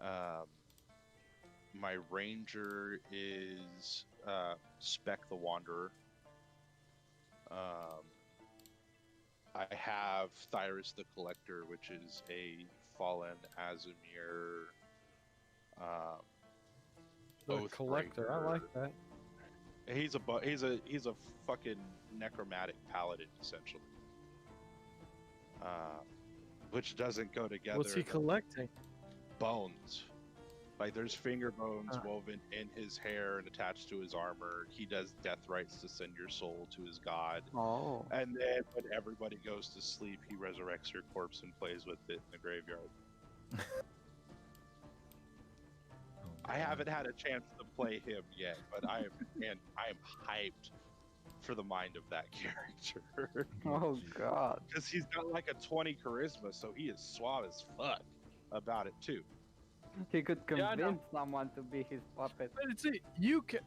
Um, my ranger is Spec the Wanderer. I have Thyrus the Collector, which is a fallen Azimir The oath collector, breaker. I like that. He's a fucking necromantic paladin essentially, which doesn't go together. What's he collecting? Bones. Like there's finger bones woven in his hair and attached to his armor. He does death rites to send your soul to his god. Oh. And then when everybody goes to sleep, he resurrects your corpse and plays with it in the graveyard. I haven't had a chance to play him yet, but I am hyped for the mind of that character. Oh god. Because he's got like a 20 charisma, so he is suave as fuck about it too. He could Yeah, I know. convince someone to be his puppet. But see,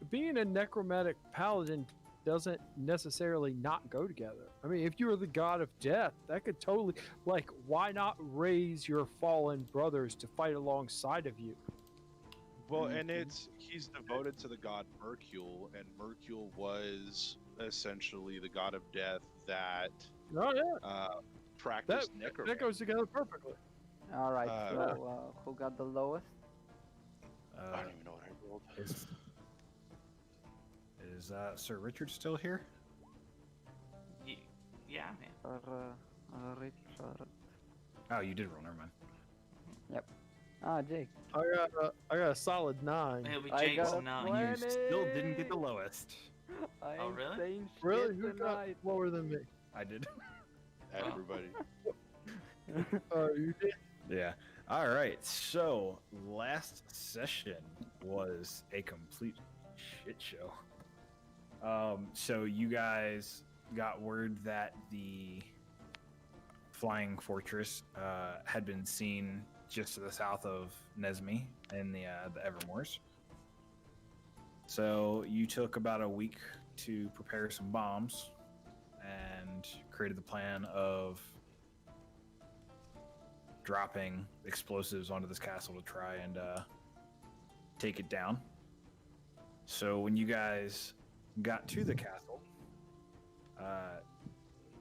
being a necromantic paladin doesn't necessarily not go together. I mean, if you're the god of death, that could totally, like, why not raise your fallen brothers to fight alongside of you? Well, and he's devoted to the god Mercule, and Mercule was essentially the god of death that practiced necromancy. That goes together perfectly. Alright, so who got the lowest? I don't even know what I rolled. Is Sir Richard still here? Yeah, man. Richard. Oh, you did roll. Never mind. Yep. Jake. I got a solid 9. It'll be I Jake's got a 9. plan. You still didn't get the lowest. I Oh, ain't really? saying shit Really? Who tonight. got lower than me? I did. Everybody. You did? Yeah. All right. So last session was a complete shit show. So you guys got word that the flying fortress had been seen just to the south of Nesme in the Evermoors. So you took about a week to prepare some bombs and created the plan of dropping explosives onto this castle to try and take it down. So when you guys got to the castle,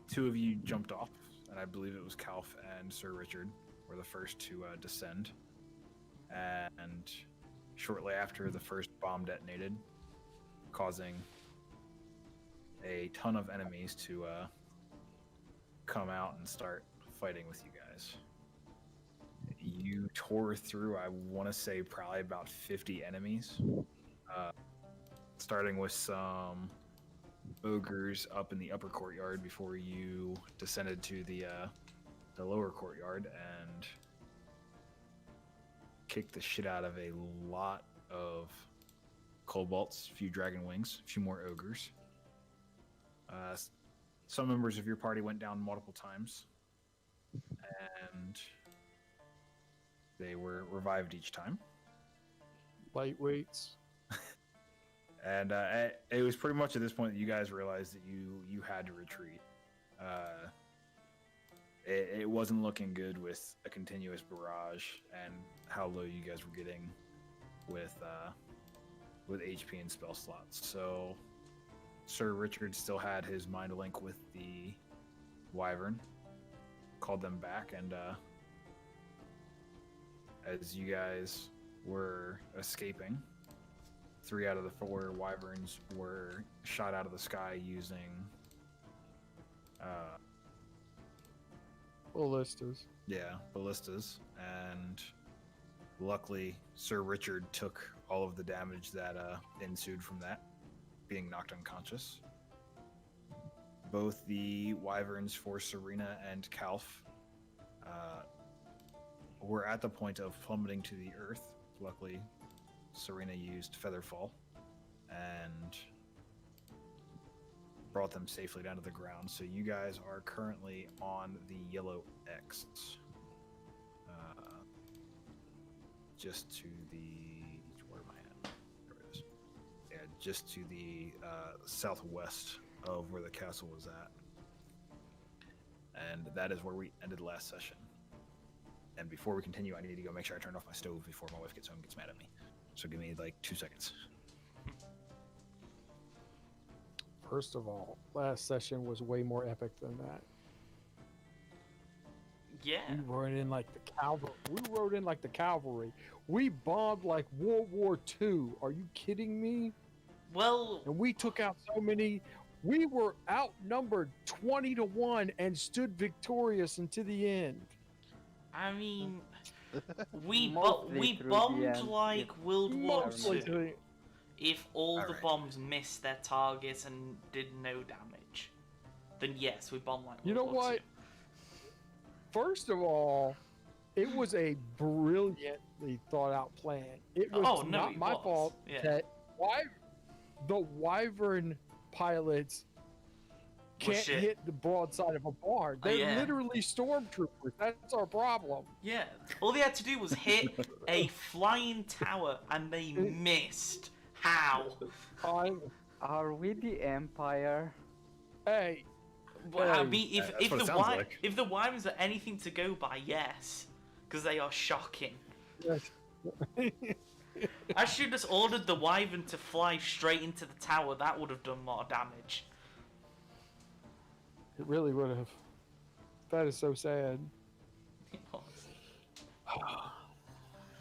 two of you jumped off, and I believe it was Calf and Sir Richard were the first to descend. And shortly after, the first bomb detonated, causing a ton of enemies to come out and start fighting with you guys. You tore through, I want to say, probably about 50 enemies, starting with some ogres up in the upper courtyard before you descended to the lower courtyard and kicked the shit out of a lot of kobolds, a few dragon wings, a few more ogres. Some members of your party went down multiple times, and they were revived each time. Lightweights. And it was pretty much at this point that you guys realized that you had to retreat. It wasn't looking good with a continuous barrage and how low you guys were getting with HP and spell slots. So Sir Richard still had his mind link with the Wyvern, called them back, and as you guys were escaping, 3 out of the 4 Wyverns were shot out of the sky using Ballistas. ballistas, and luckily Sir Richard took all of the damage that ensued from that, being knocked unconscious. Both the Wyverns for Serena and Calf were at the point of plummeting to the earth. Luckily, Serena used Featherfall and brought them safely down to the ground. So you guys are currently on the yellow X. Just to the... Where am I at? There it is. Yeah, just to the southwest of where the castle was at. And that is where we ended last session. And before we continue, I need to go make sure I turn off my stove before my wife gets home and gets mad at me. So give me like 2 seconds. First of all, last session was way more epic than that. Yeah. We rode in like the cavalry. We bombed like World War II. Are you kidding me? Well, And we took out so many. We were outnumbered 20-1 and stood victorious until the end. I mean, we Mostly through the bombed end, like if- World War Mostly to II. the, If all the Alright. bombs missed their targets and did no damage, then yes, we bombed like You World know War what? II. First of all, it was a brilliantly thought out plan. It was Oh, no, not it my was. fault Yeah. that the Wyvern pilots can't shit. hit the broadside of a barn. They're yeah. literally stormtroopers. That's our problem. Yeah, all they had to do was hit a flying tower and they missed. How? Are we the Empire? Hey, Well, I Hey. mean, if, That's if what the it sounds like. if the Wyverns are anything to go by, yes, because they are shocking. it I should have just ordered the Wyvern to fly straight into the tower. That would have done more damage. really would have. That is so sad.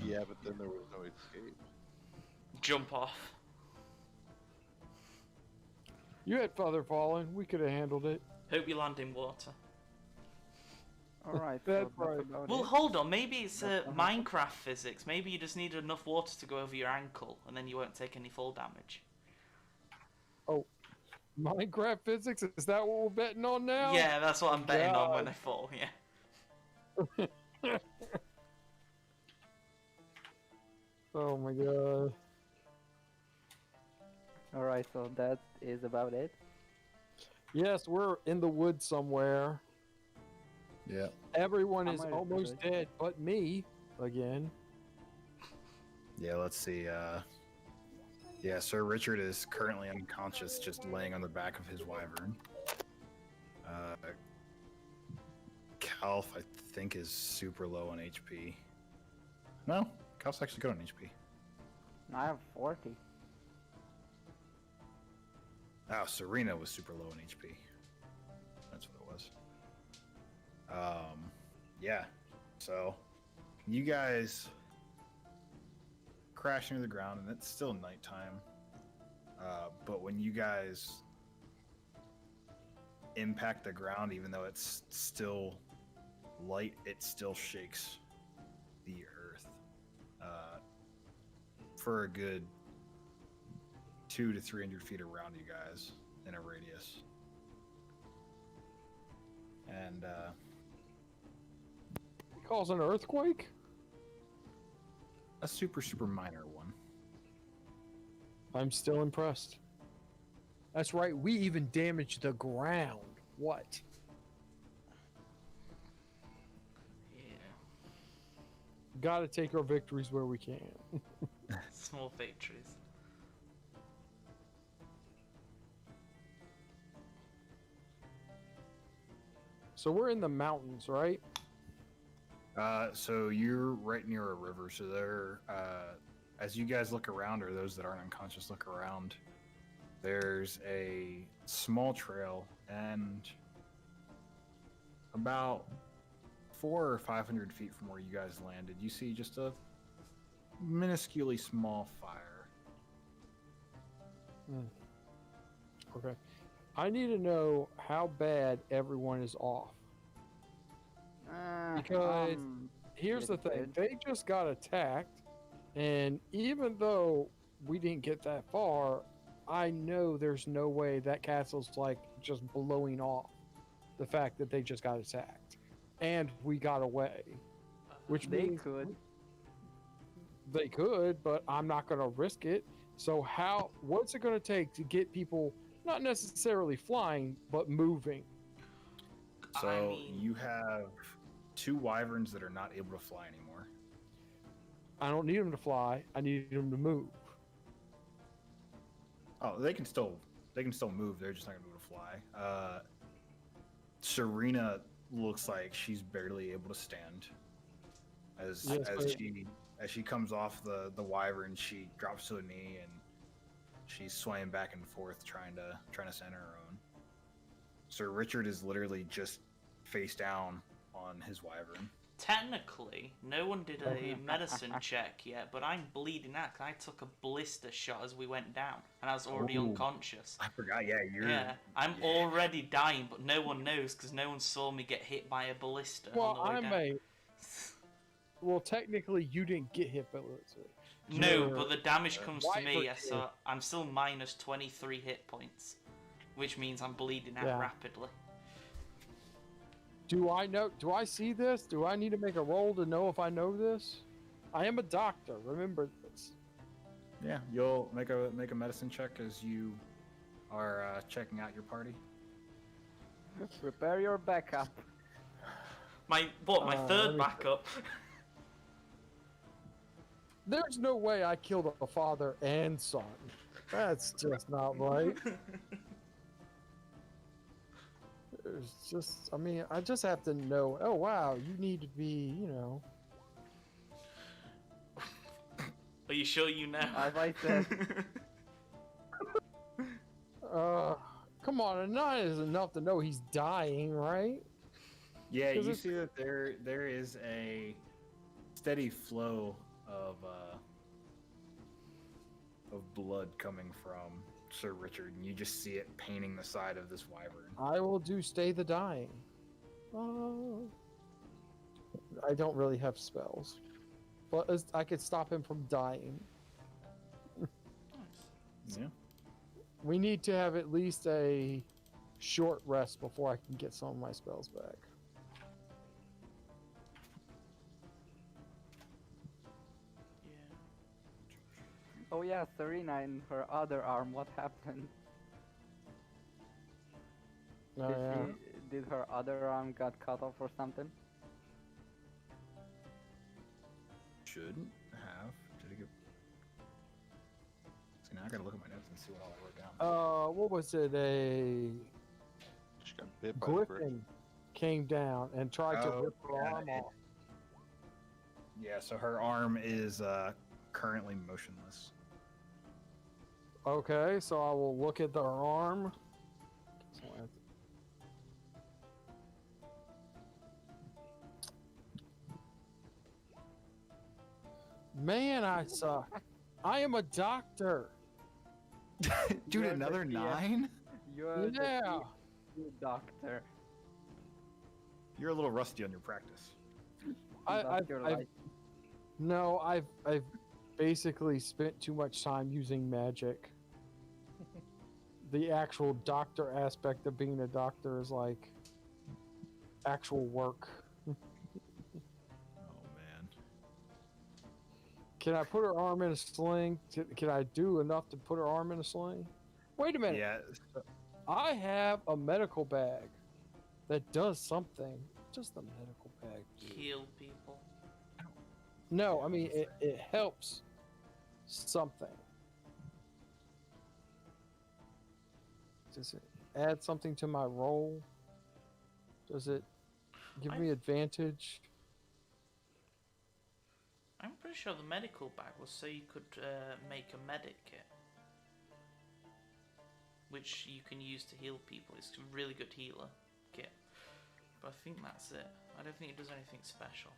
Yeah, but then there was no escape. Jump off. You had Feather Fallen. We could have handled it. Hope you land in water. Alright, That's so that's right. about Well, it. hold on. Maybe it's That's what Minecraft physics. Maybe you just need enough water to go over your ankle, and then you won't take any fall damage. Minecraft physics? Is that what we're betting on now? Yeah, that's what I'm betting on when God. I fall. Yeah. Oh my god. Alright, so that is about it. Yes, we're in the woods somewhere. Yeah. Everyone I is might have almost died. dead, but me again. Yeah, let's see. Yeah, Sir Richard is currently unconscious, just laying on the back of his wyvern. Calf, I think, is super low on HP. No, Calf's actually good on HP. I have 40. Oh, Serena was super low on HP. That's what it was. Yeah. So, you guys crash into the ground, and it's still nighttime. But when you guys impact the ground, even though it's still light, it still shakes the earth for a good 200 to 300 feet around you guys in a radius. And He calls an earthquake? a super minor one. I'm still impressed. That's right, we even damaged the ground. What? Yeah. Gotta take our victories where we can. Small victories. So we're in the mountains, right? So you're right near a river. So there, as you guys look around, or those that aren't unconscious look around, there's a small trail, and about 400 or 500 feet from where you guys landed, you see just a minusculely small fire. Okay. I need to know how bad everyone is off. Because here's the pretty thing, good. they just got attacked, and even though we didn't get that far, I know there's no way that castle's like just blowing off the fact that they just got attacked. And we got away. Which They means could. they could, but I'm not going to risk it. So what's it going to take to get people not necessarily flying, but moving? So I mean- you have 2 wyverns that are not able to fly anymore. I don't need them to fly. I need them to move. Oh, they can still move. They're just not gonna be able to fly. Serena looks like she's barely able to stand. As Yes, as she comes off the wyvern, she drops to a knee and she's swaying back and forth, trying to center her own. Sir Richard is literally just face down on his wyvern. Technically, no one did a medicine check yet, but I'm bleeding out 'cause I took a blister shot as we went down, and I was already Ooh. unconscious. I forgot. Yeah, I'm already dying, but no one knows because no one saw me get hit by a ballista. Well, on the way down. Well, technically, you didn't get hit by it. No, but the damage comes to wyvern me, did. so I'm still minus 23 hit points, which means I'm bleeding out Yeah. rapidly. Do I know? Do I see this? Do I need to make a roll to know if I know this? I am a doctor. Remember this. Yeah, you'll make a medicine check as you are checking out your party. Prepare your backup. My let third me- backup. There's no way I killed a father and son. That's just not right. It's just, I mean, I just have to know. Oh wow, you need to be, Are you sure you know? As I said, Come on, a 9 is enough to know he's dying, right? Yeah, 'Cause you it's- see that there is a steady flow of blood coming from Sir Richard, and you just see it painting the side of this wyvern. I will do stay the dying. I don't really have spells, but I could stop him from dying. Yeah. We need to have at least a short rest before I can get some of my spells back. oh yeah, Serena in her other arm, what happened? Yeah. Did her other arm got cut off or something? Shouldn't have. Did it get... See, now I gotta look at my notes and see what all I wrote down. What was it? A She got bit by the brick. griffin came down and tried to Oh, rip her yeah, arm off. Yeah, so her arm is currently motionless. Okay, so I will look at their arm. So I have to- Man, I suck. I am a doctor. Dude, You're another the- 9? You're Yeah. the doctor. You're a little rusty on your practice. I've Doctor like No, I've basically spent too much time using magic. The actual doctor aspect of being a doctor is like actual work. Oh, man. Can I put her arm in a sling? Can I do enough to put her arm in a sling? Wait a minute. Yeah, I have a medical bag that does something. Just a medical bag. Heal people. No, I mean it helps something. Does it add something to my roll? Does it give me advantage? I'm pretty sure the medical bag was so you could make a medic kit, which you can use to heal people. It's a really good healer kit. But I think that's it. I don't think it does anything special.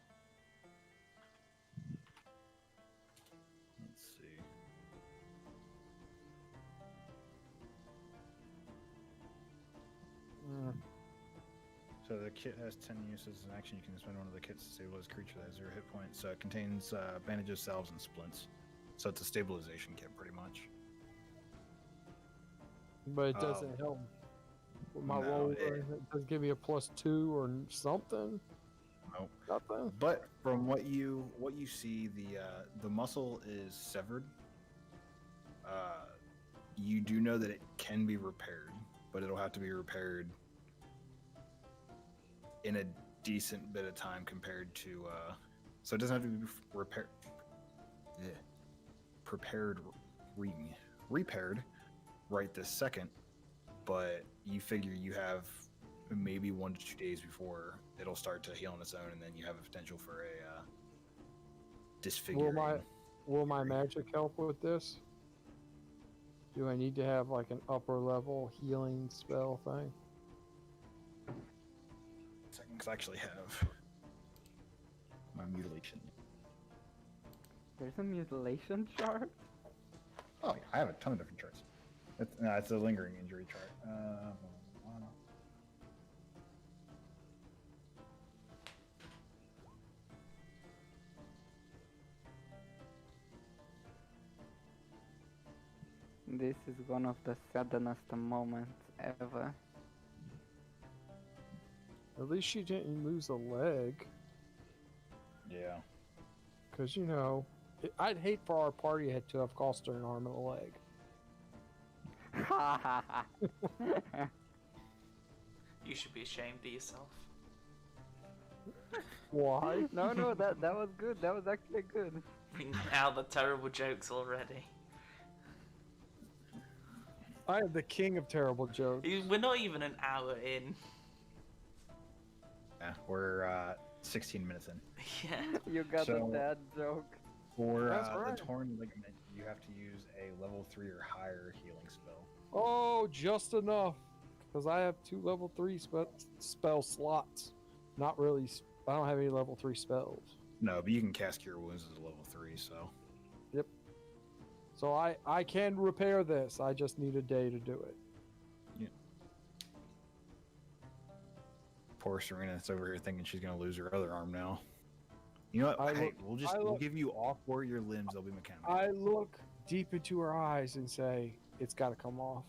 let's see. So the kit has 10 uses as an action. You can spend one of the kits to stabilize a creature that has 0 hit points. So it contains bandages, salves, and splints. So it's a stabilization kit, pretty much. But it doesn't help with my No, roll. it- It doesn't give me a +2 or something. Nope. Nothing. But from what you see, the muscle is severed. You do know that it can be repaired, but it'll have to be repaired in a decent bit of time compared to. So it doesn't have to be repaired. Repaired right this second, but you figure you have maybe 1 to 2 days before it'll start to heal on its own, and then you have a potential for disfiguring. Will my magic help with this? Do I need to have like an upper level healing spell thing? Second, because I actually have my mutilation. There's a mutilation chart? Oh, yeah, I have a ton of different charts. It's a lingering injury chart. This is one of the saddest moments ever. At least she didn't lose a leg. Yeah. Because, you know, I'd hate for our party to have cost her an arm and a leg. You should be ashamed of yourself. Why? No, that was good. That was actually good. Bring out the terrible jokes already. I am the king of terrible jokes. We're not even an hour in. Yeah, we're 16 minutes in. Yeah. You got So- a dad joke. For That's right. the torn ligament, you have to use a level 3 or higher healing spell. Oh, just enough. Because I have 2 level 3 spell slots. Not really. I don't have any level 3 spells. No, but you can cast Cure Wounds as a level 3, so. So I can repair this. I just need a day to do it. Poor Serena's over here thinking she's gonna lose her other arm now. You know what? We'll give you all 4 of your limbs. They'll be mechanical. I look deep into her eyes and say, it's got to come off.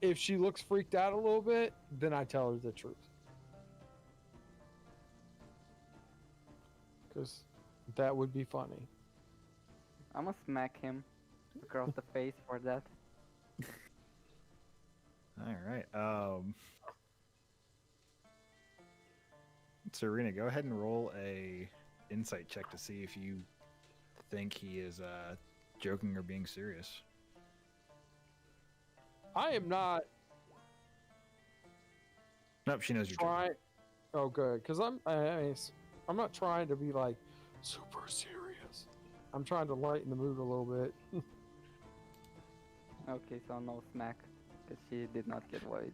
If she looks freaked out a little bit, then I tell her the truth. Because that would be funny. I'ma smack him across the face for that. All right. Serena, go ahead and roll a insight check to see if you think he is joking or being serious. I am not Nope, she knows you're trying. joking. Oh, good. Because I'm not trying to be like super serious. I'm trying to lighten the mood a little bit. Okay, so no smack. Because she did not get worried.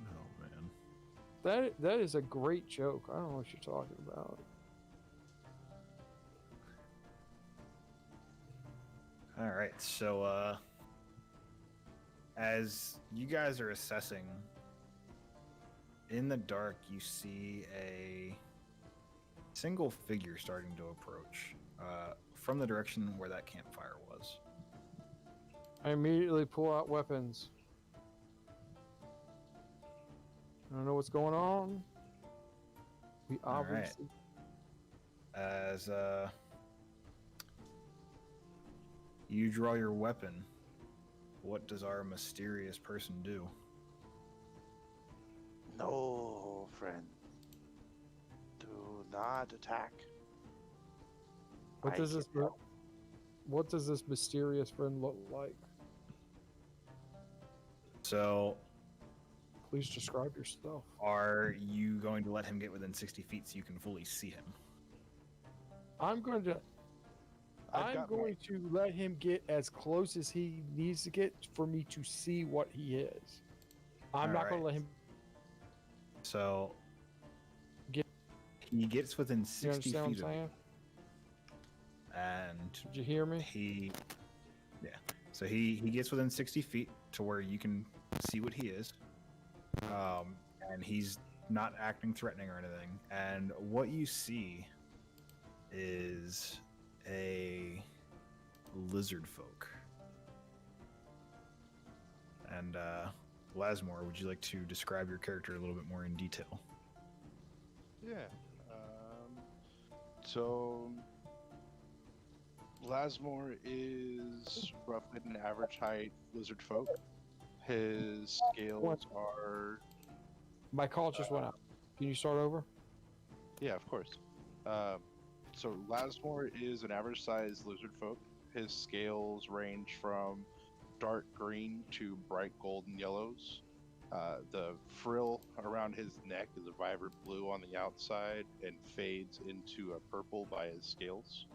Oh man. That is a great joke. I don't know what you're talking about. All right, so as you guys are assessing, in the dark you see a single figure starting to approach from the direction where that campfire was. I immediately pull out weapons. I don't know what's going on. We All right. obviously. As you draw your weapon, what does our mysterious person do? No, friend. Do not attack. What I does this? can help. What does this mysterious friend look like? So, Please describe yourself. are you going to let him get within 60 feet so you can fully see him? I'm going to let him get as close as he needs to get for me to see what he is. I'm not going to let him. So, Get- he gets within You 60 understand feet what I'm of you, saying? and Did you hear me? so he gets within 60 feet to where you can see what he is, and he's not acting threatening or anything. And what you see is a lizard folk. And Lasmore, would you like to describe your character a little bit more in detail? Yeah. So Lasmore is roughly an average height lizard folk. His scales are My call just went out. Can you start over? yeah, of course. So Lasmore is an average sized lizard folk. His scales range from dark green to bright golden yellows. The frill around his neck is a vibrant blue on the outside and fades into a purple by his scales.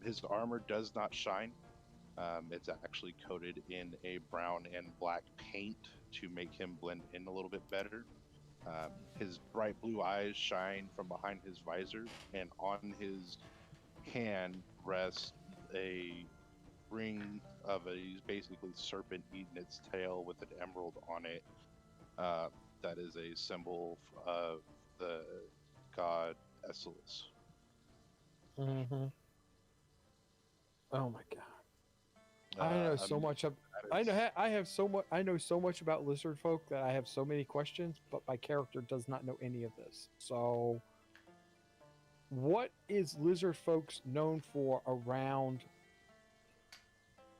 His armor does not shine. It's actually coated in a brown and black paint to make him blend in a little bit better. His bright blue eyes shine from behind his visor, and on his hand rests a ring of a basically serpent eating its tail with an emerald on it. That is a symbol of the god Esselus. Mm-hmm. Oh my god! I know so much. I know. I have so much. I know so much about lizard folk that I have so many questions, but my character does not know any of this. So, what is lizard folks known for around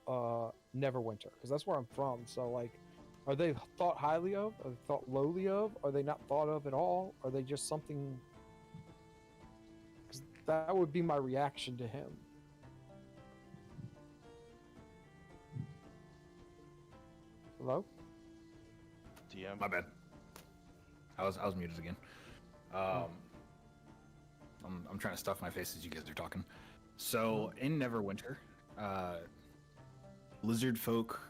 Neverwinter? Because that's where I'm from. So, like, are they thought highly of? Are they thought lowly of? Are they not thought of at all? Are they just something? Because that would be my reaction to him. Hello? DM. My bad. I was muted again. I'm trying to stuff my face as you guys are talking. So in Neverwinter, lizard folk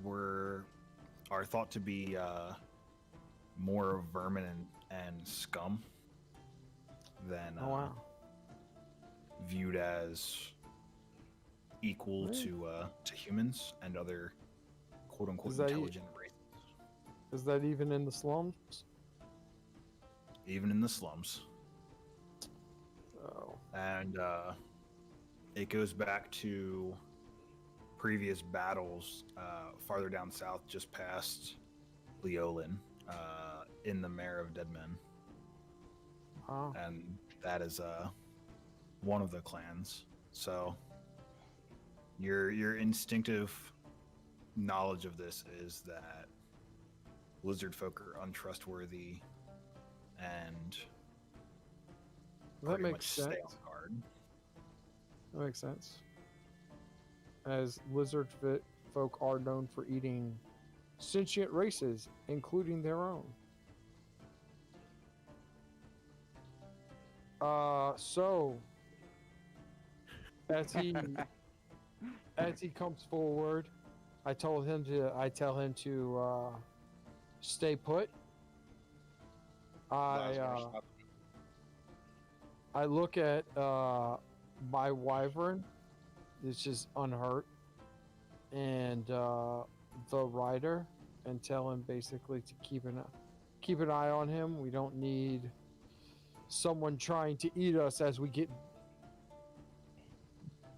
are thought to be more vermin and scum than viewed as equal to humans and other quote unquote intelligent races. Is that even in the slums? Even in the slums. Oh. And it goes back to previous battles farther down south, just past Leolin, in the Mare of Dead Men. Oh. And that is one of the clans. So your instinctive knowledge of this is that lizard folk are untrustworthy and that pretty makes much sense. stay on guard. That makes sense. As lizard folk are known for eating sentient races, including their own. So as he comes forward, I tell him to stay put. I look at my wyvern, it's just unhurt, and the rider, and tell him basically to keep an eye on him. We don't need someone trying to eat us as we get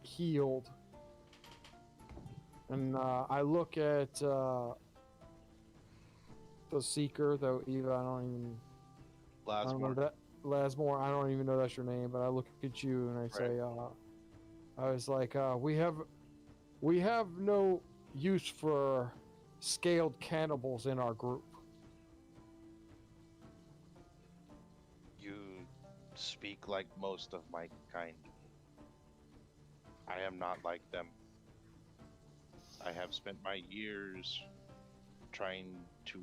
healed. And I look at the Seeker, though even I don't even Lasmore, I don't even know that's your name, but I look at you and I say, I was like, we have no use for scaled cannibals in our group. You speak like most of my kind. I am not like them. I have spent my years trying to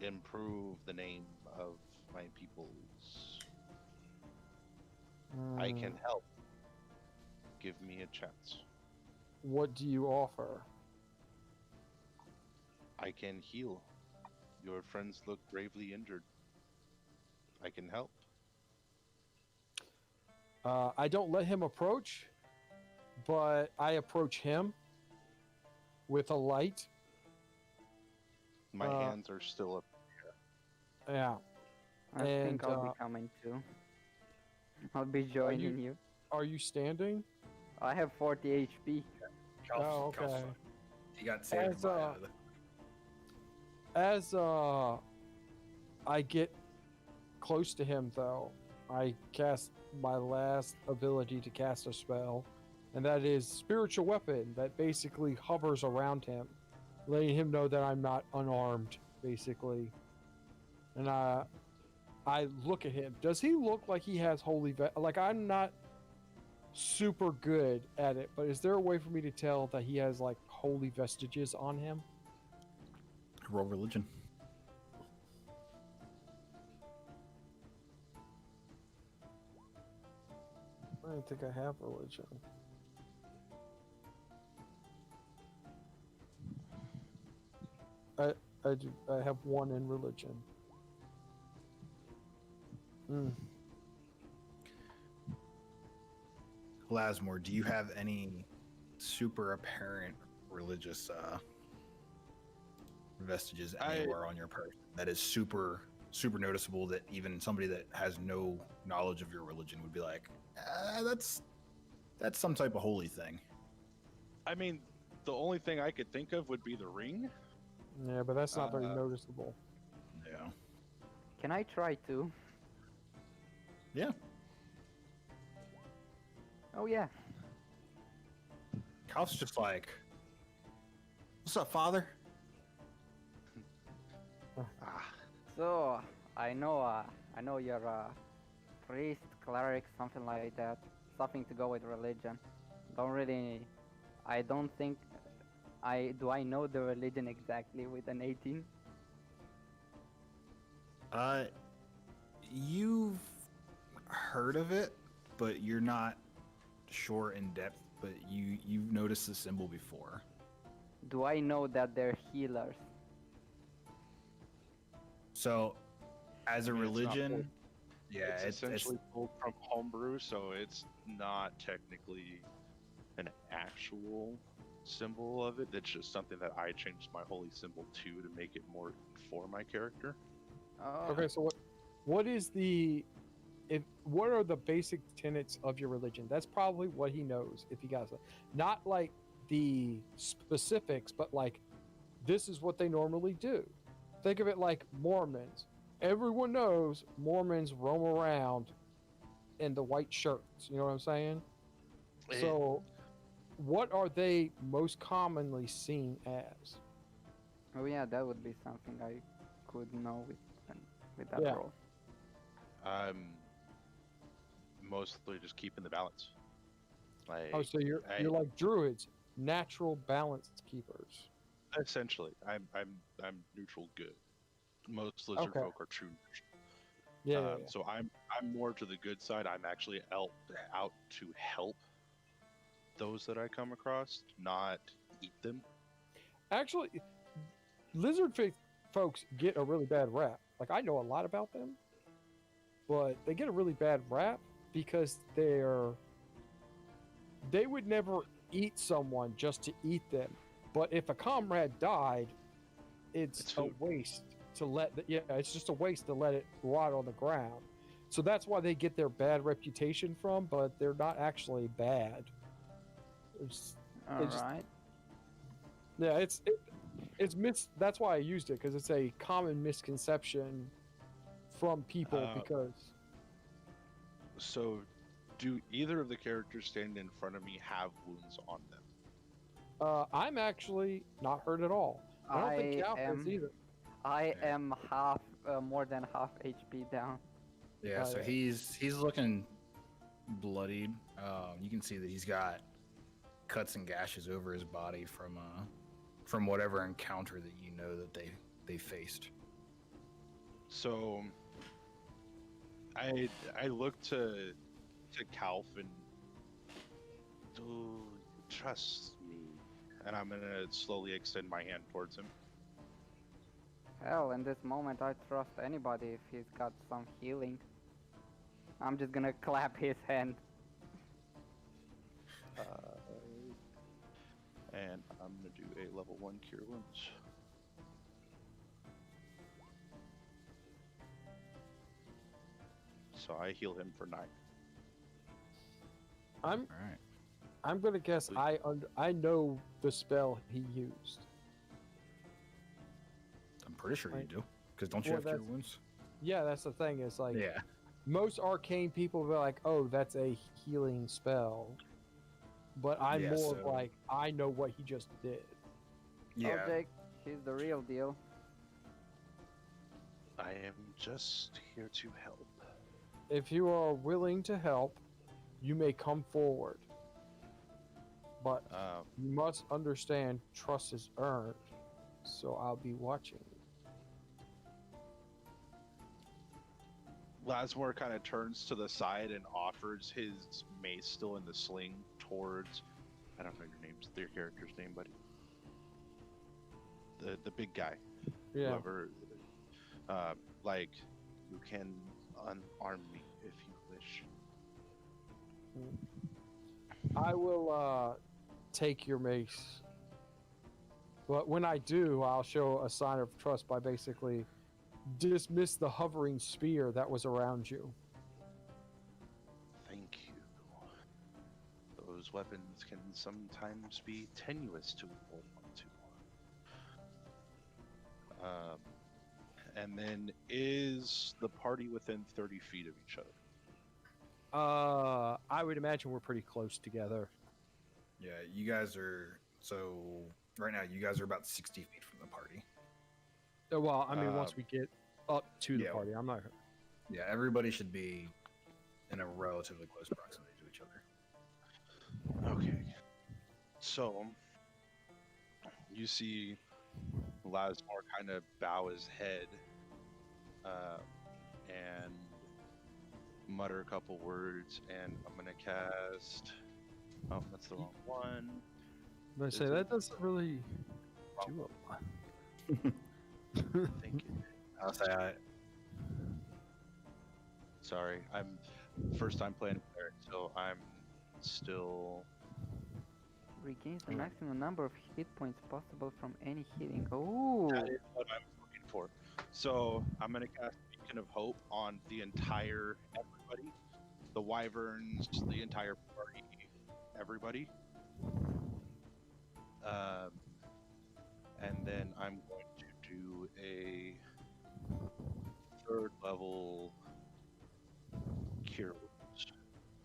improve the name of my peoples. I can help. Give me a chance. What do you offer? I can heal. Your friends look gravely injured. I can help. I don't let him approach, but I approach him with a light. My hands are still up. Yeah. I think I'll be coming too. I'll be joining you. Are you standing? I have 40 HP. Oh, okay. He got saved by As I get close to him, though, I cast my last ability to cast a spell, and that is Spiritual Weapon, that basically hovers around him, letting him know that I'm not unarmed, basically. And I look at him. Does he look like he has holy like, I'm not super good at it, but is there a way for me to tell that he has like holy vestiges on him? Roll religion. I don't think I have religion. I do. I have 1 in religion. Lasmore, do you have any super apparent religious vestiges anywhere on your person that is super noticeable that even somebody that has no knowledge of your religion would be like, that's some type of holy thing? I mean, the only thing I could think of would be the ring. Yeah, but that's not very noticeable. Yeah. Can I try to? Yeah. Oh yeah. Calf's just like, what's up, father? So I know you're a priest, cleric, something like that. Something to go with religion. I don't think I know the religion exactly with an 18. You've heard of it, but you're not sure in depth, but you've noticed the symbol before. Do I know that they're healers? So, as a I mean, it's not religion, pulled- yeah, it's essentially pulled from homebrew, so it's not technically an actual symbol of it. It's just something that I changed my holy symbol to make it more for my character. Oh. Okay, so what is what are the basic tenets of your religion? That's probably what he knows if he got it. Not like the specifics, but like this is what they normally do. Think of it like Mormons. Everyone knows Mormons roam around in the white shirts. You know what I'm saying? So, what are they most commonly seen as? Oh yeah, that would be something I could know with that Yeah. role. Mostly just keeping the balance. Like, Oh, so you're like druids, natural balance keepers. essentially, I'm neutral good. Most lizard Okay. folk are true. Yeah. So I'm more to the good side. I'm actually out to help those that I come across, not eat them. Actually, lizard folks get a really bad rap. Like I know a lot about them, but they get a really bad rap because they would never eat someone just to eat them. But if a comrade died, it's a food. waste to it's just a waste to let it rot on the ground. So that's why they get their bad reputation from, but they're not actually bad. All just- right. Yeah, that's why I used it, because it's a common misconception from people because So, do either of the characters standing in front of me have wounds on them? I'm actually not hurt at all. I don't think Cal is either. I am more than half HP down. Yeah, so yeah. he's looking bloodied. You can see that he's got cuts and gashes over his body from whatever encounter that you know that they faced. So, I look to Calf and trust me, and I'm gonna slowly extend my hand towards him. Hell, in this moment, I trust anybody if he's got some healing. I'm just gonna clap his hand. And I'm gonna do a level 1 cure wounds. So I heal him for 9. I'm All right. I'm gonna guess I know the spell he used. I'm pretty sure you Right. do. Because don't you Well, have cure that's- wounds? Yeah, that's the thing. It's like Yeah. most arcane people will be like, "Oh, that's a healing spell," but I'm Yeah, more so- like I know what he just did. Oh, Jake, he's the real deal. I am just here to help. If you are willing to help, you may come forward. But you must understand trust is earned. so I'll be watching. Lasmore kind of turns to the side and offers his mace still in the sling towards, I don't know your character's name, buddy. The big guy. Yeah. Whoever, like, you can unarm me if you wish. I will take your mace. But when I do, I'll show a sign of trust by basically dismiss the hovering spear that was around you. Thank you. Those weapons can sometimes be tenuous to hold on to. And then is the party within 30 feet of each other? I would imagine we're pretty close together. Yeah, you guys are. So right now, you guys are about 60 feet from the party. Well, I mean, once we get up to the yeah. party, I'm not. Yeah, everybody should be in a relatively close proximity to each other. Okay. So you see Lasmore kind of bow his head and mutter a couple words, and I'm gonna cast. Oh, that's the wrong one. I'm gonna say that doesn't really do a lot. Thank you. I'll say Sorry, I'm first time playing cleric, so I'm still. Regains the maximum number of hit points possible from any healing. Oh, That is what I was looking for. So I'm gonna cast Beacon of Hope on the entire everybody, the wyverns, the entire party, everybody. And then I'm going to do a 3rd level Cure Wounds.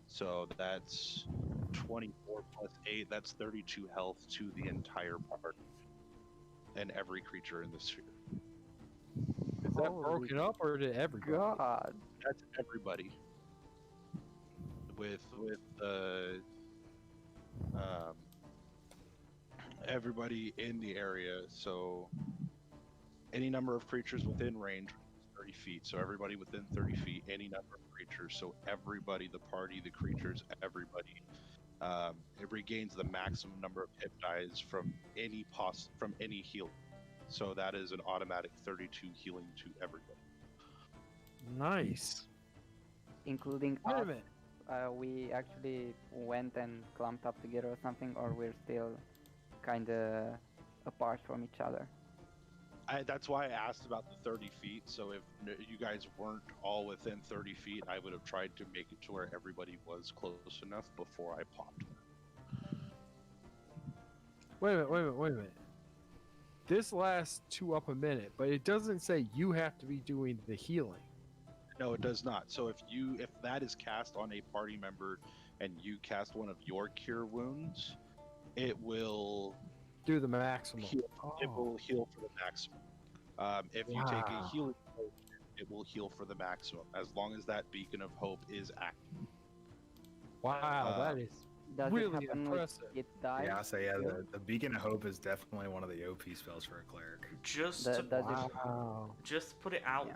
So that's 24 plus 8. That's 32 health to the entire party and every creature in the sphere. Is that Holy broken up or to everybody? God. That's everybody. With everybody in the area. So any number of creatures within range, 30 feet. So everybody within 30 feet, any number of creatures. So everybody, the party, the creatures, everybody. It regains the maximum number of hit dice from any heal. So that is an automatic 32 healing to everybody. Nice. Including Wait a us. minute. We actually went and clumped up together or something, or we're still kind of apart from each other. That's why I asked about the 30 feet. So if you guys weren't all within 30 feet, I would have tried to make it to where everybody was close enough before I popped. Wait a minute. This lasts 2 up a minute, but it doesn't say you have to be doing the healing. No, it does not. So if that is cast on a party member and you cast one of your cure wounds, it will Do the maximum. It will heal for the maximum. If you take a Wow. healing potion, it will heal for the maximum as long as that beacon of hope is active. Wow, that is Does really it happen impressive. with it dies? Yeah, I'll say the Beacon of Hope is definitely one of the OP spells for a cleric. Just Does to, it Wow. just to put it out Yeah.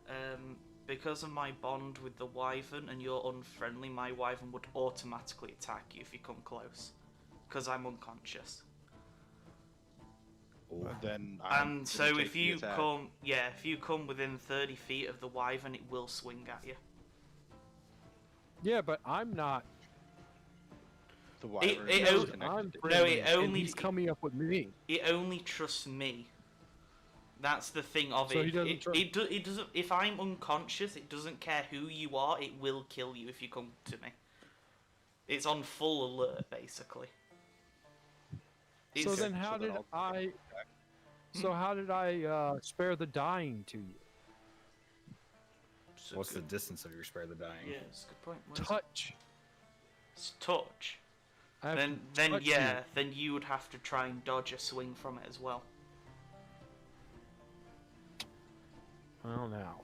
there, because of my bond with the wyvern and you're unfriendly, my wyvern would automatically attack you if you come close, because I'm unconscious. Then I'm And gonna so take if the you attack. come within 30 feet of the wyvern, it will swing at you. Yeah, but I'm not. The wyvern it is o- connected I'm to- friendly, it only- and he's coming up with me. It only trusts me. That's the thing of So it. he doesn't It doesn't. If I'm unconscious, it doesn't care who you are. It will kill you if you come to me. It's on full alert, basically. So It's- then, how so then did I'll- I? So how did I spare the dying to you? it's a What's the good- distance of your spare the dying? Yeah, it's a good point. What is it? Touch. It's touch. I have Then to touch yeah, then you would have to try and dodge a swing from it as well. You. Well, now.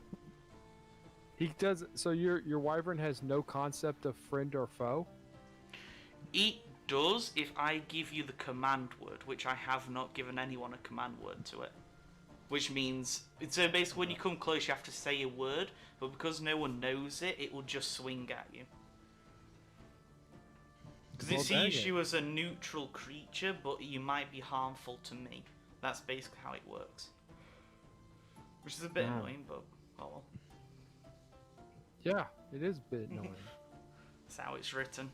He does. So your wyvern has no concept of friend or foe. It does if I give you the command word, which I have not given anyone a command word to it. Which means, so basically when you come close you have to say a word, but because no one knows it, it will just swing at you. Because it sees you as a neutral creature, but you might be harmful to me. That's basically how it works. Which is a bit annoying, but oh well. Yeah, it is a bit annoying. That's how it's written.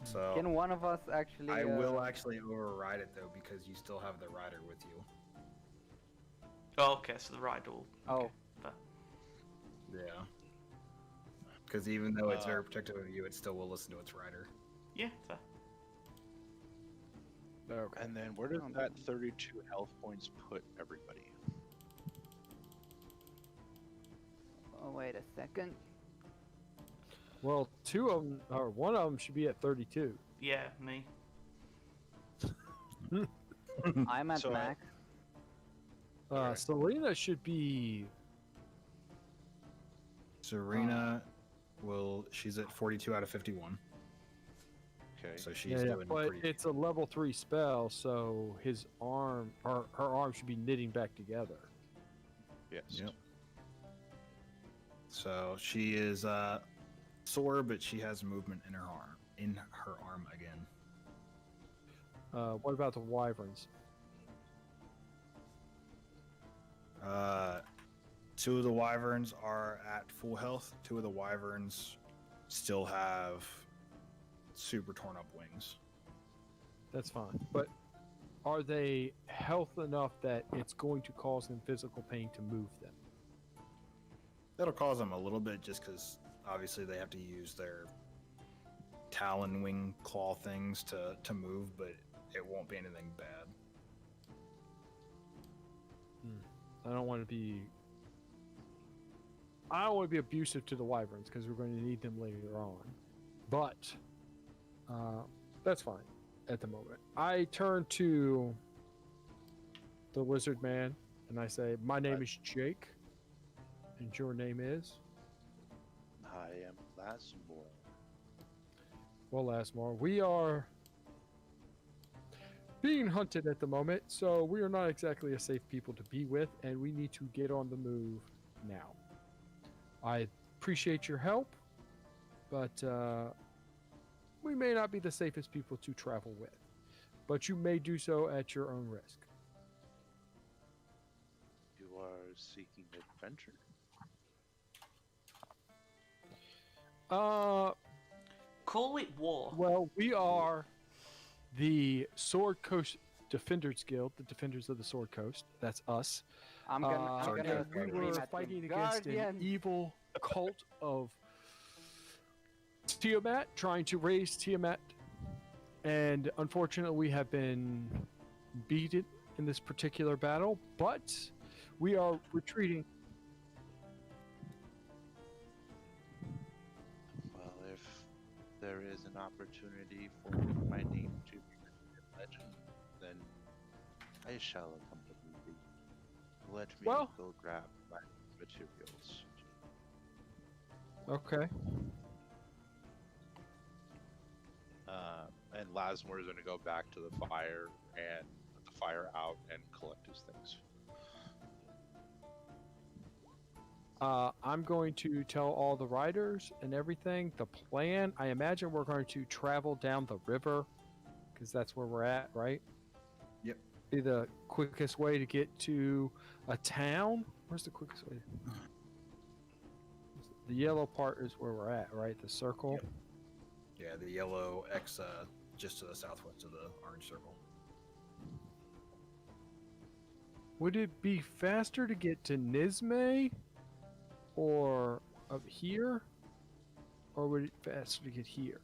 So Can one of us actually? I will actually override it though because you still have the rider with you. Oh, okay, so the rider will. Oh. But Yeah. Because even though it's very protective of you, it still will listen to its rider. yeah, fair. Okay. And then where does that 32 health points put everybody? Oh, wait a second. Well, two of them, or one of them, should be at 32. Yeah, me. I'm at So, max. Alright. Selena should be. Serena she's at 42 out of 51. Okay. So she's Yeah, doing but pretty it's a level 3 spell, so his arm, or her arm, should be knitting back together. Yes. Yep. So she is sore, but she has movement in her arm again. What about the wyverns? Two of the wyverns are at full health. Two of the wyverns still have super torn up wings. That's fine. But are they health enough that it's going to cause them physical pain to move them? That'll cause them a little bit just because obviously they have to use their talon wing claw things to move, but it won't be anything bad. I don't want to be abusive to the wyverns because we're going to need them later on. But that's fine at the moment. I turn to the lizard man and I say, "My name is Jake, and your name is?" I am Lasmore. Well, Lasmore, we are being hunted at the moment, so we are not exactly a safe people to be with, and we need to get on the move now. I appreciate your help, but we may not be the safest people to travel with, but you may do so at your own risk. You are seeking adventure. Call it war. Well, we are the Sword Coast Defenders Guild, the Defenders of the Sword Coast. That's us. I'm gonna and we scream were at fighting him. against an Guardian! evil cult of Tiamat, trying to raise Tiamat, and unfortunately we have been beaten in this particular battle, but we are retreating. Well, if there is an opportunity for my name to be written in legend, then I shall accompany thee. Let me Well- go grab my materials. Okay. And Lasmore is going to go back to the fire and put the fire out and collect his things. I'm going to tell all the riders and everything. The plan, I imagine we're going to travel down the river because that's where we're at, right? Yep. Be the quickest way to get to a town. Where's the quickest way? The yellow part is where we're at, right? The circle. Yep. Yeah, the yellow X just to the southwest of the orange circle. Would it be faster to get to Nisme or up here? Or would it be faster to get here?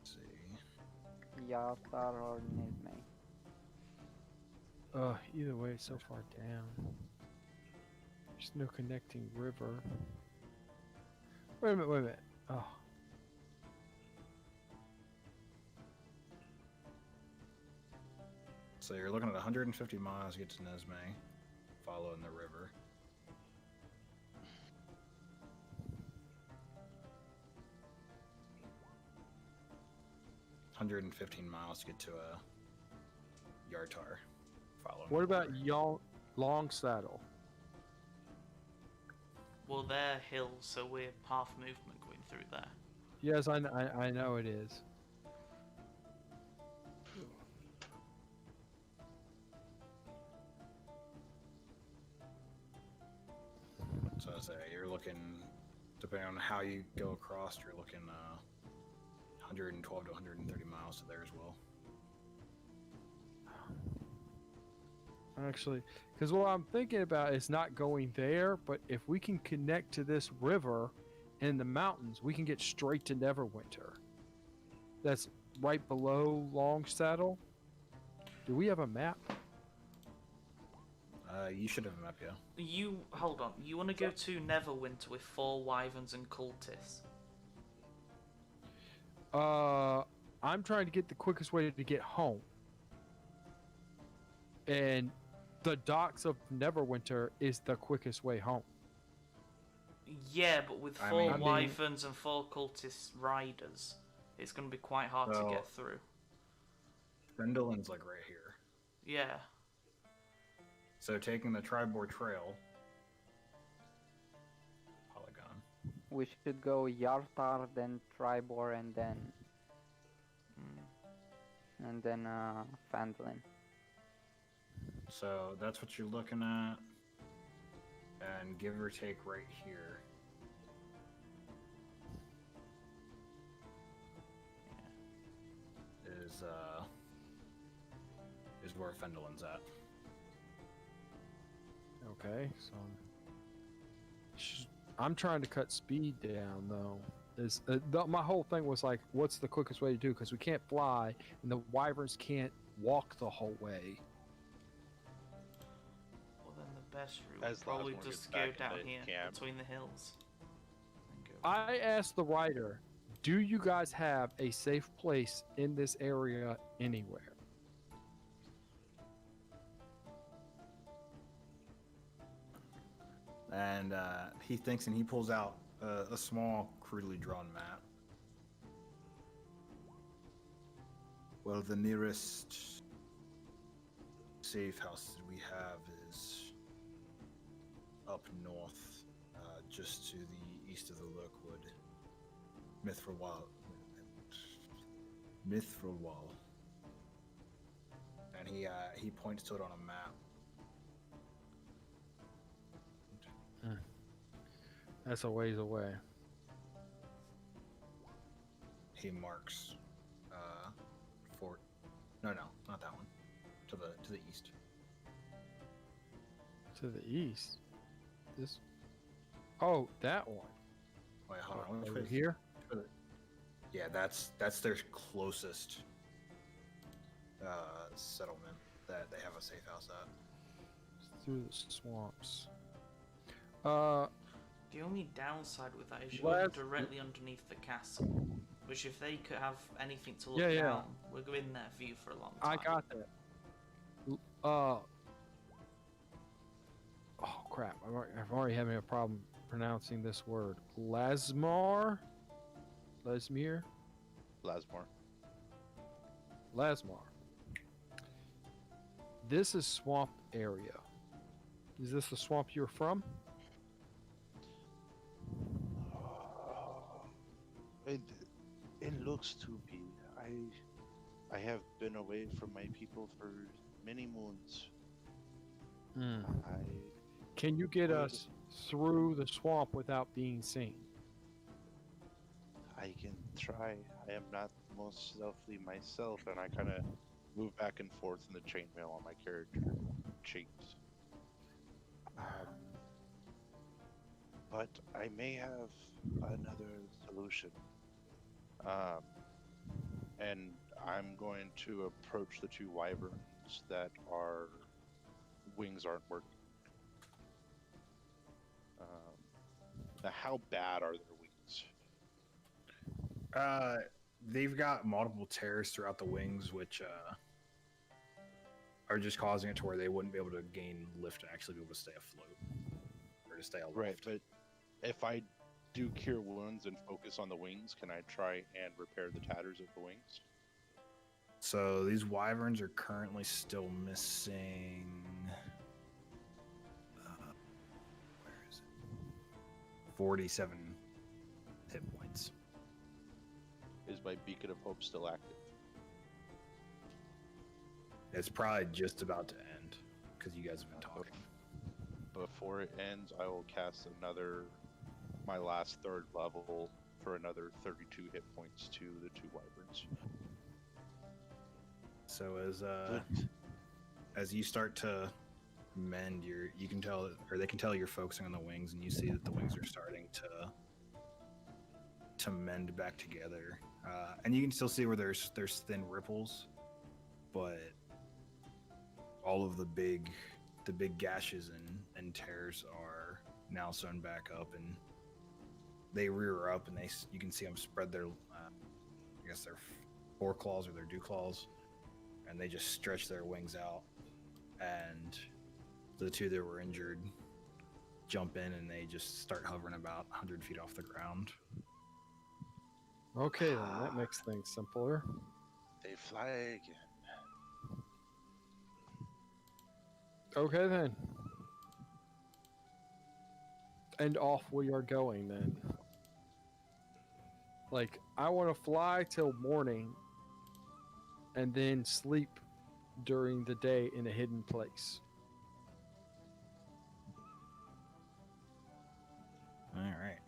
Let's see. Yatar or Nizme. Either way, it's so far down. There's no connecting river. Wait a minute. Oh. So you're looking at 150 miles to get to Nesme, following the river. 115 miles to get to a Yartar. Following. What about Long Saddle? Well, they're hills, so we're half movement going through there. Yes, I know it is. So I say you're looking, depending on how you go across, you're looking 112 to 130 miles to there as well. Actually, because what I'm thinking about is not going there, but if we can connect to this river in the mountains, we can get straight to Neverwinter. That's right below Long Saddle. Do we have a map? You should have a map, yeah. You hold on. You want to go to Neverwinter with 4 wyverns and cultists? I'm trying to get the quickest way to get home. And the docks of Neverwinter is the quickest way home. Yeah, but with 4 wyverns and 4 cultist riders, it's going to be quite hard to get through. Fendolin's like right here. Yeah. So taking the Tribor Trail, Polygon. We should go Yartar, then Tribor, and then Fandolin. So that's what you're looking at, and give or take right here. Is where Fendolin's at. Okay, so I'm trying to cut speed down though. My whole thing was like, what's the quickest way to do? Because we can't fly, and the wyverns can't walk the whole way. Well, then the best route As would probably long as just we're go back in down the here camp. between the hills. I asked the rider, do you guys have a safe place in this area anywhere? And he thinks, and he pulls out a small, crudely drawn map. Well, the nearest safe house that we have is up north, just to the east of the Lurkwood. Mithril and he points to it on a map. That's a ways away. He marks fort. No, not that one. To the east. To the east. This. Oh, that one. Wait, hold on. Which Over way is- here. Yeah, that's their closest settlement that they have a safe house at. Through the swamps. The only downside with that is you're Last- directly underneath the castle. Which, if they could have anything to look Yeah. down, we're going there for you for a long time. I got that. Oh crap! I'm already having a problem pronouncing this word. Lasmar. Lasmore. This is swamp area. Is this the swamp you're from? It looks to be. I have been away from my people for many moons. Can you get us through the swamp without being seen? I can try. I am not the most stealthy myself, and I kind of move back and forth in the chainmail on my character cheeks. But I may have another solution. And I'm going to approach the 2 wyverns that are wings aren't working. Now, how bad are their wings? They've got multiple tears throughout the wings, which are just causing it to where they wouldn't be able to gain lift and actually be able to stay afloat or to stay aloft. Right, but if I do cure wounds and focus on the wings, can I try and repair the tatters of the wings? So these wyverns are currently still missing. Where is it? 47 hit points. Is my beacon of hope still active? It's probably just about to end because you guys have been talking. Before it ends, I will cast my last 3rd level for another 32 hit points to the 2 wyverns. So as you start to mend, you can tell, or they can tell you're focusing on the wings, and you see that the wings are starting to mend back together, and you can still see where there's thin ripples, but all of the big gashes and tears are now sewn back up, and they rear up, and you can see them spread their I guess their foreclaws or their dew claws, and they just stretch their wings out, and the 2 that were injured jump in, and they just start hovering about 100 feet off the ground. Okay, then that makes things simpler. They fly again. Okay, then. And off we are going, then. Like, I want to fly till morning and then sleep during the day in a hidden place. All right.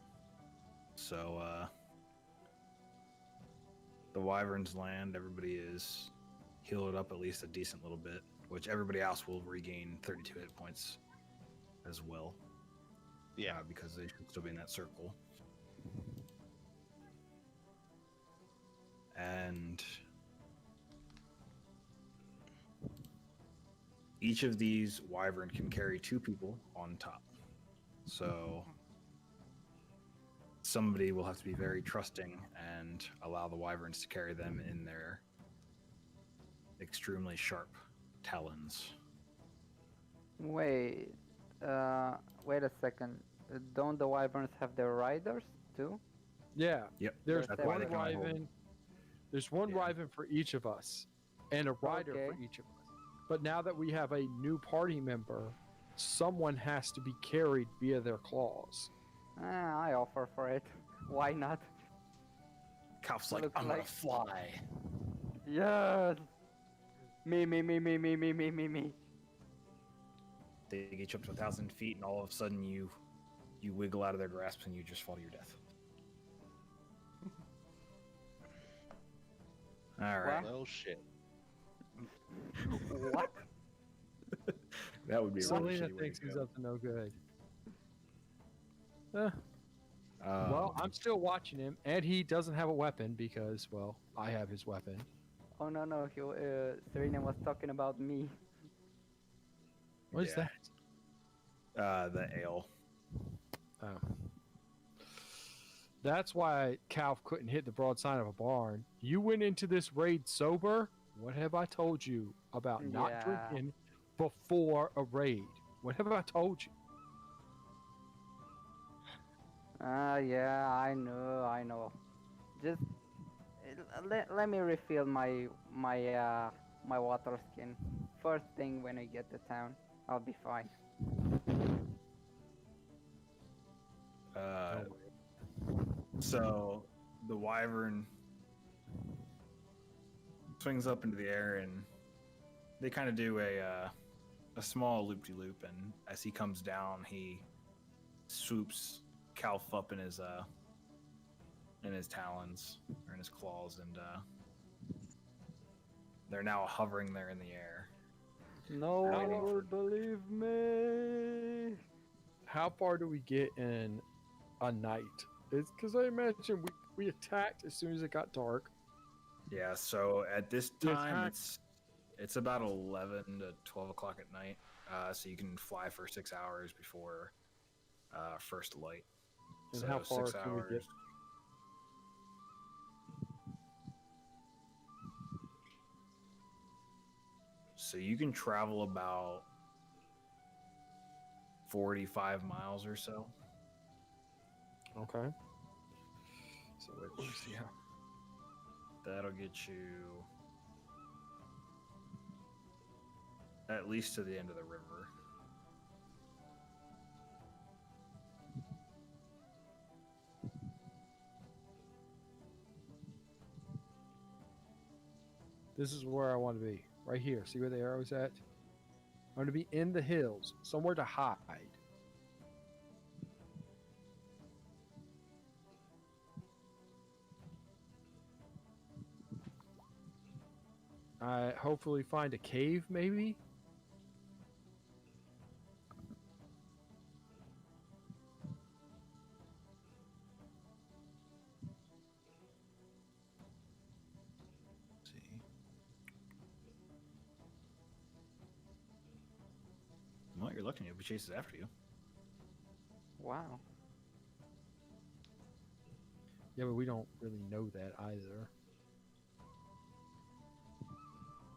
So, the wyverns land. Everybody is healed up at least a decent little bit, which everybody else will regain 32 hit points as well. Yeah. Because they should still be in that circle. And each of these wyvern can carry 2 people on top. So somebody will have to be very trusting and allow the wyverns to carry them in their extremely sharp talons. Wait a second. Don't the wyverns have their riders too? Yeah. Yep. There's That's one why they can hold. wyvern. There's one Yeah. wyvern for each of us, and a rider for Okay. each of us. But now that we have a new party member, someone has to be carried via their claws. I offer for it. Why not? Calf's like, Looks I'm gonna like- fly. Yes. Me. They get you up to 1,000 feet, and all of a sudden you wiggle out of their grasp and you just fall to your death. All right. Well, shit. What? That would be a really Selena shitty way thinks to he's go. up to no good. Well, I'm still watching him, and he doesn't have a weapon because, well, I have his weapon. Oh no, Serena was talking about me. What is Yeah. that? The ale. Oh. That's why Calf couldn't hit the broadside of a barn. You went into this raid sober? What have I told you about not Yeah. drinking before a raid? What have I told you? Yeah, I know. Just let me refill my water skin. First thing when I get to town, I'll be fine. So the wyvern swings up into the air, and they kind of do a small loop-de-loop, and as he comes down, he swoops Calf up in his talons or in his claws, and they're now hovering there in the air. No Waiting one will believe me. How far do we get in a night? It's because I imagine we attacked as soon as it got dark. Yeah, so at this The time attack- it's about 11 to 12 o'clock at night, so you can fly for 6 hours before first light. And so how far 6 can we hours. get? So you can travel about 45 miles or so. Okay. So that'll get you at least to the end of the river. This is where I want to be. Right here. See where the arrow's at? I want to be in the hills, somewhere to hide. I hopefully find a cave, maybe. Let's see. Well, you're looking. If he chases after you. Wow. Yeah, but we don't really know that either.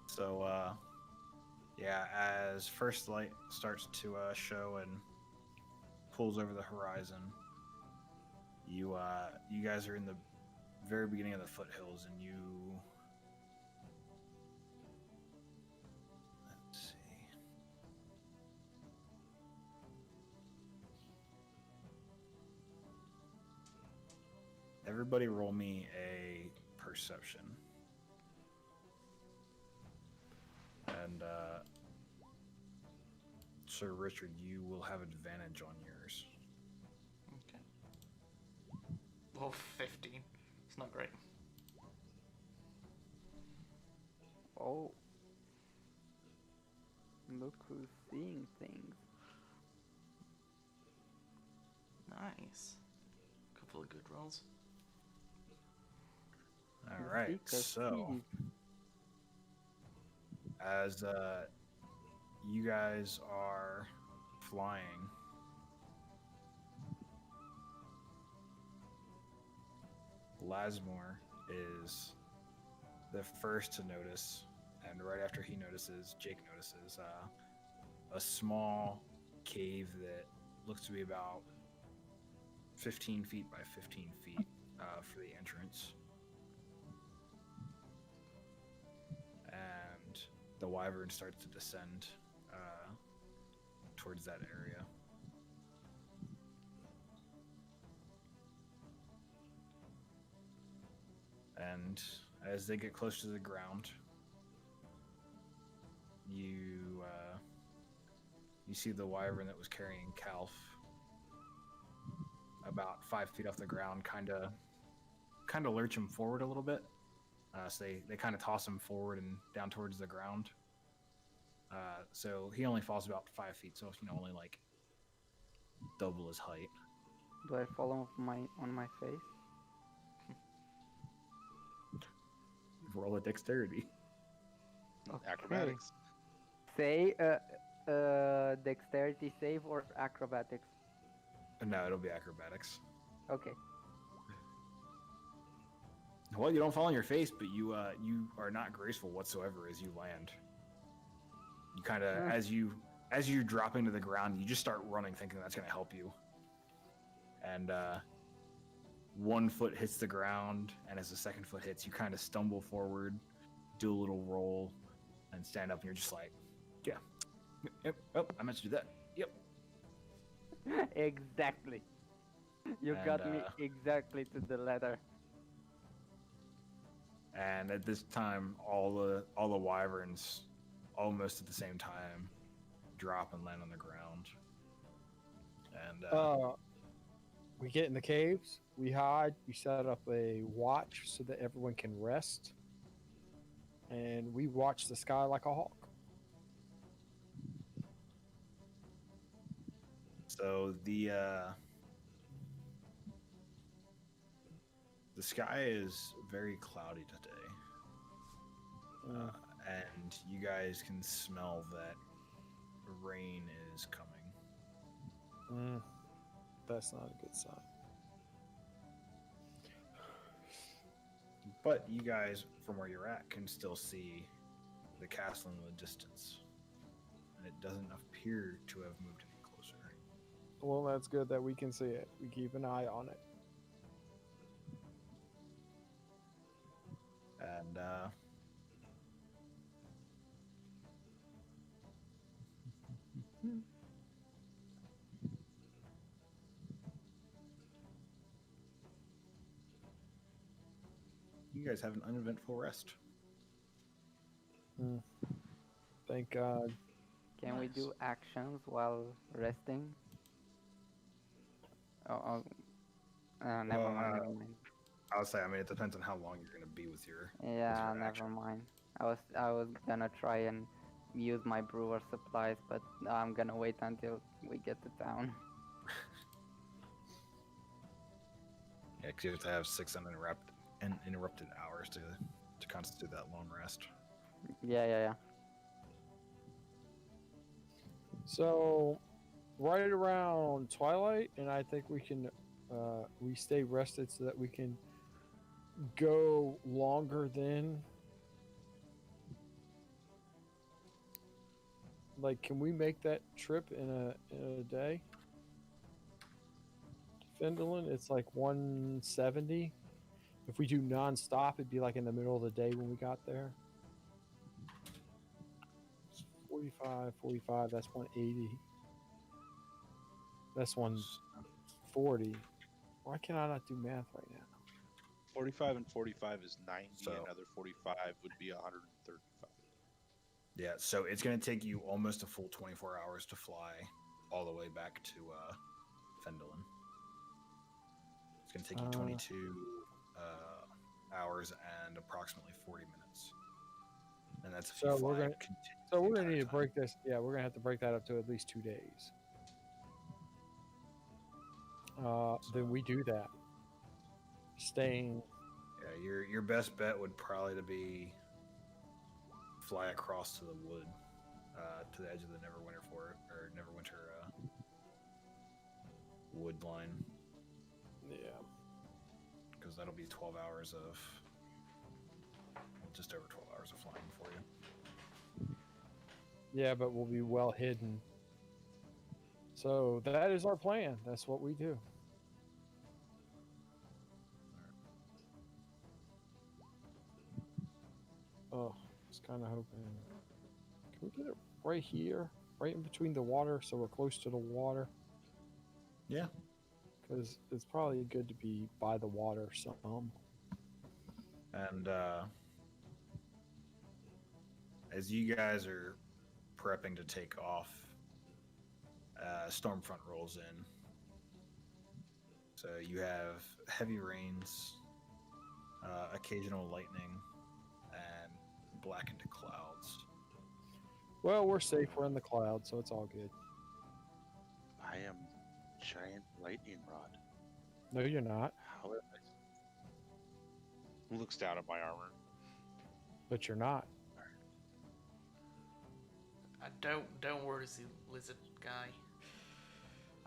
So, yeah, as first light starts to show and pulls over the horizon, you guys are in the very beginning of the foothills, and you. Let's see. Everybody, roll me a perception. And Sir Richard, you will have advantage on yours. Okay. Well, 15. It's not great. Oh. Look who's seeing things. Nice. Couple of good rolls. All right, so as you guys are flying, Lasmore is the first to notice, and right after he notices, Jake notices a small cave that looks to be about 15 feet by 15 feet for the entrance. And the wyvern starts to descend towards that area. And as they get close to the ground, you see the wyvern that was carrying Calf about 5 feet off the ground, kind of lurch him forward a little bit. So they kind of toss him forward and down towards the ground. So he only falls about 5 feet, so only like double his height. Do I fall on my face? Roll a dexterity. Okay. Acrobatics. Say dexterity save or acrobatics. No, it'll be acrobatics. Okay. Well, you don't fall on your face, but you are not graceful whatsoever as you land. You kind of as you're dropping to the ground, you just start running, thinking that's going to help you. And one foot hits the ground, and as the second foot hits, you kind of stumble forward, do a little roll, and stand up. And you're just like, yeah, yep. Oh, I meant to do that. Yep. Exactly. You got me exactly to the letter. And at this time, all the wyverns, almost at the same time, drop and land on the ground. And we get in the caves, we hide, we set up a watch so that everyone can rest, and we watch the sky like a hawk. so the sky is very cloudy today. And you guys can smell that rain is coming. That's not a good sign. But you guys, from where you're at, can still see the castle in the distance. And it doesn't appear to have moved any closer. Well, that's good that we can see it. We keep an eye on it. And You guys have an uneventful rest. Thank God. Can we do actions while resting? Never Well, mind. Never mind. I'll say, I mean, it depends on how long you're going to be with your. Yeah, your never action. mind. I was gonna try and use my brewer supplies, but I'm gonna wait until we get to town. Yeah, because you have to have 6 uninterrupted hours to constitute that long rest. Yeah. So, right around twilight, and I think we can we stay rested so that we can go longer than. Like, can we make that trip in a day? Fendelin, it's like 170. If we do non-stop, it'd be like in the middle of the day when we got there. 45, that's 180. That's 140. Why can I not do math right now? 45 and 45 is 90. So- Another 45 would be 135. Yeah, so it's going to take you almost a full 24 hours to fly all the way back to Fendelin. It's going to take you 22 hours and approximately 40 minutes. And that's if So you we're fly gonna- continuously So the we're gonna entire need to time. break this. Yeah, we're gonna have to break that up to at least 2 days. Then we do that. Staying. Yeah, your best bet would probably to be fly across to the wood, to the edge of the Neverwinter wood line, Yeah. because that'll be 12 hours of, just over 12 hours of flying for you. Yeah, but we'll be well hidden. So that is our plan. That's what we do. Oh, I was kind of hoping. Can we get it right here? Right in between the water so we're close to the water? Yeah. Because it's probably good to be by the water some. And as you guys are prepping to take off, Stormfront rolls in. So you have heavy rains, occasional lightning, and blackened clouds. Well, we're safe. We're in the clouds, so it's all good. I am giant lightning rod. No, you're not. How am I? Looks down at my armor. But you're not. Don't worry, lizard guy.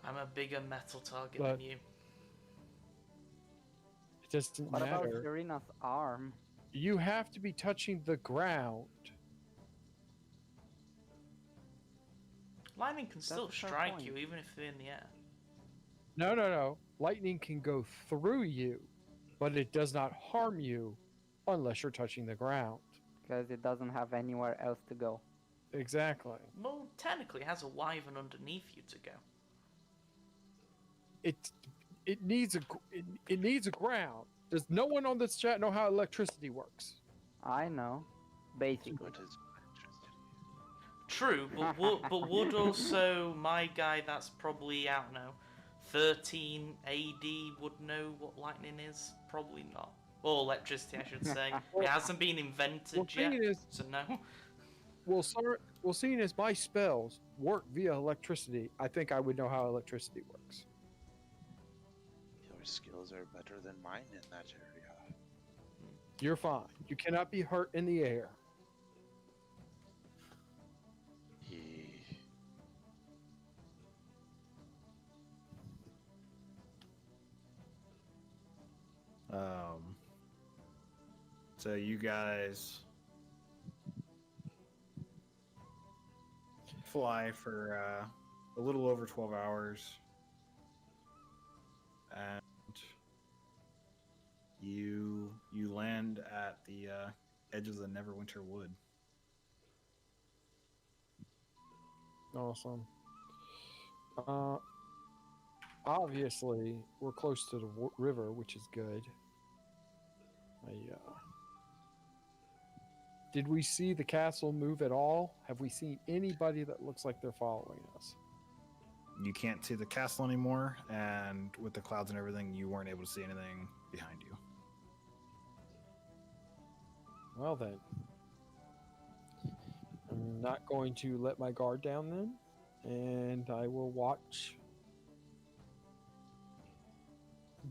I'm a bigger metal target But- than you. It doesn't What about matter. Serena's arm? You have to be touching the ground. Lightning can still a fair strike point. you even if they're in the air. No. Lightning can go through you, but it does not harm you unless you're touching the ground. Because it doesn't have anywhere else to go. Exactly. Well, technically, it has a wyvern underneath you to go. It needs a ground. Does no one on this chat know how electricity works? I know. Basically. What is electricity? True, but would also my guy that's probably, I don't know, 13 AD would know what lightning is? Probably not. Or electricity, I should say. It hasn't been invented Well, yet, thing is, so no. well, seeing as my spells work via electricity, I think I would know how electricity works. Your skills are better than mine in that area. You're fine. You cannot be hurt in the air. So you guys fly for a little over 12 hours, and you land at the edge of the Neverwinter Wood. Awesome. Uh, obviously, we're close to the river, which is good. Did we see the castle move at all? Have we seen anybody that looks like they're following us? You can't see the castle anymore, and with the clouds and everything, you weren't able to see anything behind you. Well then, I'm not going to let my guard down then, and I will watch.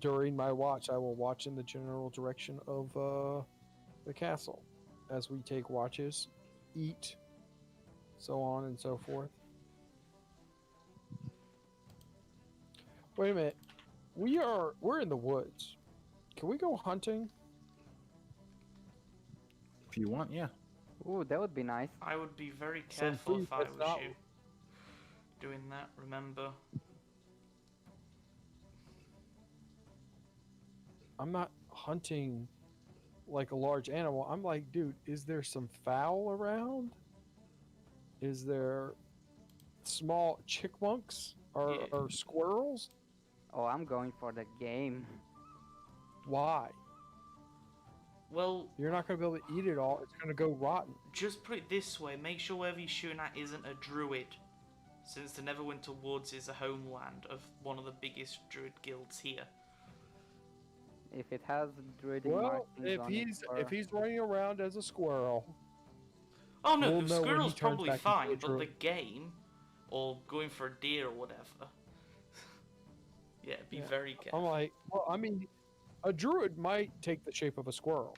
During my watch, I will watch in the general direction of the castle as we take watches, eat, so on and so forth. Wait a minute. We're in the woods. Can we go hunting? If you want, yeah. Ooh, that would be nice. I would be very Some careful food if I that's was not- you doing that, remember. I'm not hunting like a large animal. I'm like, dude, is there some fowl around? Is there small chipmunks or, Yeah. or squirrels? Oh, I'm going for the game. Why? Well, You're not going to be able to eat it all. It's going to go rotten. just put it this way, make sure whoever you're shooting at isn't a druid, since the Neverwinter Woods is the homeland of one of the biggest druid guilds here. If it has druidic Well, markings if on he's it, if he's running around as a squirrel, Oh no, We'll the know when he squirrel's turns probably back into a fine, but the druid. game, or going for a deer or whatever, yeah, be Yeah, very I'm careful. like, well, I mean, a druid might take the shape of a squirrel,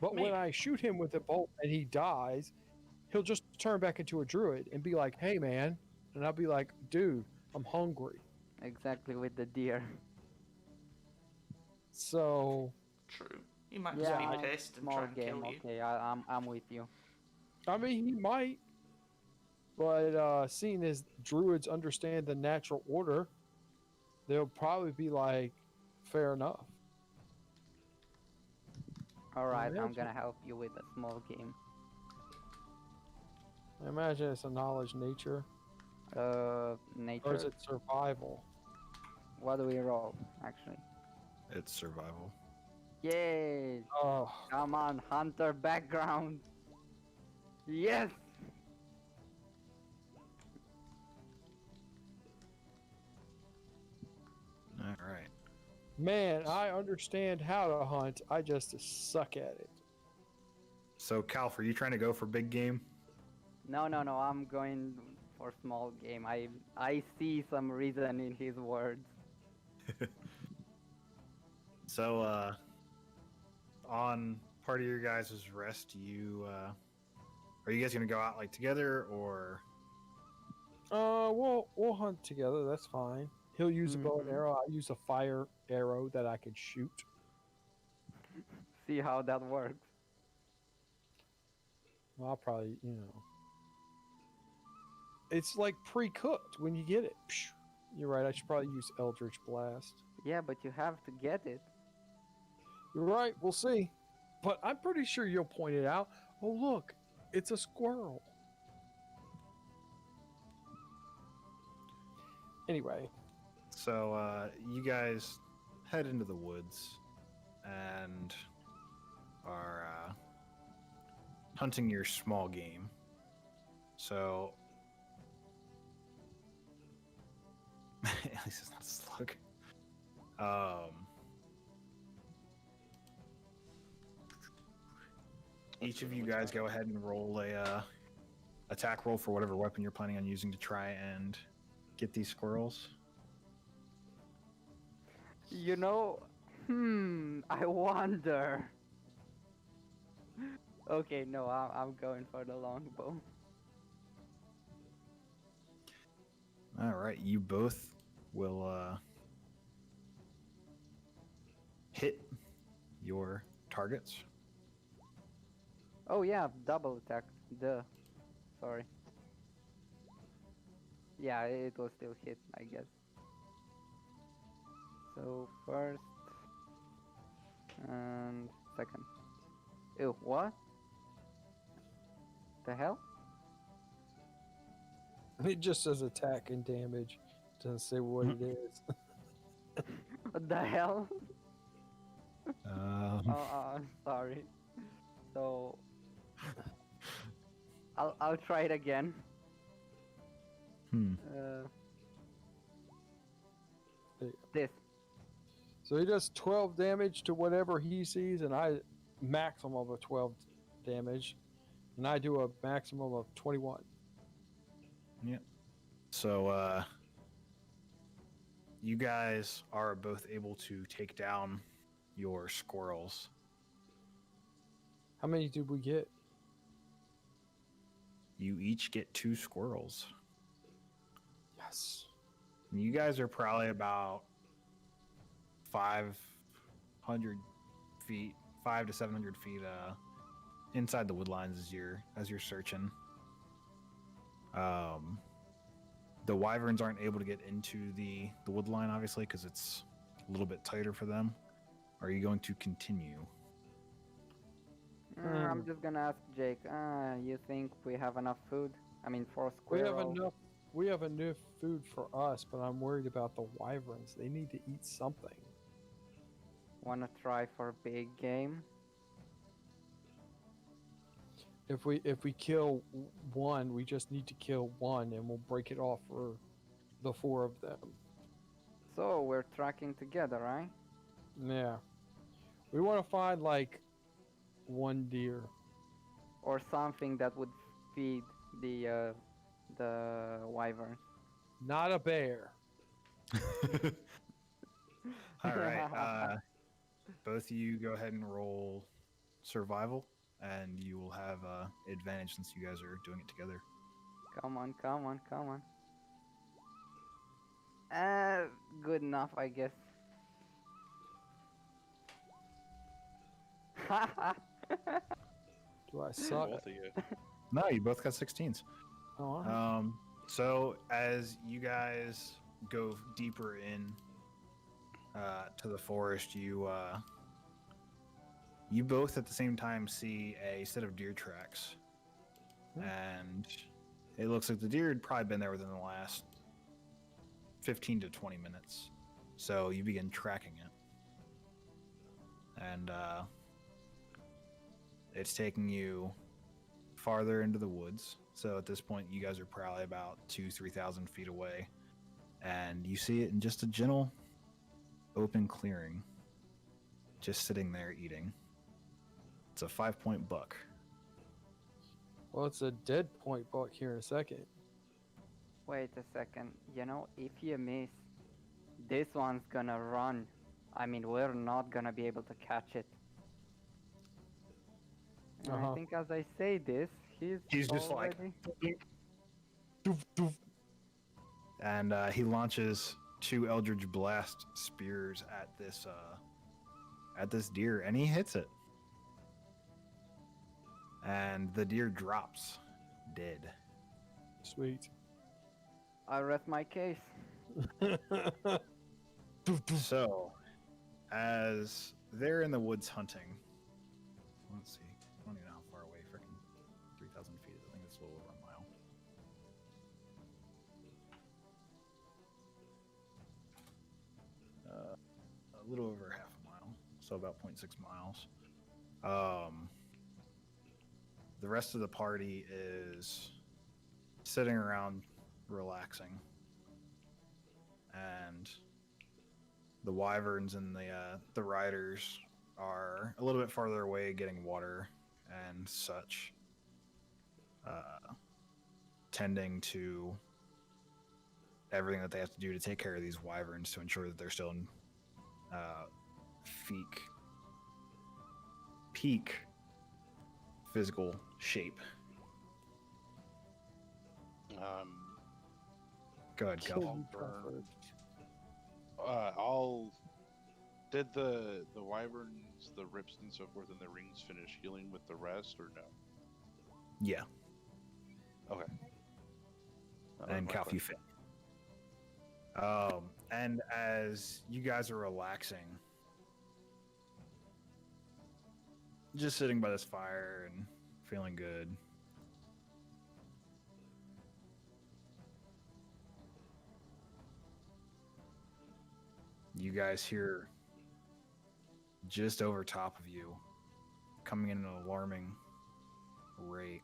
but when Maybe. I shoot him with a bolt and he dies, he'll just turn back into a druid and be like, "Hey, man," and I'll be like, "Dude, I'm hungry." exactly with the deer. So, True. He might just Yeah, be pissed and small try and game. kill you. Okay, I'm with you. I mean, he might, but seeing as druids understand the natural order, they'll probably be like, "Fair enough." All right, I'm imagine- gonna help you with a small game. I imagine it's a knowledge nature, Nature. or is it survival? What do we roll, actually? It's survival. Yay! Oh, Come on, hunter background. Yes. All right. man, I understand how to hunt. I just suck at it. So, Calf, are you trying to go for big game? No. I'm going for small game. I see some reason in his words. So, on part of your guys' rest, are you guys gonna go out like together, or We'll hunt together. That's fine. He'll use a bow and Mhm. arrow. I use a fire arrow that I can shoot. See how that works. I'll probably, it's like pre-cooked when you get it. Psh, you're right. I should probably use Eldritch Blast. Yeah, but you have to get it. You're right. We'll see. But I'm pretty sure you'll point it out. Oh, look, it's a squirrel. Anyway, so you guys head into the woods and are hunting your small game. So at least it's not a slug. Each of you guys go ahead and roll a attack roll for whatever weapon you're planning on using to try and get these squirrels. You know, I wonder. Okay, no, I'm going for the longbow. All right, you both will hit your targets. Oh yeah, double attack. Duh. Sorry. Yeah, it will still hit, I guess. So first and second. Ew, what? The hell? it just says attack and damage. It Doesn't say what it is. What the hell? Um, Sorry. So I'll try it again. hmm. This. So he does 12 damage to whatever he sees, and I maximum of 12 damage, and I do a maximum of 21. So, you guys are both able to take down your squirrels. How many did we get? You each get 2 squirrels. Yes. And you guys are probably about 500 feet, 500 to 700 feet inside the woodlines as you're searching. The wyverns aren't able to get into the woodline, obviously, because it's a little bit tighter for them. Are you going to continue? I'm just gonna ask Jake. You think we have enough food? I mean, for We have squirrels. enough. We have enough food for us, but I'm worried about the wyverns. They need to eat something. Wanna try for big game? If we kill one, we just need to kill one, and we'll break it off for the 4 of them. So we're tracking together, right? Yeah. We want to find like 1 deer. Or something that would feed the wyverns. Not a bear. All right. Both of you go ahead and roll survival, and you will have advantage since you guys are doing it together. Come on. Good enough, I guess. Do I suck? Both of you. No, you both got 16s. Oh, all right. So as you guys go deeper in to the forest, you both at the same time see a set of deer tracks, and it looks like the deer had probably been there within the last 15 to 20 minutes. So you begin tracking it, and it's taking you farther into the woods. So at this point, you guys are probably about 2,000-3,000 feet away, and you see it in just a gentle, open clearing, just sitting there eating. It's a 5-point buck. Well, it's a dead point buck here in a second. Wait a second. You know, if you miss, this one's gonna run. I mean, we're not gonna be able to catch it. And I think as I say this, he's just like, already... Doof, doof. and he launches 2 Eldritch Blast spears at this deer, and he hits it. And the deer drops dead. Sweet. I rest my case. So, as they're in the woods hunting, let's see, I don't even know how far away freaking 3,000 feet is. I think it's a little over a mile. A little over half a mile, so about 0.6 miles. The rest of the party is sitting around relaxing, and the wyverns and the riders are a little bit farther away getting water and such, tending to everything that they have to do to take care of these wyverns to ensure that they're still in peak physical shape. Go ahead, Cal. Did the wyverns, the rips and so forth, and the rings finish healing with the rest, or no? Yeah, Okay. and Calf, you fit. And as you guys are relaxing, just sitting by this fire and feeling good, you guys hear just over top of you, coming in an alarming rate,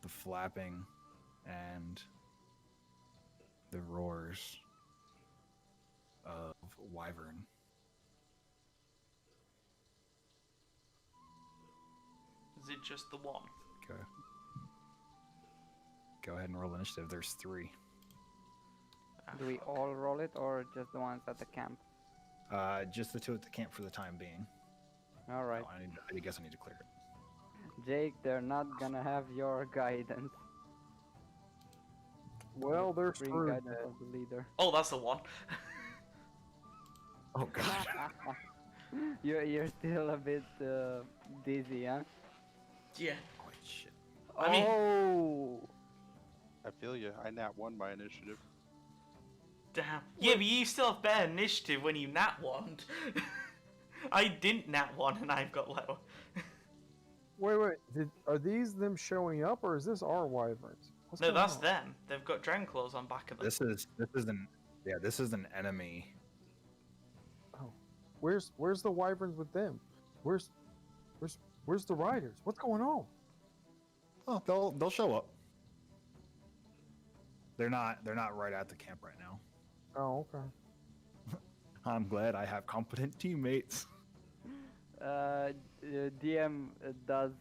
the flapping and the roars of wyvern. Is it just the one? Okay. Go ahead and roll initiative. There's 3. Do we all roll it or just the ones at the camp? Just the 2 at the camp for the time being. All right. Oh, I guess I need to clear it. Jake, they're not gonna have your guidance. Well, they're Bring screwed. guidance of the leader. Oh, that's the one. Oh god. You're still a bit dizzy, huh? Yeah. Oh shit. I mean- Oh! I feel you. I nat 1 my initiative. Damn. Yeah, but you still have better initiative when you nat one. I didn't nat 1 and I've got lower. Wait. Are these them showing up, or is this our wyverns? What's No, going that's on? them. They've got dragon claws on back of them. This is an enemy. Where's the wyverns with them? Where's the riders? What's going on? Oh, they'll show up. They're not right at the camp right now. Oh, okay. I'm glad I have competent teammates. DM, does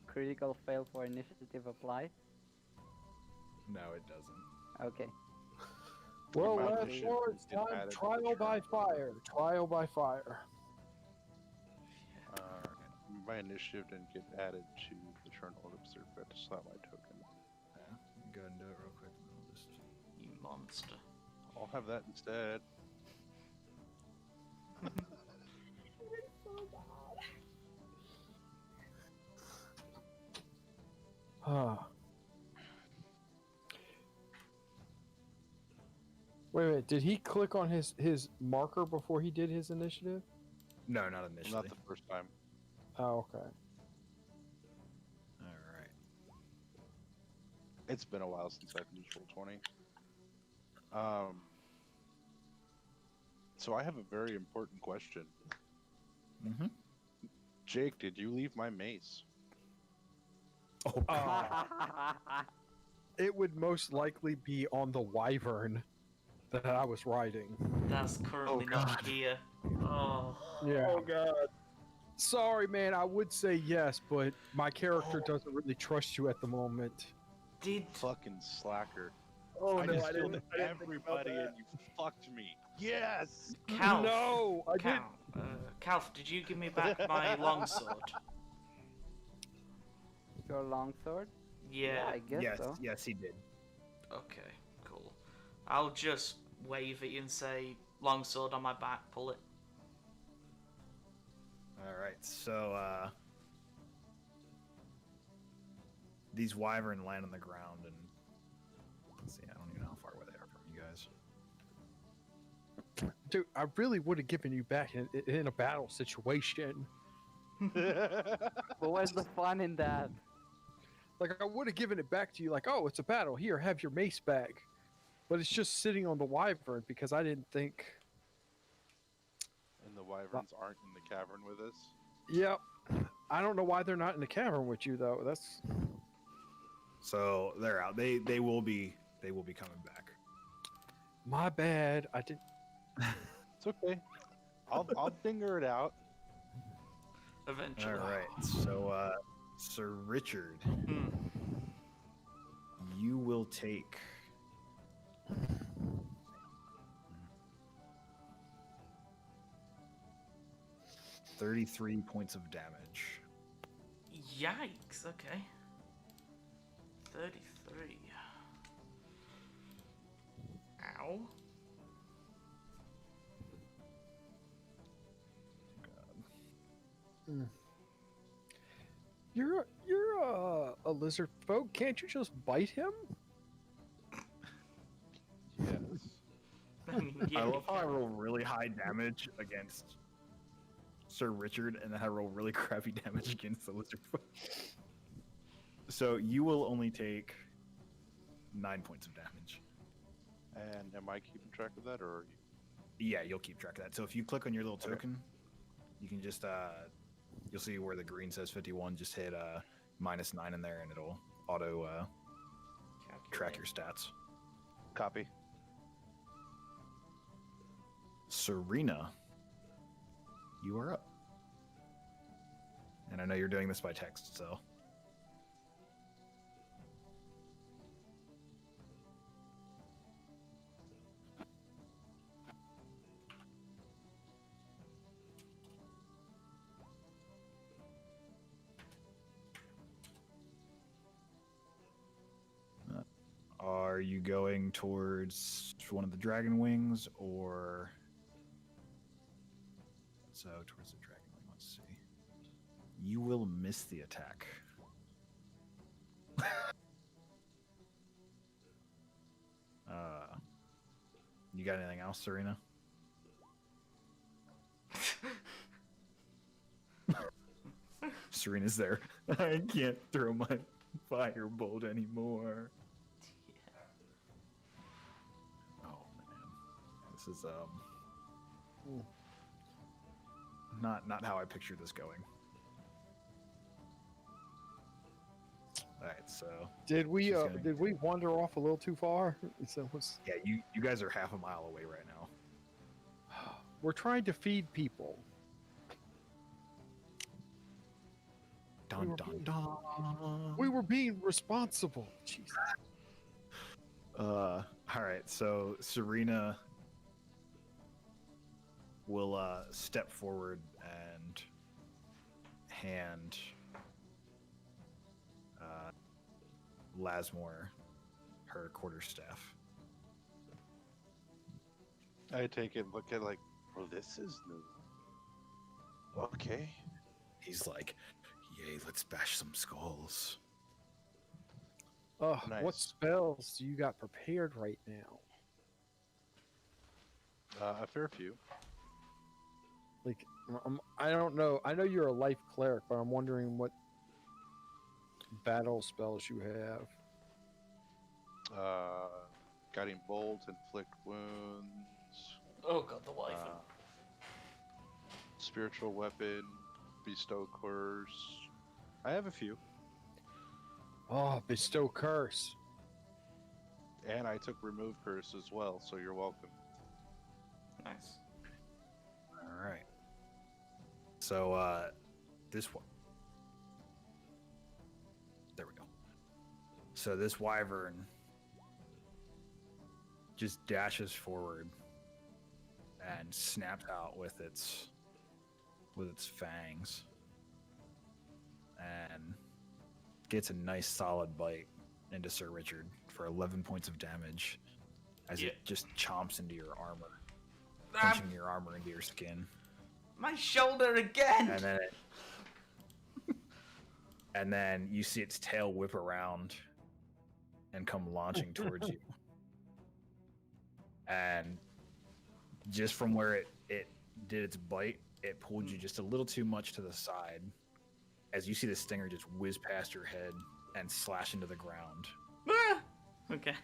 critical fail for initiative apply? No, it doesn't. Okay. Well, Amount of last shit war, it's get time added to trial the by chart. fire. Trial by fire. My initiative didn't get added to the journal observe, but it's not my token. Yeah, go ahead and do it real quick. I'll just... You monster. I'll have that instead. Wait. Did he click on his marker before he did his initiative? No, not Well, initially. not the first time. Oh, okay. All right. It's been a while since I've used Roll20. So I have a very important question. Mm-hmm. Jake, did you leave my mace? Oh god. It would most likely be on the wyvern that I was riding. That's currently not here. Oh. Yeah. Oh god. Sorry, man. I would say yes, but my character doesn't really trust you at the moment. Did Fucking slacker. Oh I no, just I killed didn't. I didn't think about everybody that. and you fucked me. Yes! Calf? No, I didn't. Calf, did you give me back my longsword? Your longsword? Yeah. I guess Yes, so. yes, he did. Okay, cool. I'll just wave at you and say, longsword on my back, pull it. All right, so these wyvern land on the ground, and let's see, I don't even know how far away they are from you guys. Dude, I really would have given you back in a battle situation. But where's the fun in that? Like, I would have given it back to you, like, oh, it's a battle. Here, have your mace back. But it's just sitting on the wyvern because I didn't think. And the wyverns aren't in the cavern with us. Yep. I don't know why they're not in the cavern with you though. That's So they're out. They will be coming back. my bad. I didn't. It's okay. I'll finger it out. Eventually. All right, so Sir Richard, Hmm. you will take 33 points of damage. Yikes, okay. 33. Ow. You're a lizard folk. Can't you just bite him? Yes. I mean, yeah, I you love how I can. roll really high damage against Sir Richard, and then I roll really crappy damage against the lizard folk. So you will only take 9 points of damage. And am I keeping track of that, or are you? Yeah, you'll keep track of that. So if you click on your little Okay. token, you can just you'll see where the green says 51. Just hit -9 in there, and it'll auto track your stats. Copy. Serena, you are up. And I know you're doing this by text, so. Are you going towards one of the dragon wings, or so towards the dragon wing? Let's see. You will miss the attack. You got anything else, Serena? Serena's there. I can't throw my firebolt anymore. Oh man, this is not how I pictured this going. All right, so Did we She's gonna- did we wander off a little too far? So what's- yeah, you guys are half a mile away right now. we're trying to feed people. Dun were dun being- dun. We were being responsible. Jesus. All right, so Serena will step forward and hand Lasmore her quarterstaff. I take it, look at like, well, this is new. Okay. He's like, "Yay, let's bash some skulls." Oh, what Nice. spells do you got prepared right now? A fair few. Like, I don't know. I know you're a life cleric, but I'm wondering what battle spells you have. Guiding bolt, inflict wounds, Oh god, the wyvern. spiritual weapon, bestow curse. I have a few, Oh, bestow curse. and I took remove curse as well. So you're welcome. Nice. All right. So this one. There we go. So this wyvern just dashes forward and snaps out with its fangs and gets a nice solid bite into Sir Richard for 11 points of damage as Yeah. it just chomps into your armor, Ah, punching your armor into your skin. my shoulder again! And then and then you see its tail whip around and come launching towards you. And just from where it did its bite, it pulled you just a little too much to the side as you see the stinger just whiz past your head and slash into the ground. Ah! Okay.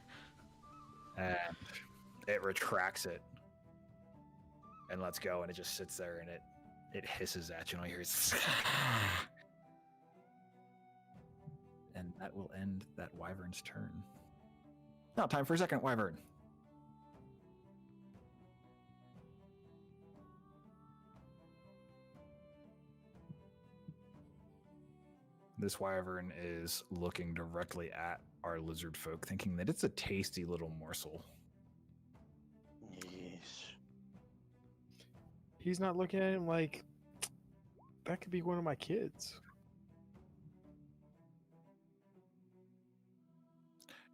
And it retracts it and lets go, and it just sits there and it hisses at you, and all you hear is and that will end that wyvern's turn. Now time for a second wyvern. This wyvern is looking directly at our lizard folk, thinking that it's a tasty little morsel. Yes. He's not looking at him like that could be one of my kids.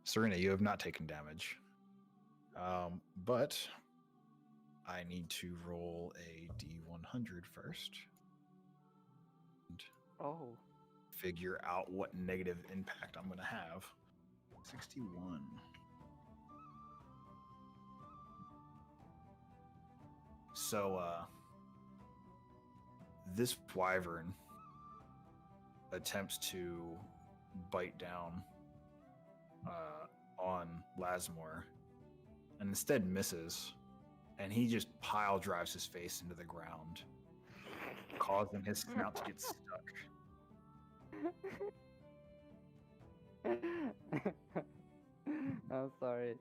Serena, you have not taken damage. But I need to roll a D100 first. And Oh, figure out what negative impact I'm going to have. 61. So, this wyvern attempts to bite down on Lasmore and instead misses and he just pile drives his face into the ground, causing his snout to get stuck. I'm sorry.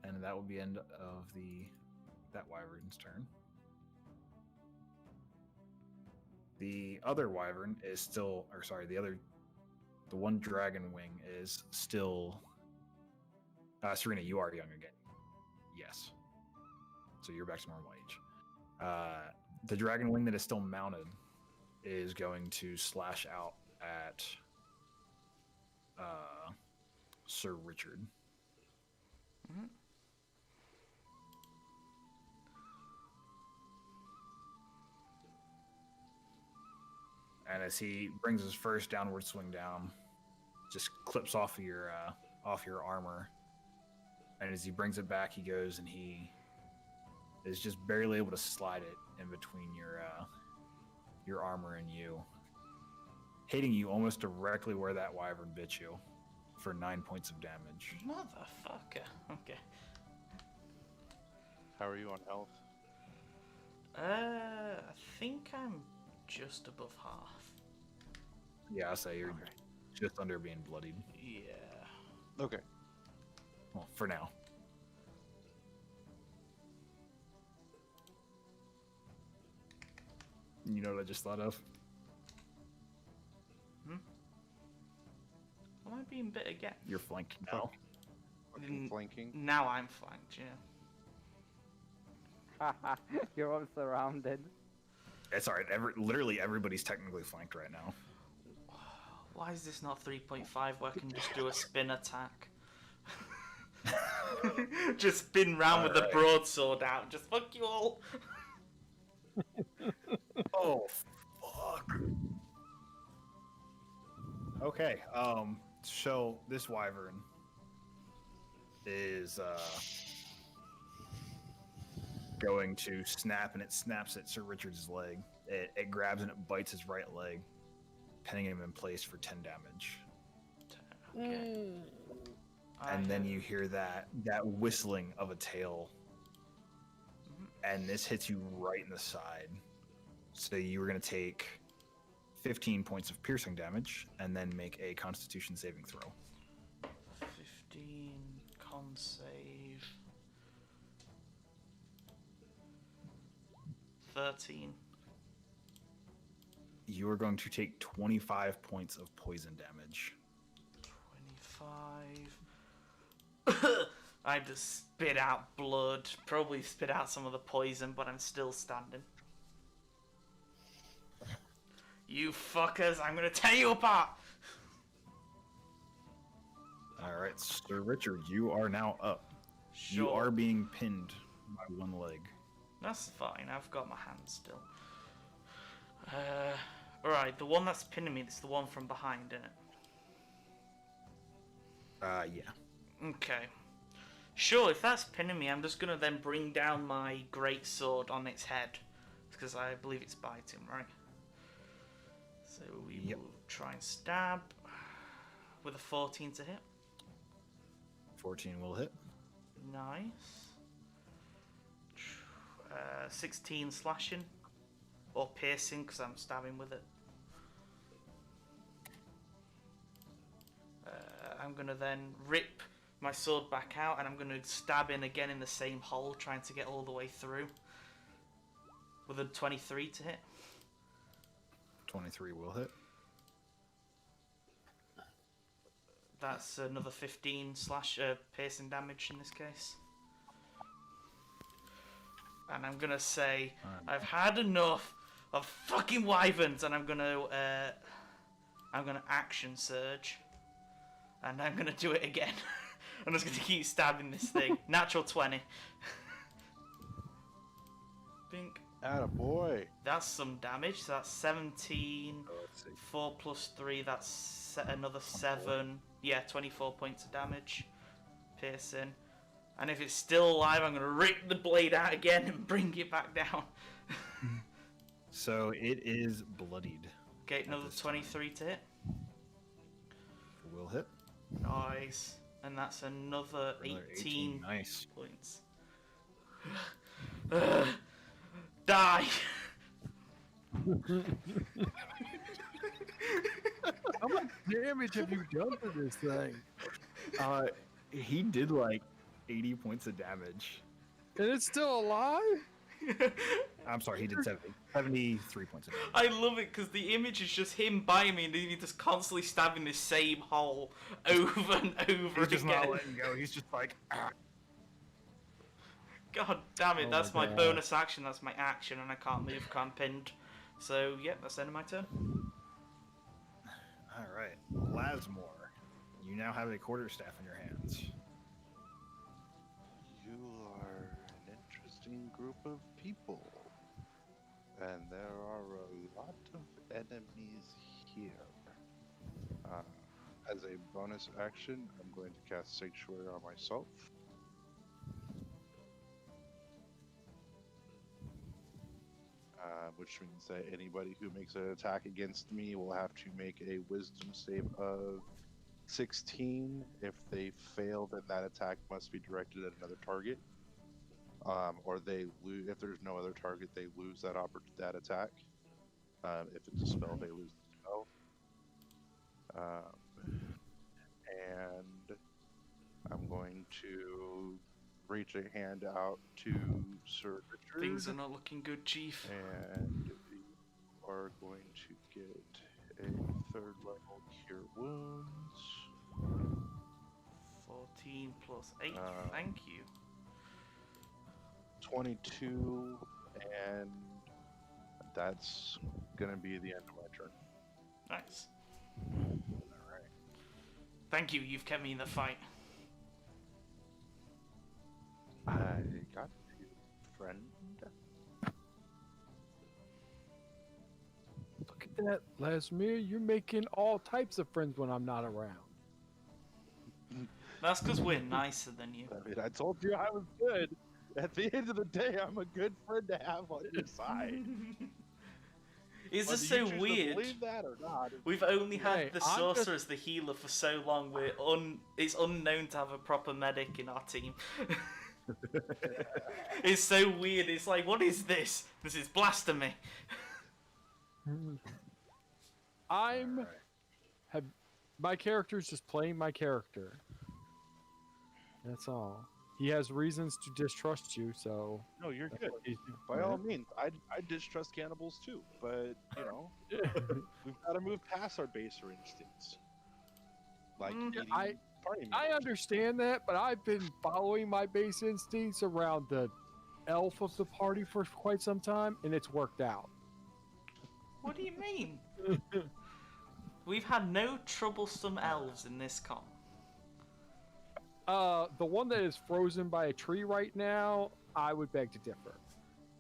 And that will be end of that wyvern's turn. The other wyvern is still, or sorry, the one dragon wing is still. Serena, you are young again. Yes. So you're back to normal age. The dragon wing that is still mounted is going to slash out at Sir Richard. Mhm. And as he brings his first downward swing down, just clips off your armor. And as he brings it back, he goes and he is just barely able to slide it in between your armor and you, hitting you almost directly where that wyvern bit you for 9 points of damage. Motherfucker. Okay. How are you on health? I think I'm just above half. Yeah, I say you're just under being bloodied. Yeah. Okay. Well, for now. You know what I just thought of? Am I being bit again? You're flanked now. Fucking flanking. Now I'm flanked, yeah. You're all surrounded. It's alright. Literally everybody's technically flanked right now. Why is this not 3.5 where I can just do a spin attack? Just spin round with the broadsword out. Just fuck you all. Oh, fuck. Okay, so this wyvern is going to snap, and it snaps at Sir Richard's leg. It grabs and it bites his right leg, pinning him in place for 10 damage. Okay. And then you hear that whistling of a tail, and this hits you right in the side. So you were going to take 15 points of piercing damage, and then make a Constitution saving throw. 15 con save. 13. You are going to take 25 points of poison damage. 25. I just spit out blood. Probably spit out some of the poison, but I'm still standing. You fuckers, I'm gonna tear you apart! Alright, Sir Richard, you are now up. Sure. You are being pinned by one leg. That's fine, I've got my hand still. Alright, the one that's pinning me, is the one from behind, isn't it? Yeah. Okay. Sure, if that's pinning me, I'm just gonna then bring down my great sword on its head. Because I believe it's biting, right? So we will try and stab with a 14 to hit. 14 will hit. Nice. 16 slashing. Or piercing, because I'm stabbing with it. I'm going to then rip my sword back out, and I'm going to stab in again in the same hole, trying to get all the way through. With a 23 to hit. 23 will hit. That's another 15 piercing damage in this case. And I'm gonna say, I've had enough of fucking wyverns, and I'm gonna action surge, and I'm gonna do it again. I'm just gonna keep stabbing this thing. Natural 20. Bink. Attaboy. That's some damage. So that's 17. Oh, let's see. 4 plus 3, that's another 7. Yeah, 24 points of damage. Piercing. And if it's still alive, I'm going to rip the blade out again and bring it back down. So it is bloodied. Okay, another 23 to hit. Will hit. Nice. And that's another 18 Nice. points. Die! How much damage have you done to this thing? He did like 80 points of damage. And it's still alive? I'm sorry, he did 73 points of damage. I love it because the image is just him by me and he's just constantly stabbing the same hole over and over He's just again. not letting go. He's just like, ah. God damn it, Oh that's my my God. bonus action, that's my action, and I can't move, can't pinned. So, yeah, that's the end of my turn. All right, Lasmore, you now have a quarterstaff in your hands. You are an interesting group of people. And there are a lot of enemies here. As a bonus action, I'm going to cast Sanctuary on myself. Which means that anybody who makes an attack against me will have to make a wisdom save of 16. If they fail, then that attack must be directed at another target. Or they lose. If there's no other target, they lose that attack. If it's a spell, they lose the spell. And I'm going to reach a hand out to Sir Richard. Things are not looking good, Chief. And you are going to get a 3rd level Cure Wounds. 14 plus 8, thank you. 22, and that's gonna be the end of my turn. Nice. Alright. Thank you, you've kept me in the fight. I got you, friend. Look at that, Lasmir. You're making all types of friends when I'm not around. That's because we're nicer than you. I mean, I told you I was good. At the end of the day, I'm a good friend to have on your side. It's just Whether you so choose to weird. believe that or not, We've only had Hey, the I'm sorcerer just- as the healer for so long. It's unknown to have a proper medic in our team. It's so weird. It's like, what is this? This is blasphemy. I'm Alright. have my character's just playing my character. That's all. He has reasons to distrust you, so no, you're that's good. what he's doing. By all means, I distrust cannibals too, but you know, we've got to move past our baser instincts, like Mm, eating I party I members. understand that, but I've been following my base instincts around the elf of the party for quite some time, and it's worked out. What do you mean? We've had no troublesome elves in this con. The one that is frozen by a tree right now, I would beg to differ.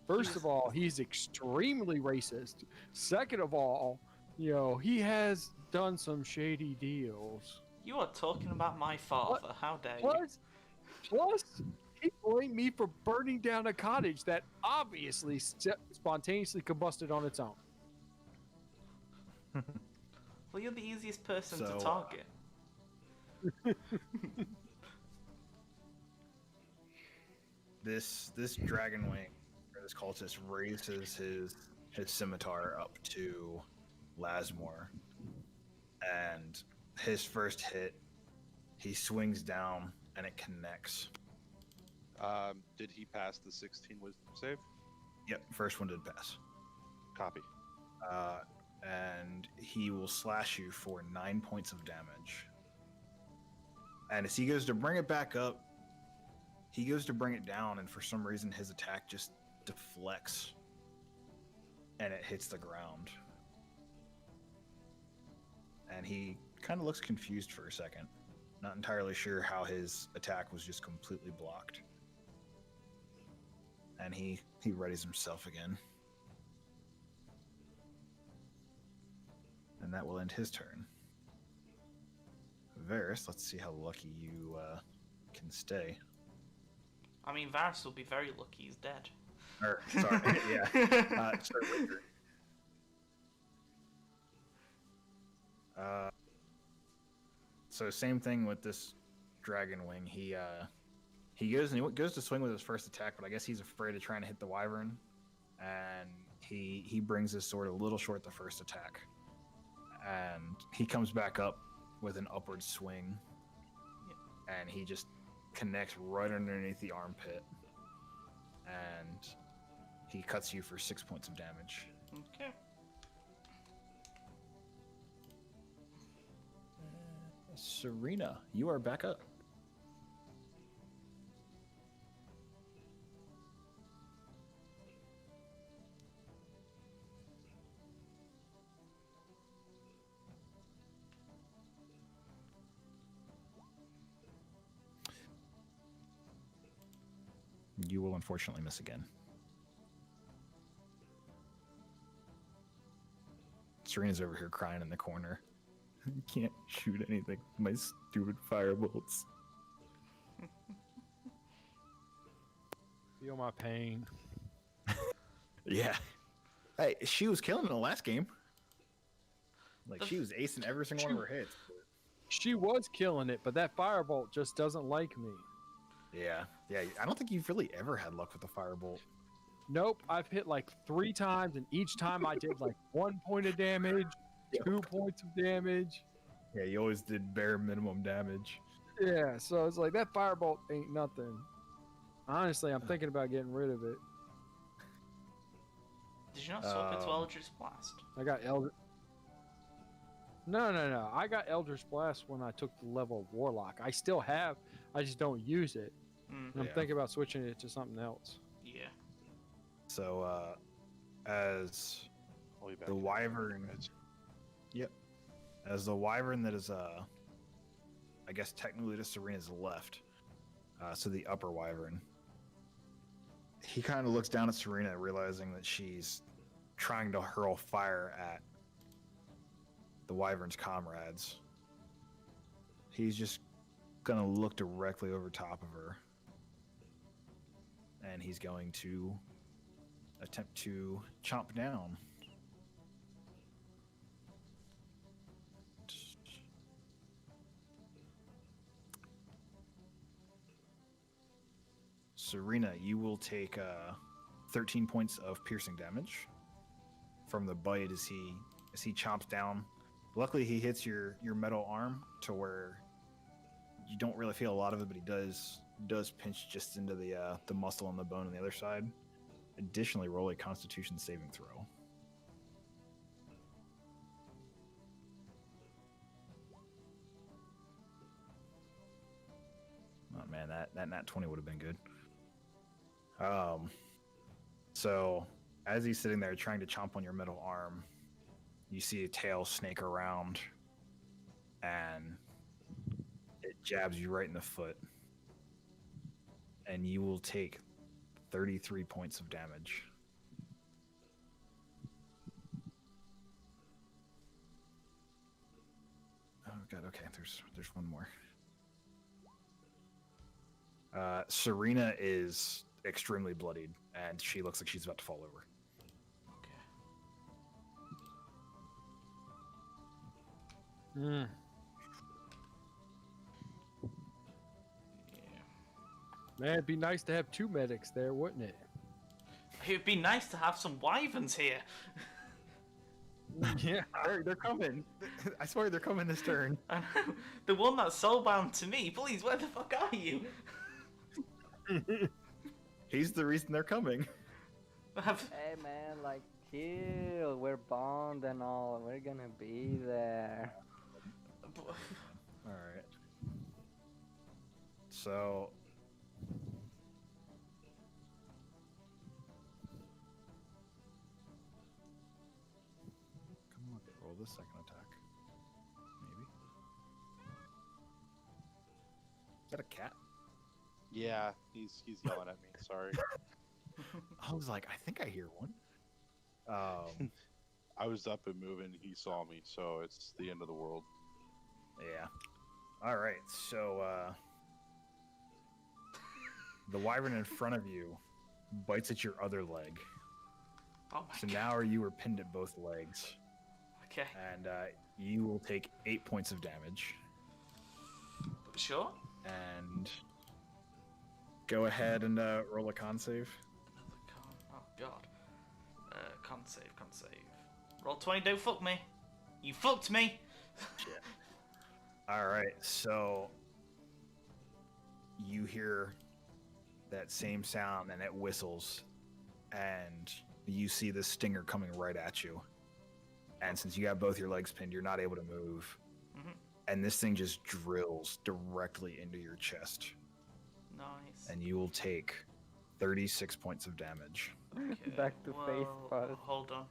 First of all, he's extremely racist. Second of all, he has done some shady deals. You are talking about my father. How dare you? Plus, he blamed me for burning down a cottage that obviously spontaneously combusted on its own. Well, you're the easiest person So, to target. This dragon wing, or this cultist, raises his scimitar up to Lasmore, and his first hit, he swings down and it connects. Did he pass the 16 wisdom save? Yep, first one did pass. Copy. And he will slash you for 9 points of damage. And as he goes to bring it back up, he goes to bring it down, and for some reason his attack just deflects and it hits the ground. And he kind of looks confused for a second, not entirely sure how his attack was just completely blocked. And he readies himself again. And that will end his turn. Varys, let's see how lucky you can stay. I mean, Varys will be very lucky he's dead. Or, sorry, yeah. Sir Richard. So same thing with this dragon wing. He He goes to swing with his first attack, but I guess he's afraid of trying to hit the wyvern, and he brings his sword a little short the first attack, and he comes back up with an upward swing, and he just connects right underneath the armpit, and he cuts you for 6 points of damage. Okay. Serena, you are back up. You will unfortunately miss again. Serena's over here crying in the corner. You can't shoot anything with my stupid firebolts. Feel my pain. Yeah. Hey, she was killing in the last game. Like, she was acing every single one of her hits. She was killing it, but that firebolt just doesn't like me. Yeah. Yeah, I don't think you've really ever had luck with the firebolt. Nope, I've hit like 3 times, and each time I did like 1 point of damage, 2 points of damage. Yeah, you always did bare minimum damage. Yeah, so it's like that firebolt ain't nothing. Honestly, I'm thinking about getting rid of it. Did you not swap it to Eldritch Blast? I got Elder. No. I got Eldritch Blast when I took the level of Warlock. I still have. I just don't use it. And I'm thinking about switching it to something else. Yeah. So, as I'll be back the in wyvern, yep, as the wyvern that is, I guess technically to Serena's left, so the upper wyvern, he kind of looks down at Serena, realizing that she's trying to hurl fire at the wyvern's comrades. He's just gonna look directly over top of her, and he's going to attempt to chomp down. Serena, you will take 13 points of piercing damage from the bite as he chomps down. Luckily, he hits your metal arm to where you don't really feel a lot of it, but he does pinch just into the muscle and the bone on the other side. Additionally, roll a Constitution saving throw. Oh man, that nat 20 would have been good. So as he's sitting there trying to chomp on your metal arm, you see a tail snake around, and it jabs you right in the foot, and you will take 33 points of damage. Oh god, okay, there's one more. Serena is extremely bloodied, and she looks like she's about to fall over. Mm. Man, it'd be nice to have 2 medics there, wouldn't it? It'd be nice to have some wyverns here. Yeah. They're coming. I swear they're coming this turn. I know. The one that's soulbound to me. Please, where the fuck are you? He's the reason they're coming. Hey man, like, chill. We're bond and all. We're gonna be there. Alright. So... Come on, roll the second attack. Maybe. Is that a cat? Yeah, he's yelling at me. Sorry. I was like, I think I hear one. I was up and moving. He saw me, so it's the end of the world. Yeah. All right. So the wyvern in front of you bites at your other leg. Oh my So god. now you are pinned at both legs, Okay. and you will take 8 points of damage. Sure. And Go ahead and roll a con save. Oh god. Con save. Roll 20, don't fuck me. You fucked me! Shit. Alright, so you hear that same sound and it whistles, and you see this stinger coming right at you. And since you have both your legs pinned, you're not able to move. Mhm. And this thing just drills directly into your chest. Nice. And you will take 36 points of damage. Okay, Back to face first. Hold on.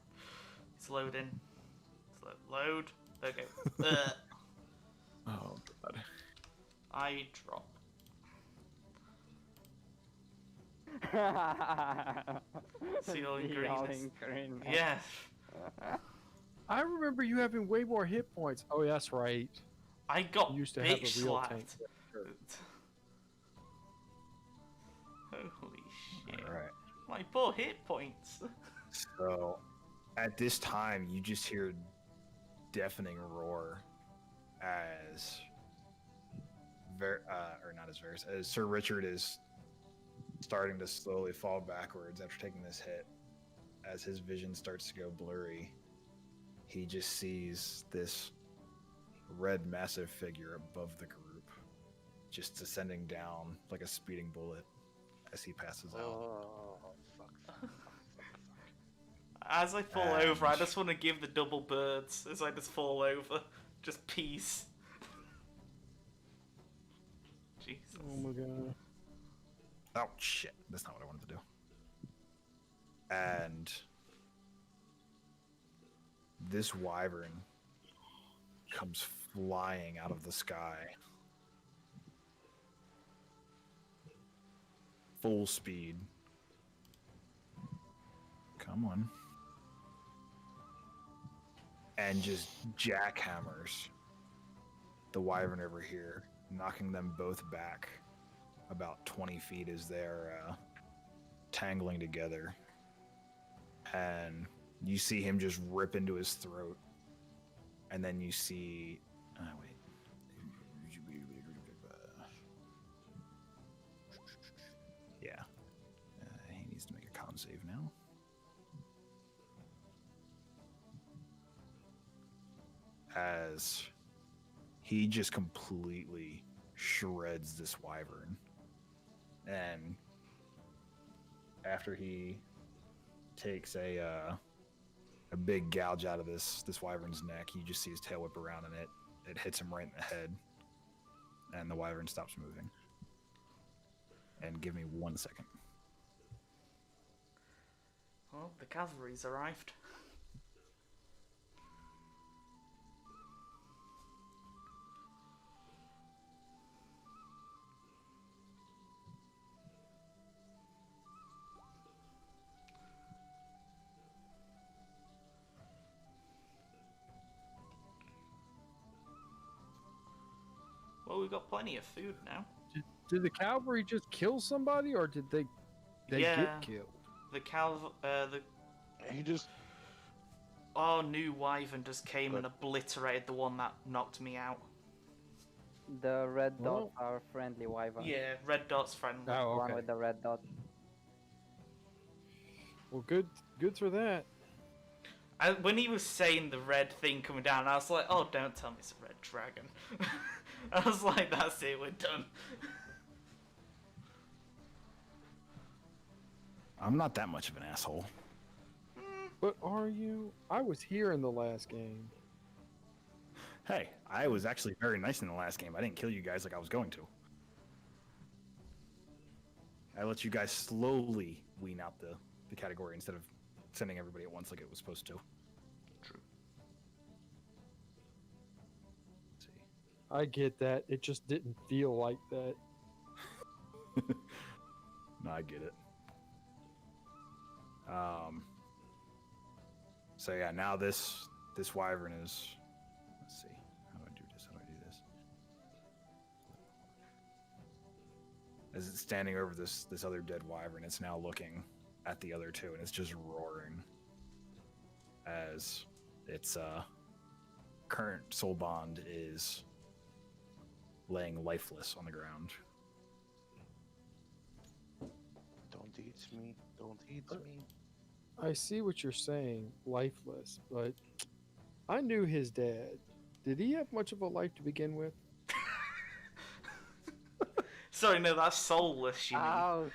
It's loading. Load. Okay. Oh, God. I drop. See all in The green. all in green. Yeah. I remember you having way more hit points. Oh, that's right. I got You used to have a bitch real slapped. tank. Holy shit. All right. My poor hit points. So, at this time, you just hear deafening roar as as Sir Richard is starting to slowly fall backwards after taking this hit. As his vision starts to go blurry, he just sees this red massive figure above the group, just descending down like a speeding bullet as he passes out. Oh, fuck. As I fall over, I just want to give the double birds as I just fall over. Just peace. Jesus. Oh my god. Oh shit, that's not what I wanted to do. And this wyvern comes flying out of the sky. Full speed. Come on. And just jackhammers the wyvern over here, knocking them both back about 20 feet as they're tangling together. And you see him just rip into his throat. And then you see... wait. Yeah. He needs to make a con save now. As he just completely shreds this wyvern. And after he takes a big gouge out of this wyvern's neck, you just see his tail whip around and it hits him right in the head. And the wyvern stops moving. And give me 1 second. Well, the cavalry's arrived. Well, we've got plenty of food now. Did the cavalry just kill somebody, or did they Yeah. get killed? He just Our new wyvern just came and obliterated the one that knocked me out. The red Well- dots are friendly wyvern. Yeah, red dot's friendly. Oh, One okay. with the red dot. Well, good for that. When he was saying the red thing coming down, I was like, oh, don't tell me it's a red dragon. I was like, that's it, we're done. I'm not that much of an asshole. But are you? I was here in the last game. Hey, I was actually very nice in the last game. I didn't kill you guys like I was going to. I let you guys slowly wean out the category instead of sending everybody at once like it was supposed to. True. Let's see. I get that. It just didn't feel like that. No, I get it. So yeah, now this wyvern is. Let's see. How do I do this? As it's standing over this other dead wyvern, it's now looking at the other two, and it's just roaring as its current soul bond is laying lifeless on the ground. Don't eat me. Don't eat me. I see what you're saying, lifeless, but I knew his dad. Did he have much of a life to begin with? Sorry, no, that's soulless, you mean. Ouch.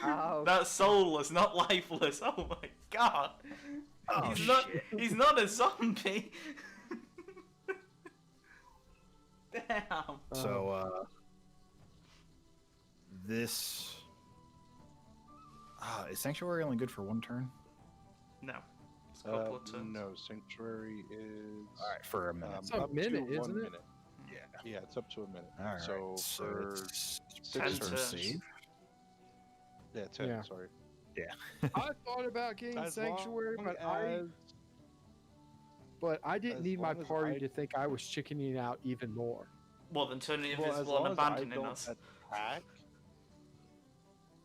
Ouch. That's soulless, not lifeless. Oh my god. Oh, He's not a zombie. Damn. So, this... is Sanctuary only good for one turn? No. It's a couple of turns. No, Sanctuary is Alright, for a minute. It's a up minute, to 1 isn't it? minute. Yeah, it's up to a minute. Alright, So for it's 10 6 turns. turns. save. Yeah, 10, Yeah. sorry. I thought about getting As Sanctuary, long but I didn't as need my long as party I- to think I was chickening out even more. Well, then turning Well, as invisible and long as I abandoning don't us. attack,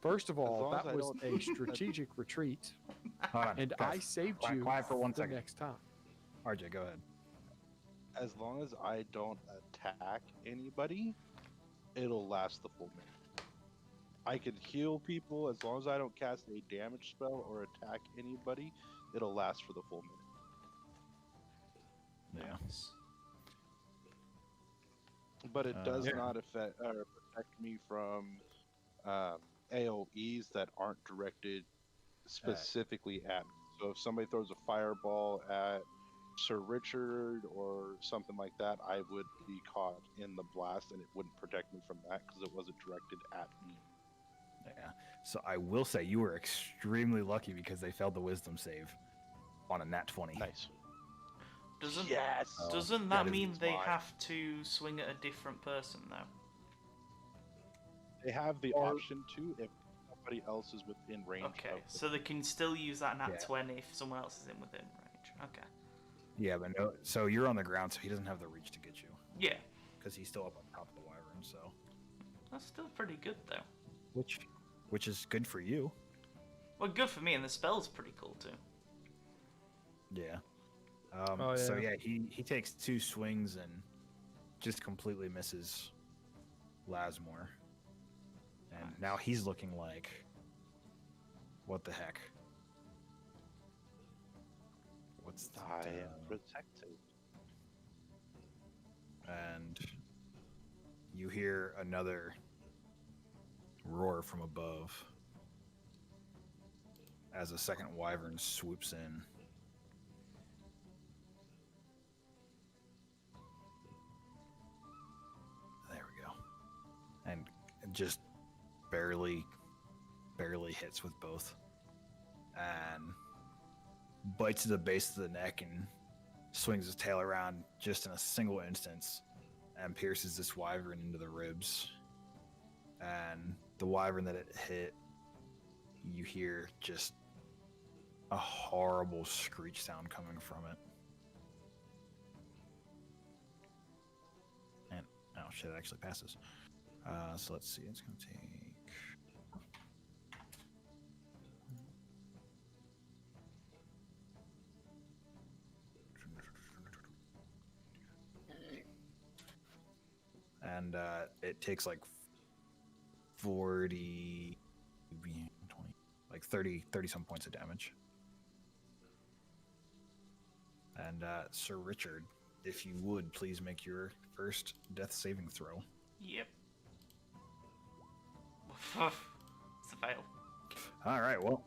First of all, long as that I was don't- a strategic retreat, Hold on, and guys. I saved Quiet- you quiet for one the second. next time. RJ, go ahead. as long as I don't attack anybody, it'll last the full minute. I can heal people as long as I don't cast a damage spell or attack anybody, it'll last for the full minute. Yeah. But it does Yeah. not affect or protect me from AoEs that aren't directed specifically at me. So if somebody throws a fireball at Sir Richard or something like that, I would be caught in the blast and it wouldn't protect me from that because it wasn't directed at me. Yeah. So I will say you were extremely lucky because they failed the wisdom save on a nat 20. Nice. Doesn't Yes. doesn't that that is mean they mine. have to swing at a different person though? They have the Or- option to if somebody else is within range. Okay, of so they can still use that nat Yeah. 20 if someone else is in within range. Okay. Yeah, but no. So you're on the ground, so he doesn't have the reach to get you Yeah, because he's still up on top of the wyvern. So, that's still pretty good though. which is good for you. Well, good for me, and the spell's pretty cool too. Yeah. Oh, So yeah. yeah, he takes 2 swings and just completely misses Lasmore, and now he's looking like, what the heck? What's the, I am protected. and you hear another roar from above as a second wyvern swoops in. There we go. And just barely hits with both. And bites at the base of the neck and swings his tail around just in a single instance and pierces this wyvern into the ribs. And the wyvern that it hit, you hear just a horrible screech sound coming from it. And oh shit, it actually passes. So let's see, it's gonna take. And it takes like 40, 20, like 30 some points of damage. And Sir Richard, if you would please make your first death saving throw. Yep. It's a fail. All right, well,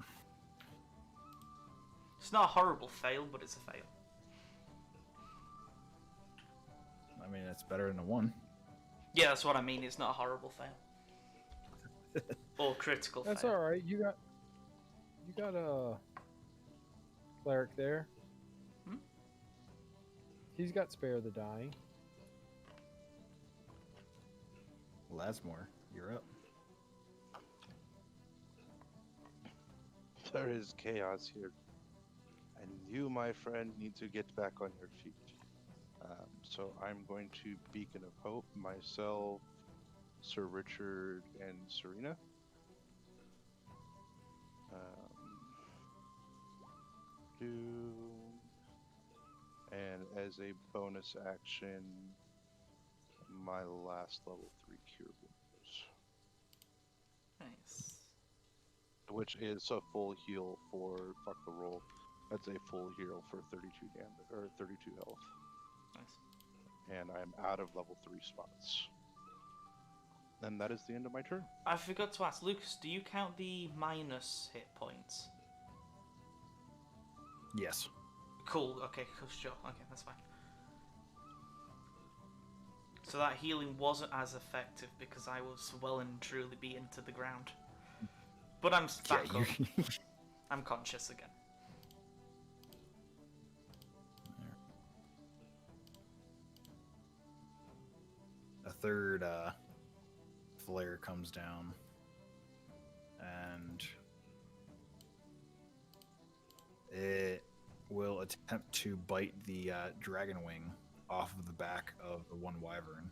It's not a horrible fail, but it's a fail. I mean it's better than a 1. Yeah, that's what I mean. It's not a horrible fail. Or critical That's fail. all right. You got a cleric there. Hmm? He's got spare the dying. Lasmore, you're up. There is chaos here. And you, my friend, need to get back on your feet. So I'm going to Beacon of Hope, myself, Sir Richard, and Serena. And as a bonus action, my last level 3 cure wounds. Nice. which is a full heal for fuck the roll. That's a full heal for 32 damage or 32 health, Nice. and I'm out of level 3 spots. And that is the end of my turn. I forgot to ask, Lucas, do you count the minus hit points? Yes. Cool, okay, cool, sure, okay, that's fine. So that healing wasn't as effective because I was well and truly beaten to the ground. But I'm back up. I'm conscious again. A third flare comes down, and it will attempt to bite the dragon wing off of the back of the one wyvern.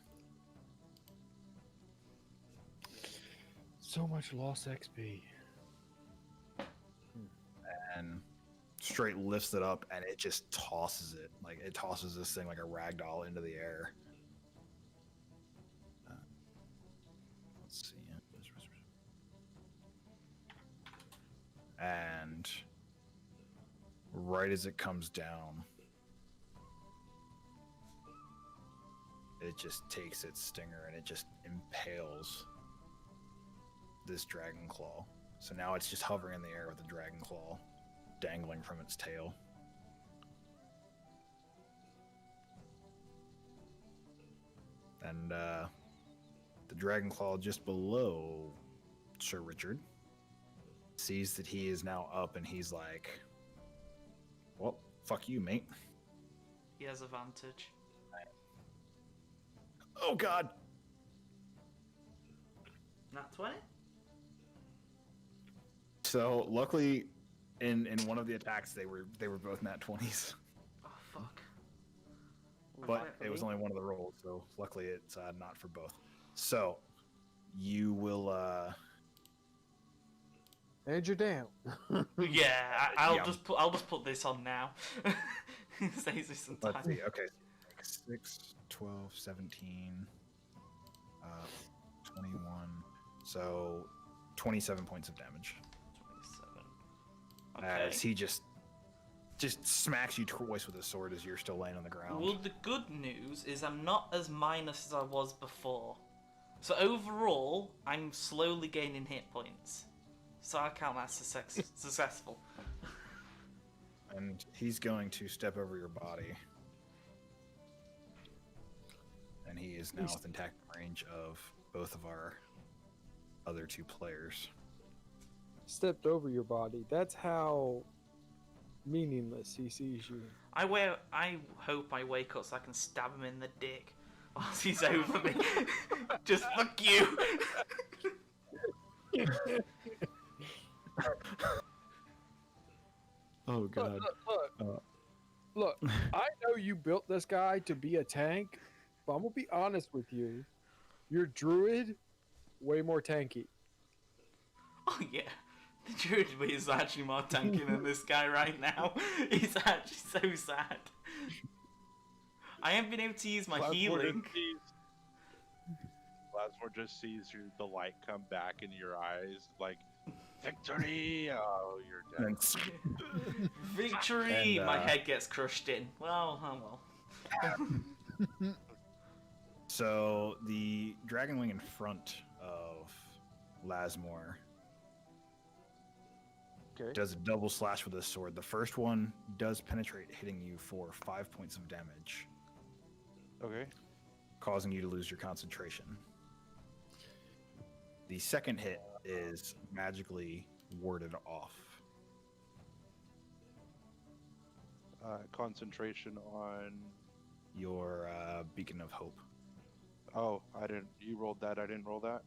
So much lost XP. And straight lifts it up, and it just tosses it. Like, it tosses this thing like a rag doll into the air. Let's see. And right as it comes down, it just takes its stinger and it just impales this dragon claw. So now it's just hovering in the air with the dragon claw dangling from its tail. And the dragon claw just below Sir Richard sees that he is now up, and he's like, well, fuck you, mate. He has advantage. Oh god. Nat 20? So luckily in one of the attacks they were both nat 20s. Oh fuck. But it was only one of the rolls, so luckily it's not for both. So you will And you're down. Yeah, I'll Yeah. just put this on now. Saves me some time. let's see. Okay. 6, 12, 17, 21. So 27 points of damage. 27. Okay. As he just smacks you twice with his sword as you're still laying on the ground. Well, the good news is I'm not as minus as I was before. So overall, I'm slowly gaining hit points. So I count that successful. And he's going to step over your body. And he is now within tactical range of both of our other two players. Stepped over your body. That's how meaningless he sees you. I hope I wake up so I can stab him in the dick whilst he's over me. Just fuck you. Oh god. Look, I know you built this guy to be a tank, but I'm gonna be honest with you. Your druid, way more tanky. Oh yeah. The druid is actually more tanky than this guy right now. He's actually so sad. I haven't been able to use my healing. Plasmor just sees the light come back in your eyes, like, victory! Oh, you're dead. Victory! And, My head gets crushed in. Well, oh well. So the dragon wing in front of Lasmore does a double slash with his sword. The first one does penetrate, hitting you for 5 points of damage, Okay. causing you to lose your concentration. The second hit is magically warded off. Concentration on... Your beacon of hope. Oh, I didn't... You rolled that, I didn't roll that?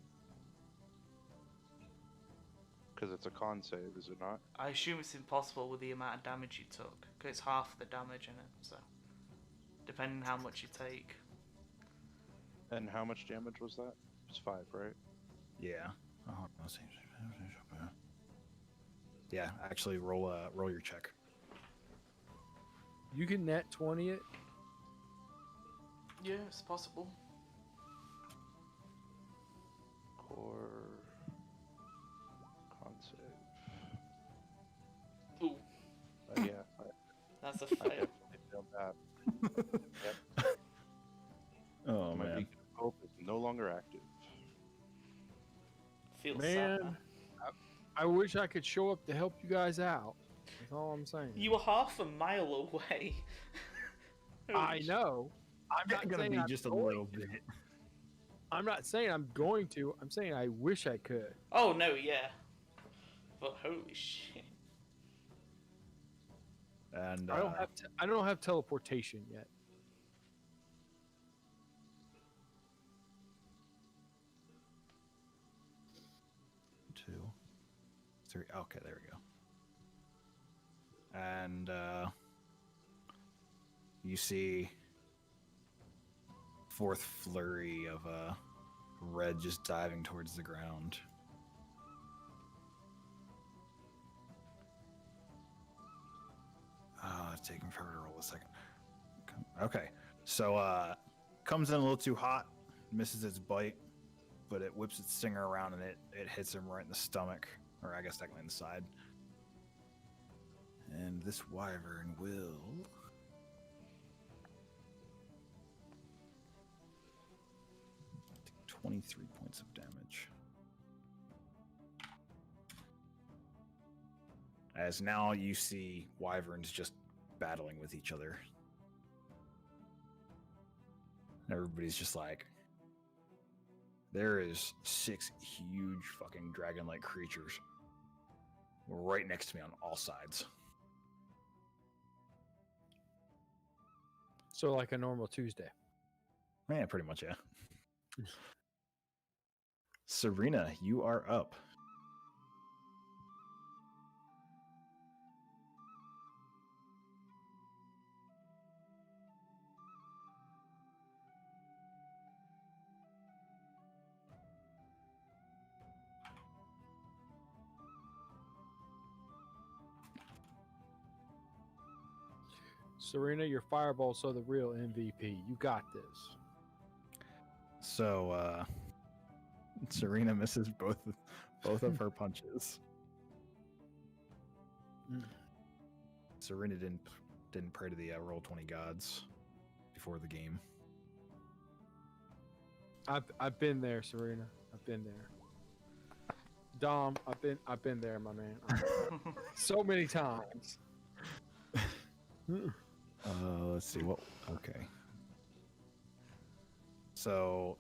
Because it's a con save, is it not? I assume it's impossible with the amount of damage you took, because it's half the damage in it, so... Depending on how much you take. And how much damage was that? It's 5, right? Yeah. Yeah, actually roll your check. You can net 20 it. Yeah, it's possible. Core... Con save... Yeah, That's a I fail. definitely failed that. Oh My man. beacon of hope is no longer active. Feels Man, sad, man. I wish I could show up to help you guys out. That's all I'm saying. You were half a mile away. I know. I'm not gonna saying be I'm just a going little to. bit. I'm not saying I'm going to. I'm saying I wish I could. Oh no, yeah. But holy shit. And I don't have. I don't have teleportation yet. 2, 3. Okay, there we go. And you see fourth flurry of red just diving towards the ground. It's taking forever to roll a second. Okay, so comes in a little too hot, misses its bite, but it whips its stinger around and it hits him right in the stomach, or I guess technically in the side. And this wyvern will take 23 points of damage. As now you see wyverns just battling with each other. Everybody's just like, there is 6 huge fucking dragon-like creatures right next to me on all sides. So like a normal Tuesday. Yeah, pretty much, yeah. Serena, you are up. Serena, your fireballs are the real MVP. You got this. So, Serena misses both of her punches. Serena didn't pray to the Roll20 gods before the game. I've been there, Serena. I've been there. Dom, I've been there, my man. So many times. Let's see what. Okay. So,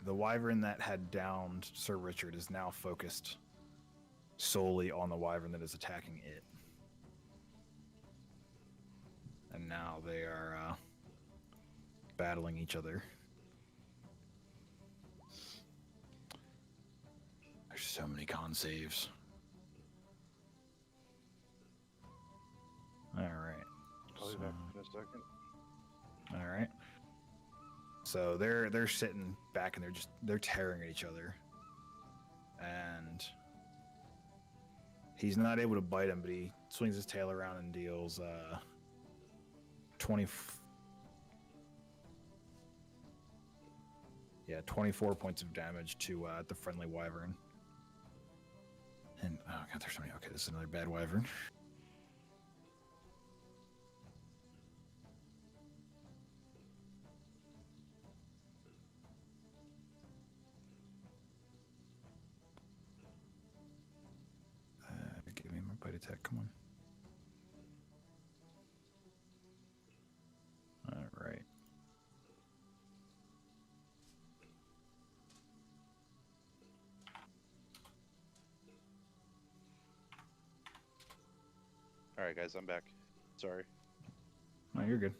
the wyvern that had downed Sir Richard is now focused solely on the wyvern that is attacking it, and now they are battling each other. There's so many con saves. All right. I'll be back in a second. All right. So they're sitting back and they're tearing at each other, and he's not able to bite him, but he swings his tail around and deals 24 points of damage to the friendly wyvern. And oh god, there's so many. Okay, this is another bad wyvern. Give me my bite attack. Come on. All right. All right, guys, I'm back. Sorry. No, you're good.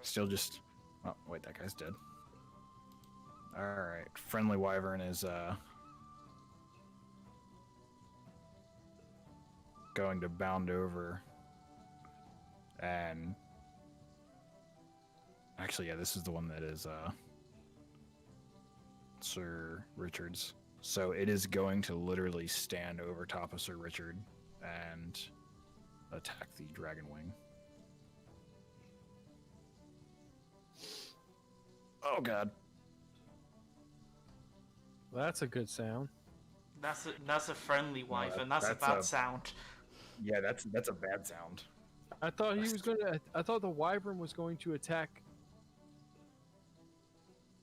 Still just. Oh wait, that guy's dead. All right, friendly wyvern is going to bound over and actually, yeah, this is the one that is Sir Richard's. So it is going to literally stand over top of Sir Richard and attack the dragon wing. Oh god. Well, that's a good sound. That's a friendly wyvern. That's a that's bad a- sound. Yeah, that's a bad sound. I thought he was gonna. I thought the wyvern was going to attack.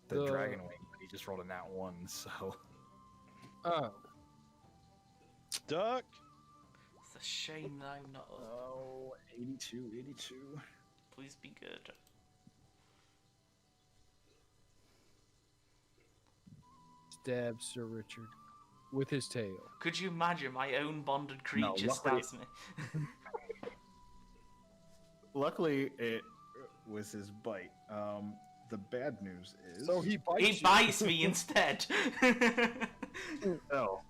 The The- dragon wing, but he just rolled a nat 1, so Oh, Duck. It's a shame that I'm not up. oh, 82. Please be good. stabs Sir Richard with his tail. Could you imagine my own bonded No, creature luckily- stabs me? Luckily, it was his bite. The bad news is So he bites. He you. bites me instead. so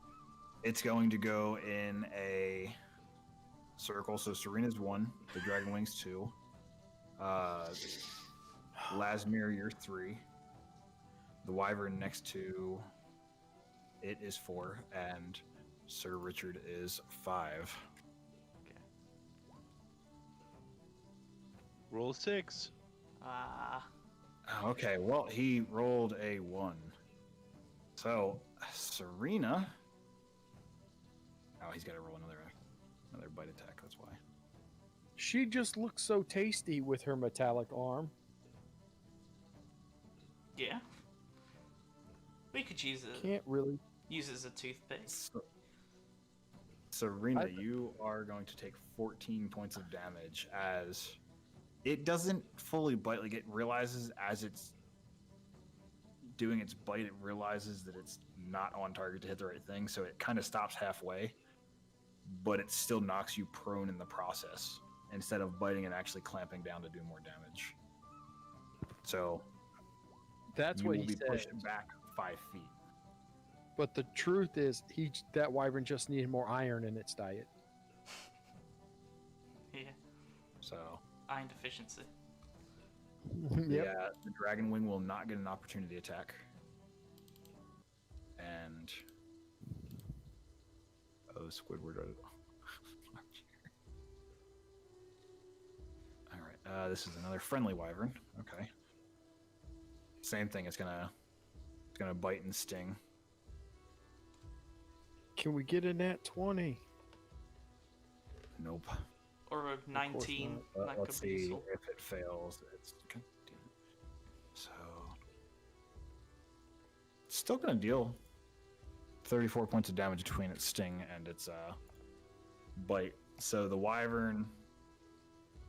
it's going to go in a circle. So Serena's 1, the dragon wings 2, Lasmir, you're 3, the wyvern next to it is 4, and Sir Richard is 5. Roll 6. Okay, well, he rolled a 1. So, Serena. Oh, he's got to roll another bite attack, that's why. She just looks so tasty with her metallic arm. Yeah. We could use it. Can't really. Use it as a toothpick. So, Serena, I- you are going to take 14 points of damage as it doesn't fully bite. Like, it realizes as it's doing its bite, it realizes that it's not on target to hit the right thing, so it kind of stops halfway, but it still knocks you prone in the process instead of biting and actually clamping down to do more damage. So That's you what will he be said. pushed back 5 feet. But the truth is, that wyvern just needed more iron in its diet. Yeah. So Iron deficiency. Yep. yeah, the dragon wing will not get an opportunity attack. And Squidward. All right, this is another friendly wyvern. Okay. Same thing. It's gonna bite and sting. Can we get a nat 20? Nope. Or a 19. That Let's could be see useful. if it fails. It's so it's still gonna deal 34 points of damage between its sting and its bite. So the wyvern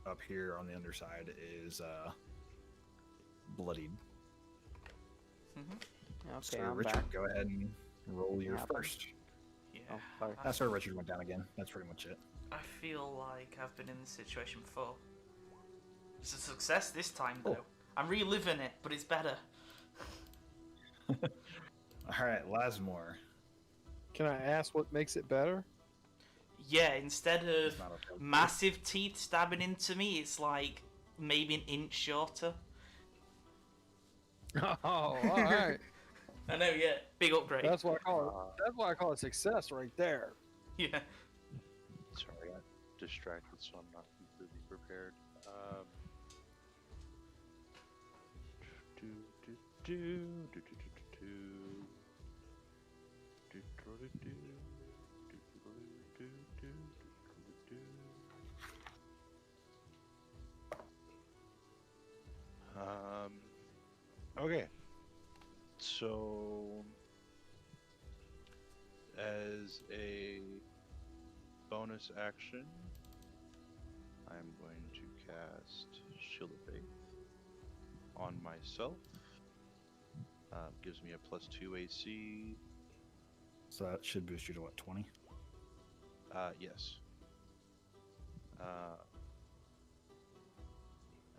up here on the underside is bloodied. Okay, Sir I'm Richard, back. go ahead and roll your happened? first. Yeah. Oh, sorry. That's where Richard went down again. That's pretty much it. I feel like I've been in this situation before. It's a success this time, though. Oh. I'm reliving it, but it's better. All right, Lasmore. Can I ask what makes it better? Yeah, instead of It's not a failed massive teeth stabbing into me, it's like maybe an inch shorter. Oh, all right. I know, yeah. Big upgrade. That's what I call it. That's why I call it success right there. Yeah. Sorry, I'm distracted, so I'm not completely prepared. Okay. So, as a bonus action, I'm going to cast Shield of Faith on myself. Gives me a +2 AC. So that should boost you to what, 20? Yes.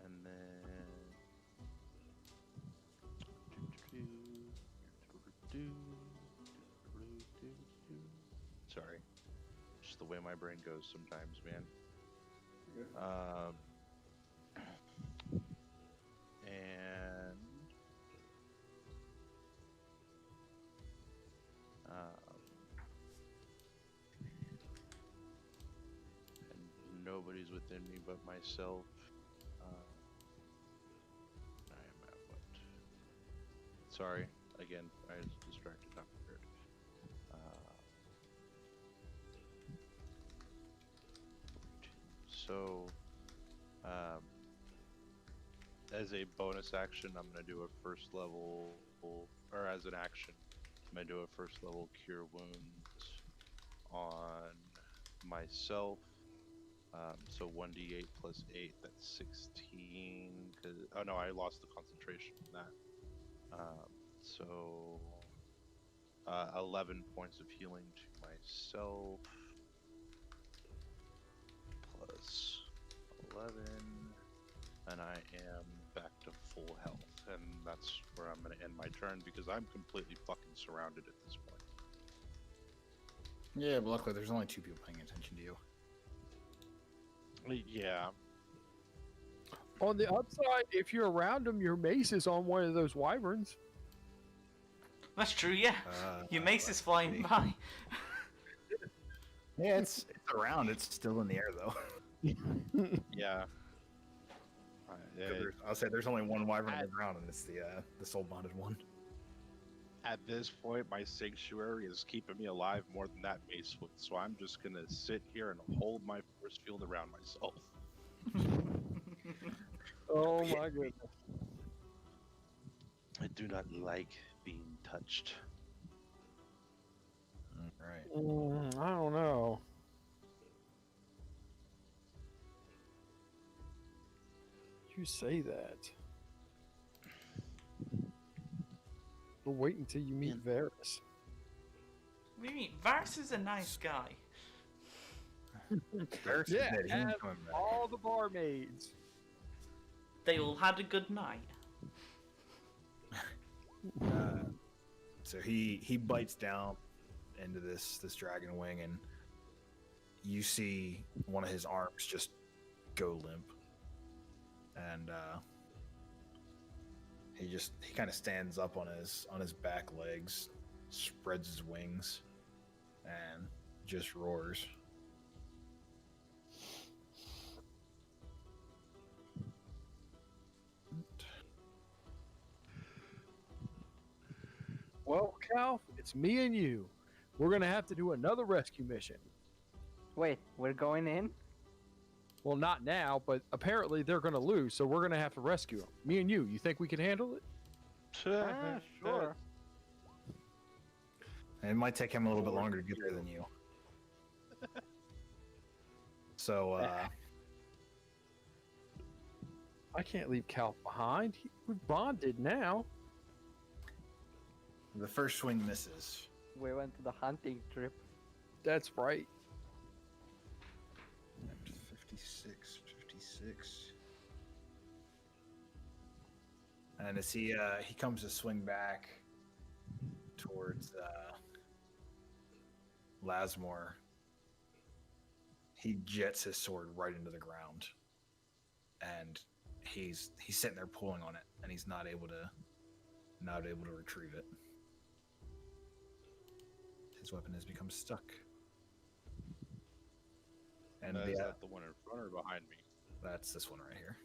And then. Sorry. Just the way my brain goes sometimes, man. And nobody's within me but myself. I am at what? Sorry, again, I was distracted, not prepared. So As a bonus action, I'm gonna do a first level, or as an action, I'm gonna do a first level cure wounds on myself. So 1d8 plus 8, that's 16. Oh no, I lost the concentration from that. So 11 points of healing to myself plus 11, and I am back to full health. And that's where I'm going to end my turn because I'm completely fucking surrounded at this point. Yeah, but luckily there's only 2 people paying attention to you. Yeah. On the upside, if you're around them, your mace is on one of those wyverns. That's true, yeah. Your mace is flying by. Yeah, it's around. It's still in the air though. Yeah. I'll say there's only one wyvern on the ground, and it's the soul bonded one. At this point, my sanctuary is keeping me alive more than that mace would, so I'm just gonna sit here and hold my force field around myself. Oh my goodness. I do not like being touched. All right. I don't know. You say that. We'll wait until you meet Varys. What do you mean? Varys is a nice guy. Varys is Yeah, dead. He ain't and coming back. all the barmaids. They all had a good night. So he bites down into this dragon wing, and you see one of his arms just go limp, and he kind of stands up on his back legs, spreads his wings, and just roars. Well, Cal, it's me and you. We're gonna have to do another rescue mission. Wait, we're going in? Well, not now, but apparently they're gonna lose, so we're gonna have to rescue them. Me and you. You think we can handle it? Sure. And it might take him a little bit longer to get there than you. So, I can't leave Cal behind. We've bonded now. the first swing misses. We went to the hunting trip. That's right. 56. And as he comes to swing back towards Lasmore, he jets his sword right into the ground, and he's sitting there pulling on it, and he's not able to retrieve it. His weapon has become stuck. And Is that the one in front or behind me? that's this one right here.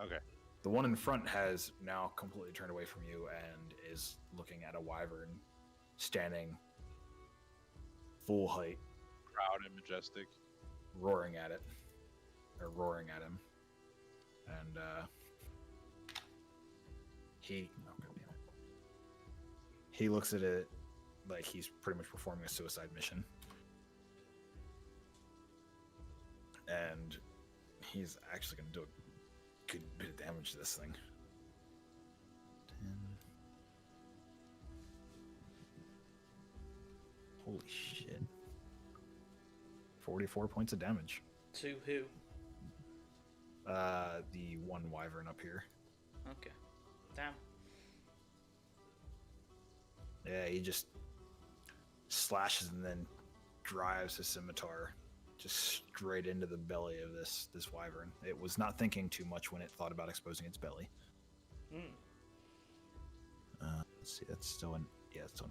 Okay. The one in front has now completely turned away from you and is looking at a wyvern standing full height, Proud and majestic. roaring at him. And he looks at it like he's pretty much performing a suicide mission. And he's actually going to do a good bit of damage to this thing. 10. Holy shit. 44 points of damage. To who? The one wyvern up here. Okay. Damn. Yeah, he just slashes and then drives his scimitar just straight into the belly of this wyvern. It was not thinking too much when it thought about exposing its belly. Let's see, that's still an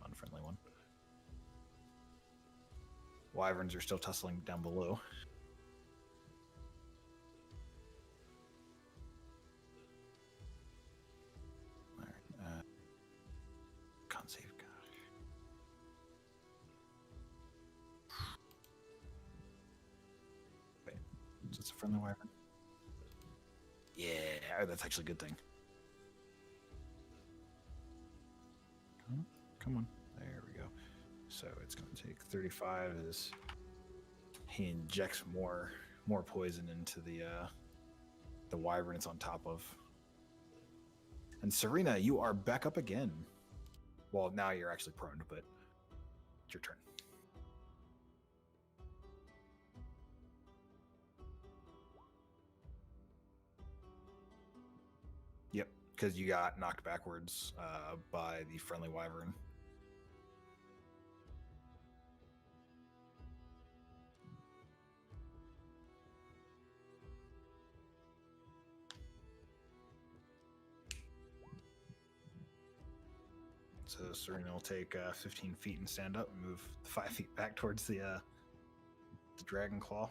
unfriendly one. Wyverns are still tussling down below. Alright, con save, gosh. Wait, is this a friendly wyvern? Yeah, that's actually a good thing. Come on. There we go. So it's going to take 35 as he injects more poison into the wyvern it's on top of. And Serena, you are back up again. Well, now you're actually prone, but it's your turn. Yep, because you got knocked backwards by the friendly wyvern. So Serena will take 15 feet and stand up and move 5 feet back towards the dragon claw.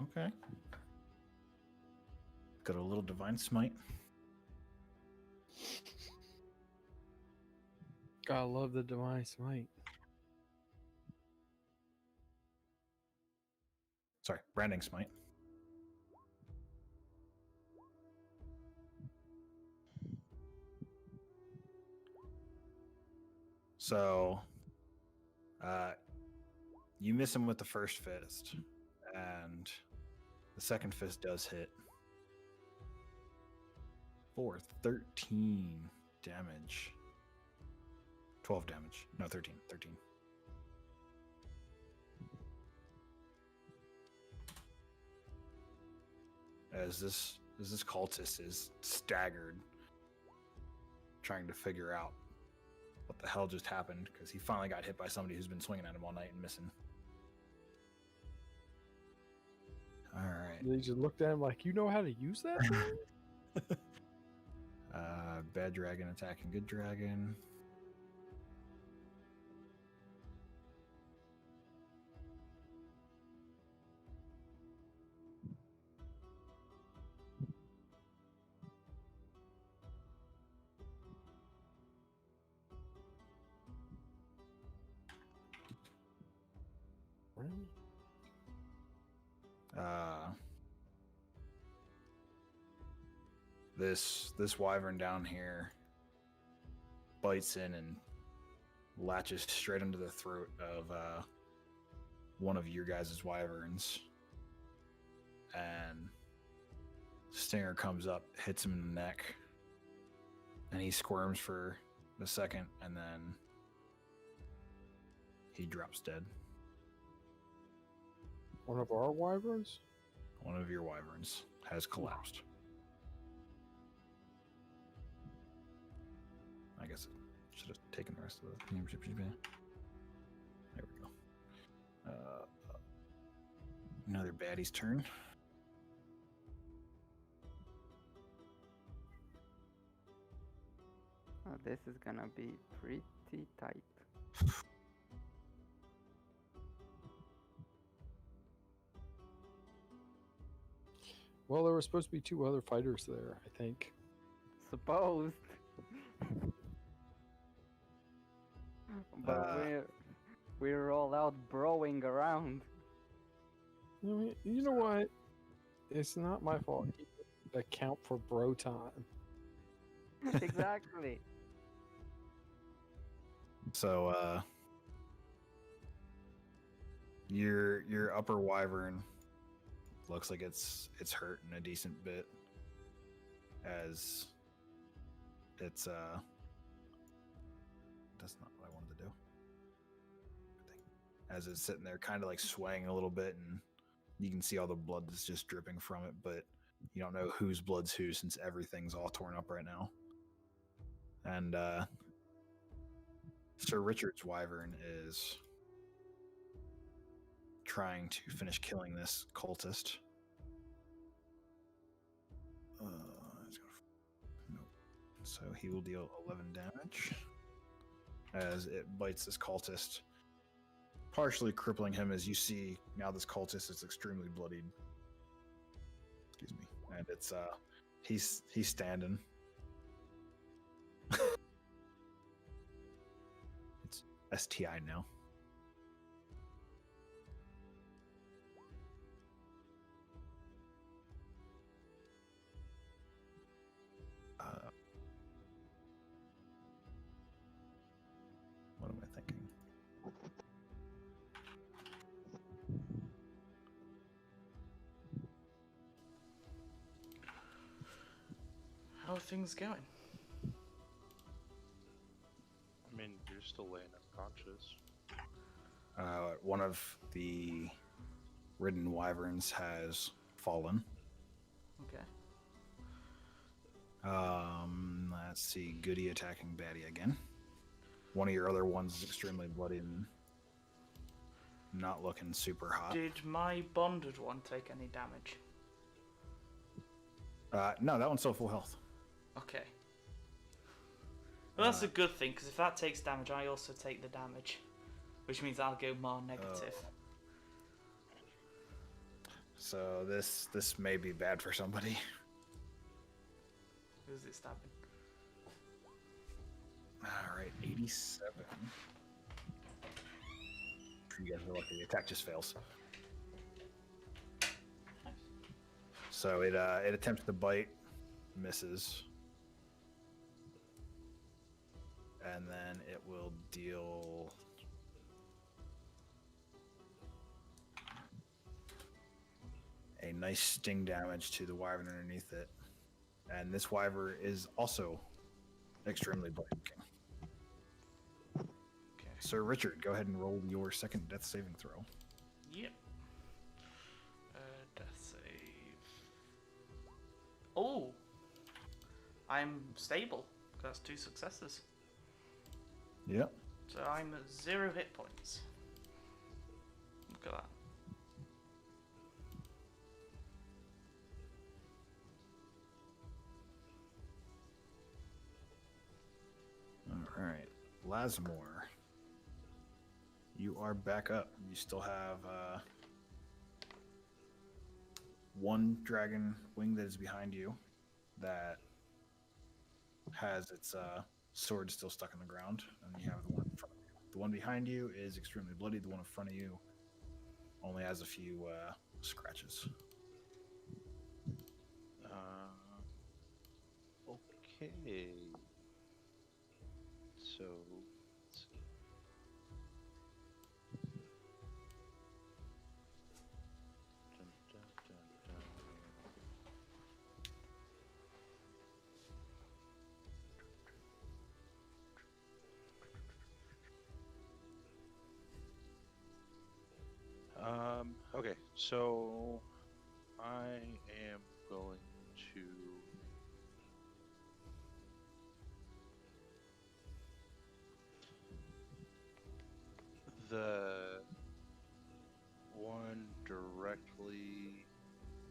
Okay. Got a little divine smite. Gotta love the divine smite. Sorry, branding smite. So, you miss him with the first fist, and the second fist does hit for 13 damage. 12 damage. No, 13. 13. As this cultist is staggered, trying to figure out what the hell just happened, because he finally got hit by somebody who's been swinging at him all night and missing. All right. They just looked at him like, you know how to use that thing? Bad dragon attacking good dragon. This wyvern down here bites in and latches straight into the throat of one of your guys' wyverns, and stinger comes up, hits him in the neck, and he squirms for a second, and then he drops dead. One of our wyverns? One of your wyverns has collapsed. I guess I should have taken the rest of the membership. There we go. Another baddie's turn. Oh, this is gonna be pretty tight. Well, there were supposed to be 2 other fighters there, I think. Supposed. But we're all out broing around. You know what? It's not my fault. Account for bro time. Exactly. So your upper wyvern looks like it's hurting a decent bit, as it's that's not what I wanted to do. As it's sitting there kind of like swaying a little bit, and you can see all the blood that's just dripping from it, but you don't know whose blood's who since everything's all torn up right now. And Sir Richard's wyvern is trying to finish killing this cultist. Nope. So he will deal 11 damage as it bites this cultist, partially crippling him. As you see now, this cultist is extremely bloodied. Excuse me. And it's he's standing. It's STI now. things going? I mean, you're still laying unconscious. One of the ridden wyverns has fallen. Okay. Let's see. Goody attacking Baddie again. One of your other ones is extremely bloody and not looking super hot. Did my bonded one take any damage? No, that one's still full health. Okay. Well, that's a good thing, because if that takes damage, I also take the damage. Which means I'll go more negative. So this may be bad for somebody. Who's it stabbing? Alright, 87. You guys are lucky. The attack just fails. So it attempts to bite, misses. And then it will deal... a nice sting damage to the wyvern underneath it. And this wyvern is also extremely bloody. Okay. Sir Richard, go ahead and roll your second death saving throw. Yep. Death save. Oh! I'm stable. That's 2 successes. Yep. So I'm at 0 hit points. Look at that. Alright. Lasmore. You are back up. You still have one dragon wing that is behind you that has its sword still stuck in the ground, and you have the one in front of you. The one behind you is extremely bloody. The one in front of you only has a few scratches. Okay. So, let's see. Dun, dun, dun, dun. Okay, so I am going to the one directly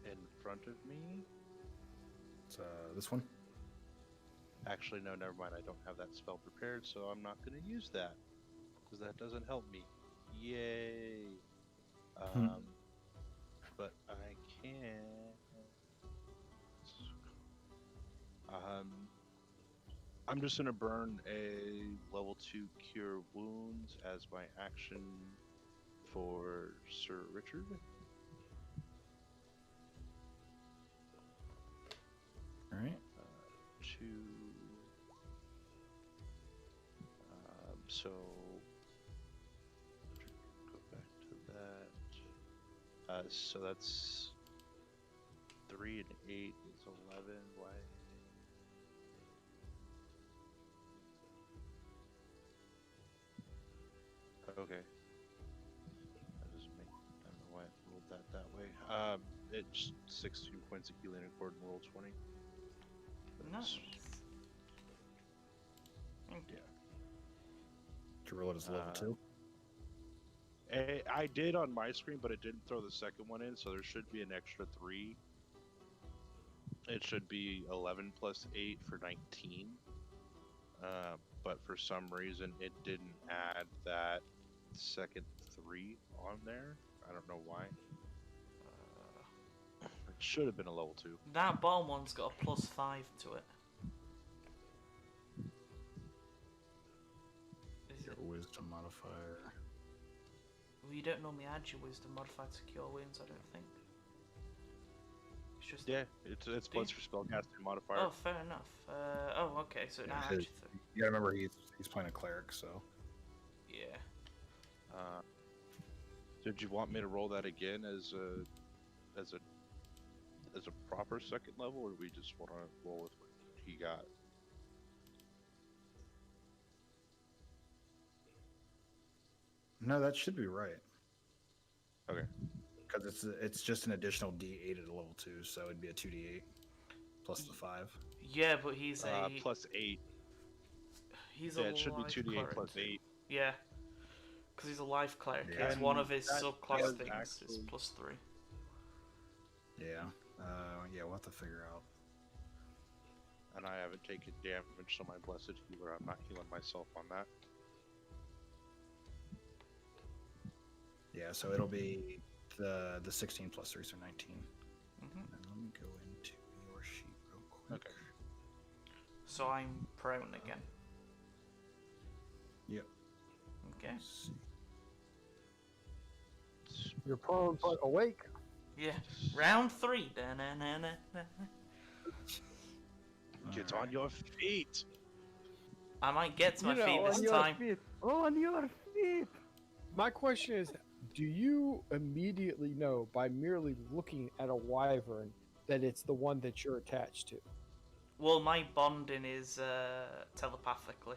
in front of me. It's this one. Actually, no, never mind. I don't have that spell prepared, so I'm not going to use that because that doesn't help me. Yay! But I can. I'm just gonna burn a level 2 cure wounds as my action for Sir Richard. All right. 2. So go back to that. So that's 3 and 8 is 11. Why? Okay. That doesn't make. I don't know why I rolled that way. It's 16 points of healing according to roll 20. Nice. Yeah. Did you roll it as level 2? I did on my screen, but it didn't throw the second one in, so there should be an extra 3. It should be 11 plus 8 for 19. But for some reason, it didn't add that second 3 on there. I don't know why. It should have been a level 2. That bottom one's got a +5 to it. Is Your it? wisdom modifier. Well, you don't normally add your wisdom modifier to cure wounds, I don't think. It's just Yeah, it's plus your spellcasting modifier. Oh, fair enough. Oh, okay. So now his- actually, You gotta remember he's playing a cleric, so. yeah. Did you want me to roll that again as a proper second level, or do we just want to roll with what you he got. No, that should be right. Okay. Because it's just an additional D8 at a level 2, so it'd be a 2D8 plus the 5. Yeah, but he's a Plus 8. he's Yeah, a it should be life 2d8 cleric plus too. 8. Yeah, because he's a life cleric. Yeah. It's one of his That subclass does things. It's actually- +3. Yeah. Yeah, we'll have to figure out. And I haven't taken damage, so my blessed healer, I'm not healing myself on that. Yeah, so it'll be the 16 plus 3, so 19. Mhm. And let me go into your sheet real quick. Okay. So I'm prone again. Yep. Okay. Let's see. You're prone but awake. Yeah. Round 3. Da-na-na-na-na. Get Alright. on your feet! I might get to my feet on this your time. Feet. On your feet. My question is, do you immediately know by merely looking at a wyvern that it's the one that you're attached to? Well, my bonding is telepathically,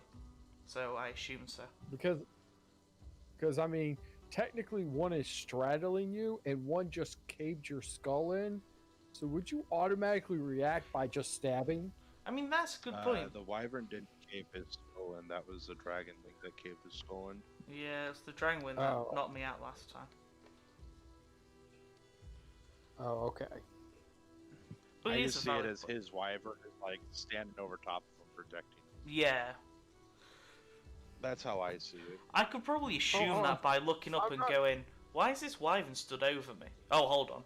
so I assume so. Because I mean, technically one is straddling you and one just caved your skull in. So would you automatically react by just stabbing? I mean, that's a good point. The wyvern didn't cave his skull in, that was the dragon thing that caved his skull in. Yeah, it's the dragon wind that Oh. knocked me out last time. Oh, okay. But I it is just a see it valid as point. his wyvern is like standing over top of him protecting him. Yeah. That's how I see it. I could probably assume Oh, that by looking up I'm and not- going, why is this wyvern stood over me? Oh, hold on.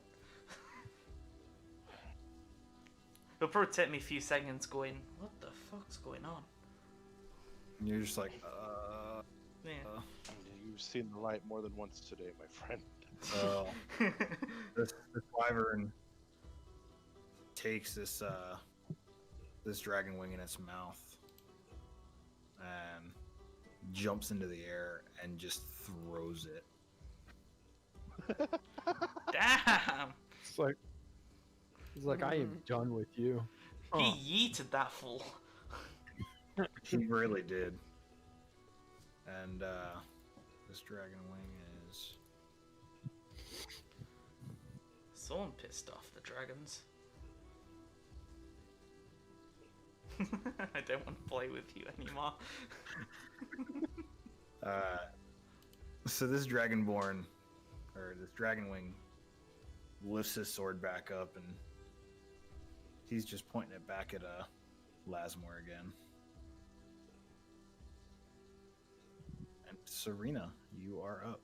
It'll probably take me a few seconds going, what the fuck's going on? And you're just like, Yeah. You've seen the light more than once today, my friend. oh. This wyvern takes this dragon wing in its mouth and jumps into the air and just throws it. Damn! It's like I am done with you. Huh. He yeeted that fool. He really did. And this dragon wing is Someone pissed off the dragons. I don't want to play with you anymore. so this dragonborn, or this dragon wing, lifts his sword back up and he's just pointing it back at Lasmore again. And Serena, you are up.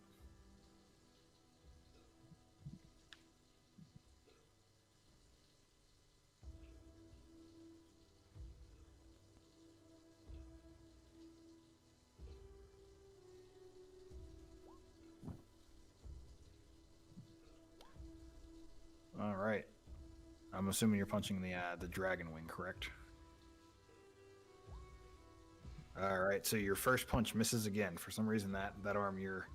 All right. I'm assuming you're punching the dragon wing, correct? All right. So your first punch misses again. For some reason, that arm you're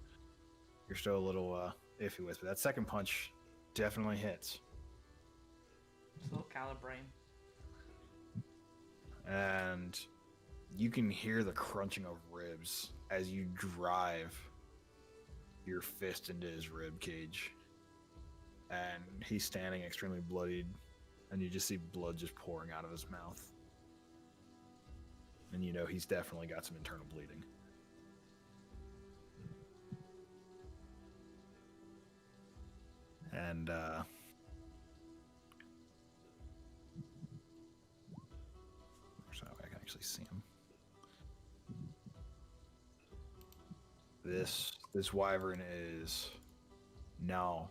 still a little iffy with, but that second punch definitely hits. Still calibrating. And you can hear the crunching of ribs as you drive your fist into his rib cage. And he's standing extremely bloodied, and you just see blood just pouring out of his mouth. And you know he's definitely got some internal bleeding. And so I can actually see him. This wyvern is now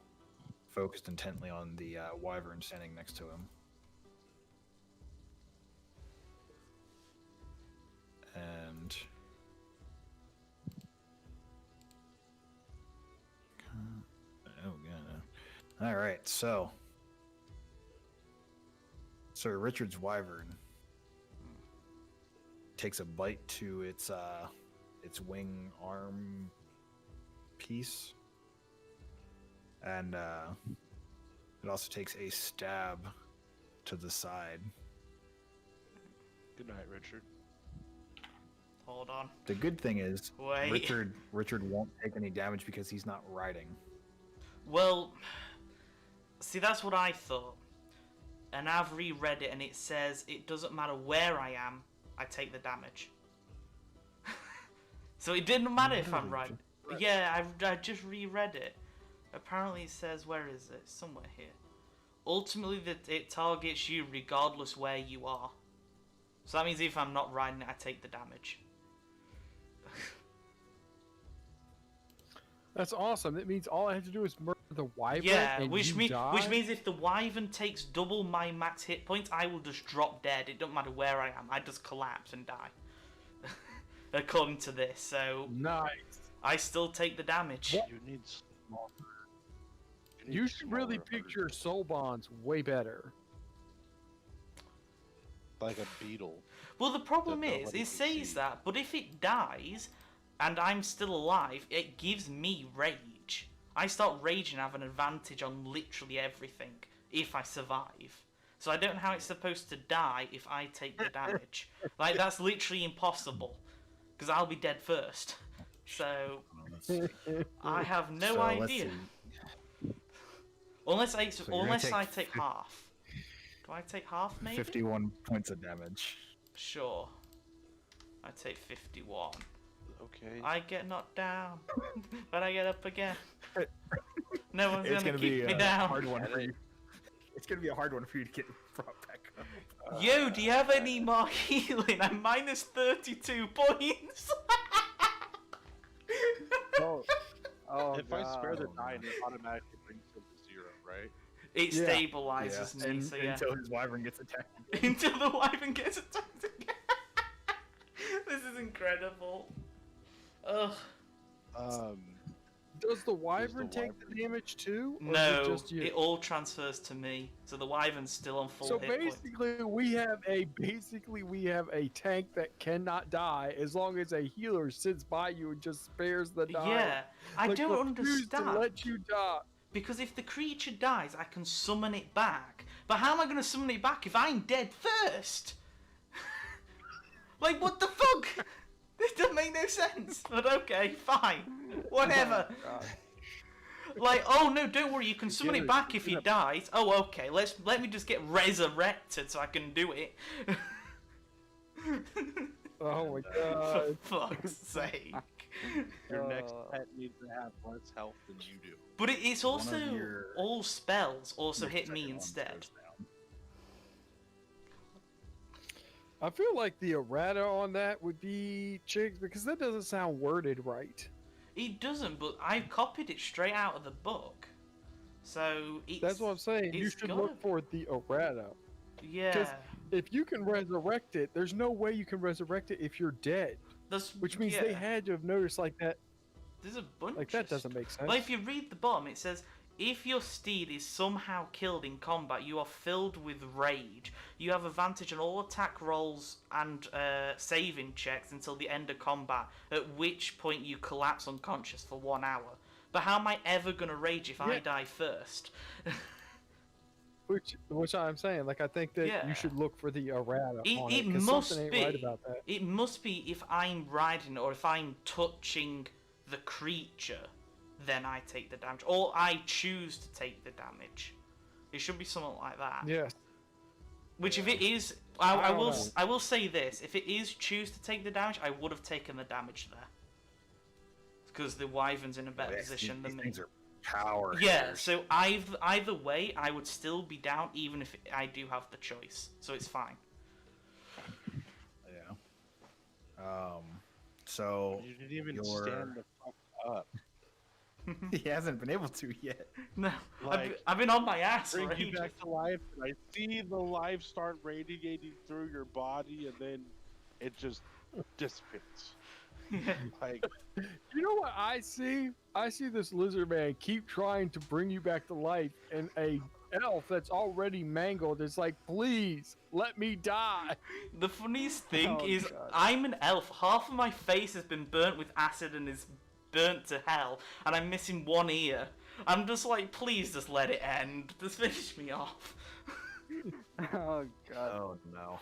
focused intently on the wyvern standing next to him. And oh god. All right, so Sir Richard's wyvern takes a bite to its wing arm piece, and it also takes a stab to the side. Good night, Richard. Hold on. The good thing is, Wait. Richard won't take any damage because he's not riding. Well, see, that's what I thought. And I've reread it, and it says it doesn't matter where I am, I take the damage. So it didn't matter if I'm riding. Yeah, I just reread it. Apparently it says, where is it? Somewhere here. Ultimately, it targets you regardless where you are. So that means if I'm not riding it, I take the damage. That's awesome. That means all I have to do is murder the wyvern. Yeah, and which you die? means if the wyvern takes double my max hit points, I will just drop dead. It don't matter where I am. I just collapse and die. According to this, so Nice. I still take the damage. What? You need smaller. You should really smaller pick birds. your soul bonds way better. Like a beetle. Well, the problem That is, nobody it can says see. that, but if it dies and I'm still alive, it gives me rage. I start raging, I have an advantage on literally everything if I survive. So I don't know how it's supposed to die if I take the damage. Like, that's literally impossible. Because I'll be dead first. So, I have no So, let's idea. see. Unless you're gonna I take take half. Do I take half, maybe? 51 points of damage. Sure. I take 51. Okay. I get knocked down, but I get up again. No one's It's gonna gonna be keep me a down. hard one for you. It's gonna be a hard one for you to get brought back up. Yo, do you have any more healing? I'm minus 32 points. Oh, oh If I spare the God. 9, it automatically brings him to 0, right? It Yeah. stabilizes me, And, so yeah. until his wyvern gets attacked. Until the wyvern gets attacked again. This is incredible. Ugh. Does the wyvern take wyvern- the damage too? Or is No, it just you? it all transfers to me. So the wyvern's still on full So hit points. basically, we have a tank that cannot die as long as a healer sits by you and just spares the die. Yeah, I Like, don't refuse to understand. let you die. Because if the creature dies, I can summon it back. But how am I going to summon it back if I'm dead first? Like, what the fuck? This doesn't make no sense. But okay, fine. Whatever. God. Like, oh no, don't worry, you can summon it gotta- back you if he gotta- dies. Oh, okay, let me just get resurrected so I can do it. Oh my For god. fuck's sake. Your next Oh. pet needs to have less health than you do. But it's One of also, your- all spells also Your hit me second one instead. goes down. I feel like the errata on that would be chicks because that doesn't sound worded right. It doesn't, but I copied it straight out of the book. So it's, That's what I'm saying. You it's should gotta- look for the errata. Yeah. If you can resurrect it, there's no way you can resurrect it if you're dead. That's, Which means they yeah, had to have noticed like that. There's a bunch. Like that of doesn't make sense. Like if you read the bottom, it says, if your steed is somehow killed in combat, you are filled with rage. You have advantage on all attack rolls and saving checks until the end of combat, at which point you collapse unconscious for 1 hour. But how am I ever going to rage if I Yeah. die first? Which I'm saying, like I think that Yeah. you should look for the errata on It it because must something ain't be. right about that. It must be if I'm riding or if I'm touching the creature, then I take the damage. Or I choose to take the damage. It should be something like that. Yes. Which if it is, I I don't will know. I will say this: if it is choose to take the damage, I would have taken the damage there, because the wyvern's in a better Yeah, position these than me. things are power Yeah, hitters. so either way, I would still be down, even if I do have the choice. So it's fine. Yeah. So You didn't even Your- stand the fuck up. he hasn't been able to yet. No, Like, I've been on my ass Bring for you ages. back to life, and I see the life start radiating through your body, and then it just dissipates. Yeah. Like, You know what I see? I see this lizard man keep trying to bring you back to life, and a elf that's already mangled is like, please let me die. The funniest thing Oh, is, God. I'm an elf. Half of my face has been burnt with acid and is burnt to hell, and I'm missing one ear. I'm just like, please just let it end. Just finish me off. Oh god. Oh no.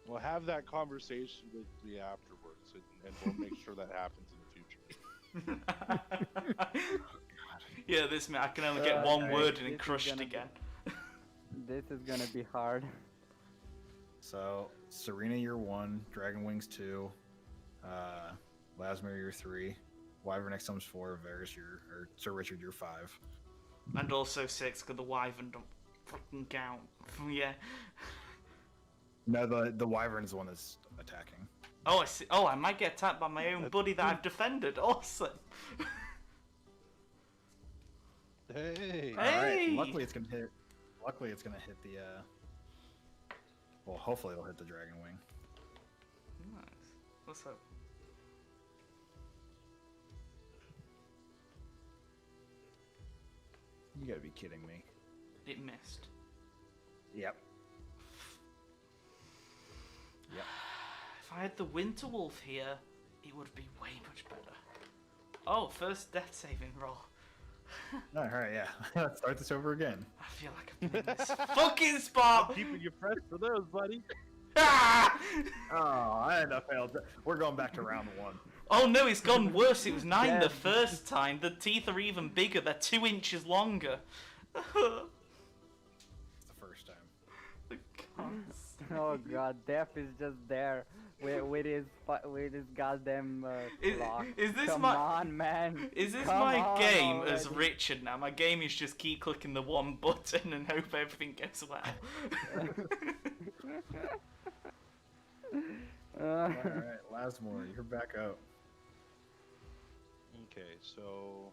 We'll have that conversation with me afterwards, and we'll make sure that happens in the future. Yeah, this man, I can only get one okay. word and then This is crushed gonna again. This is gonna be hard. So, Serena, you're 1. Dragon Wings 2. Lasmir, you're 3. Wyvern X comes 4. Varys, or Sir Richard, you're 5. And also 6, because the Wyvern don't fucking count. Yeah. No, the Wyvern is the one that's attacking. Oh, I see. Oh, I might get attacked by my own buddy that I've defended. Awesome. Hey! All right. Hey! Luckily, it's gonna hit. Luckily, it's gonna hit the. Well, hopefully, it'll hit the Dragon Wing. Nice. What's up? You gotta be kidding me. It missed. Yep. Yep. If I had the Winter Wolf here, it would be way much better. Oh, first death saving roll. All right. Yeah. Let's start this over again. I feel like I've been in this fucking spot. Keeping you fresh for those, buddy. Ah! Oh, I had a failed. We're going back to round 1. Oh no, it's gone worse. It was 9 Yeah. the first time. The teeth are even bigger. They're 2 inches longer. It's the first time. Oh god, Death is just there with his goddamn clock. Is this Come my- on, man. Is this Come my on game as already. Richard now? My game is just keep clicking the one button and hope everything goes well. All right, Lasmore, you're back up. Okay, so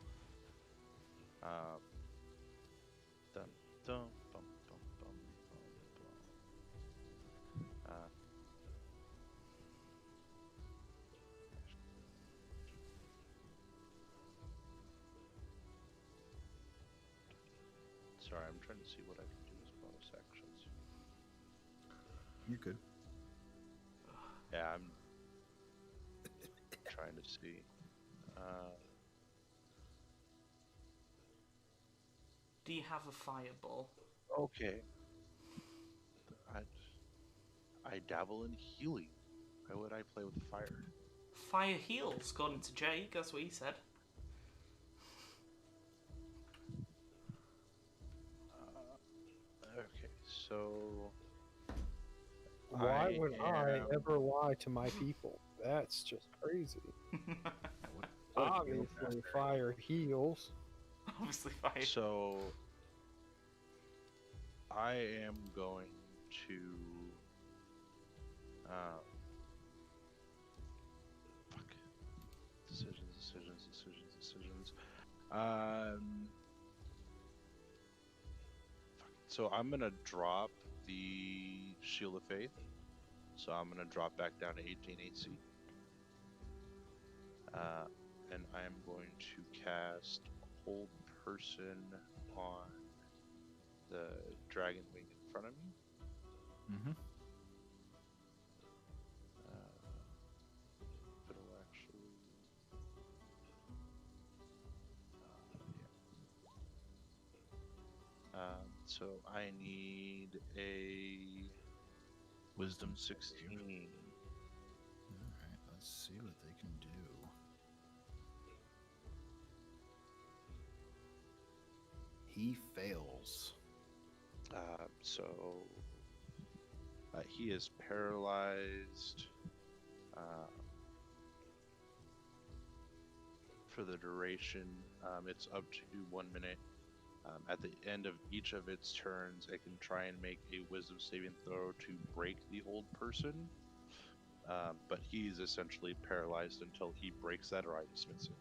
dun, dun, bum, bum, bum, bum, bum. Sorry, I'm trying to see what I can do as bonus actions. You're good. Yeah, I'm trying to see. Do you have a fireball? Okay. I dabble in healing. Why would I play with fire? Fire heals, according to Jake. That's what he said. Okay, so Why would I am- ever lie to my people? That's just crazy. Obviously, fire heals. Obviously, fire. So I am going to fuck. Decisions. Fuck. So I'm gonna drop the Shield of Faith. So I'm gonna drop back down to 18 AC. And I'm going to cast Hold Person on the Dragon Wing in front of me. Mm-hmm. It'll actually. So I need a Wisdom 16. All right, let's see what they can do. He fails. So he is paralyzed for the duration. It's up to 1 minute. At the end of each of its turns, it can try and make a Wisdom saving throw to break the hold person. But he's essentially paralyzed until he breaks that or I dismiss it.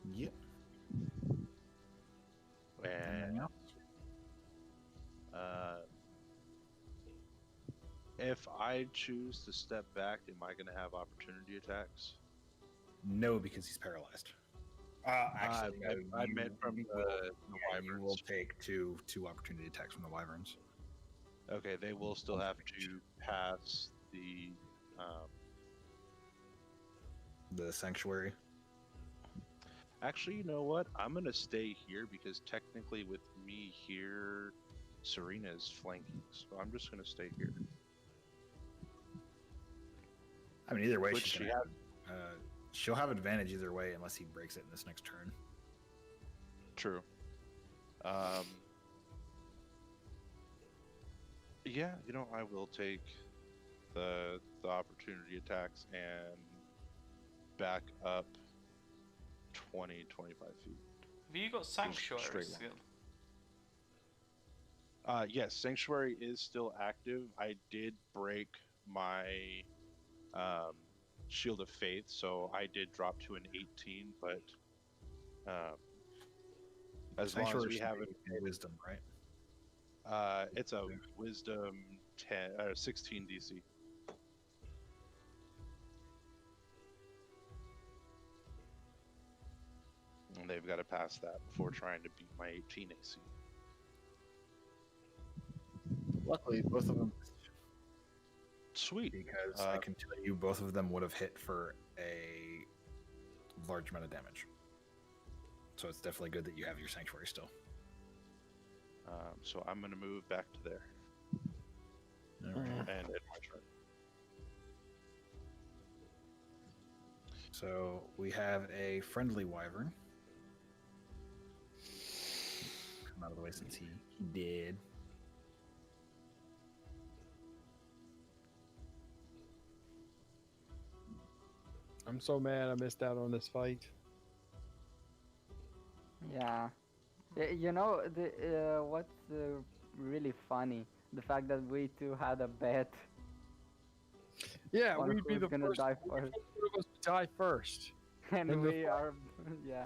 Yep. And if I choose to step back, am I going to have opportunity attacks? No, because he's paralyzed. Actually, I meant from the you will wyverns. take two opportunity attacks from the wyverns. Okay, they will still have to pass the. The sanctuary. Actually, you know what? I'm gonna stay here because technically, with me here, Serena is flanking, so I'm just gonna stay here. I mean, either way, Which she'll have advantage either way unless he breaks it in this next turn. True. Yeah, I will take the opportunity attacks and back up 20, 25 feet. Have you got Sanctuary straight still? Yes, Sanctuary is still active. I did break my Shield of Faith, so I did drop to an 18, but as long as we have it, Wisdom, right? it's a Wisdom 16 DC. And they've got to pass that before trying to beat my 18 AC. Luckily, both of them. Sweet. Because I can tell you both of them would have hit for a large amount of damage. So it's definitely good that you have your Sanctuary still. So I'm going to move back to there. All right. And it's my turn. So we have a friendly wyvern. Come out of the way since he did. I'm so mad I missed out on this fight. Yeah. What's really funny? The fact that we two had a bet. Yeah, on we'd be who's the gonna first die one first. of us to die first. And And we are, yeah.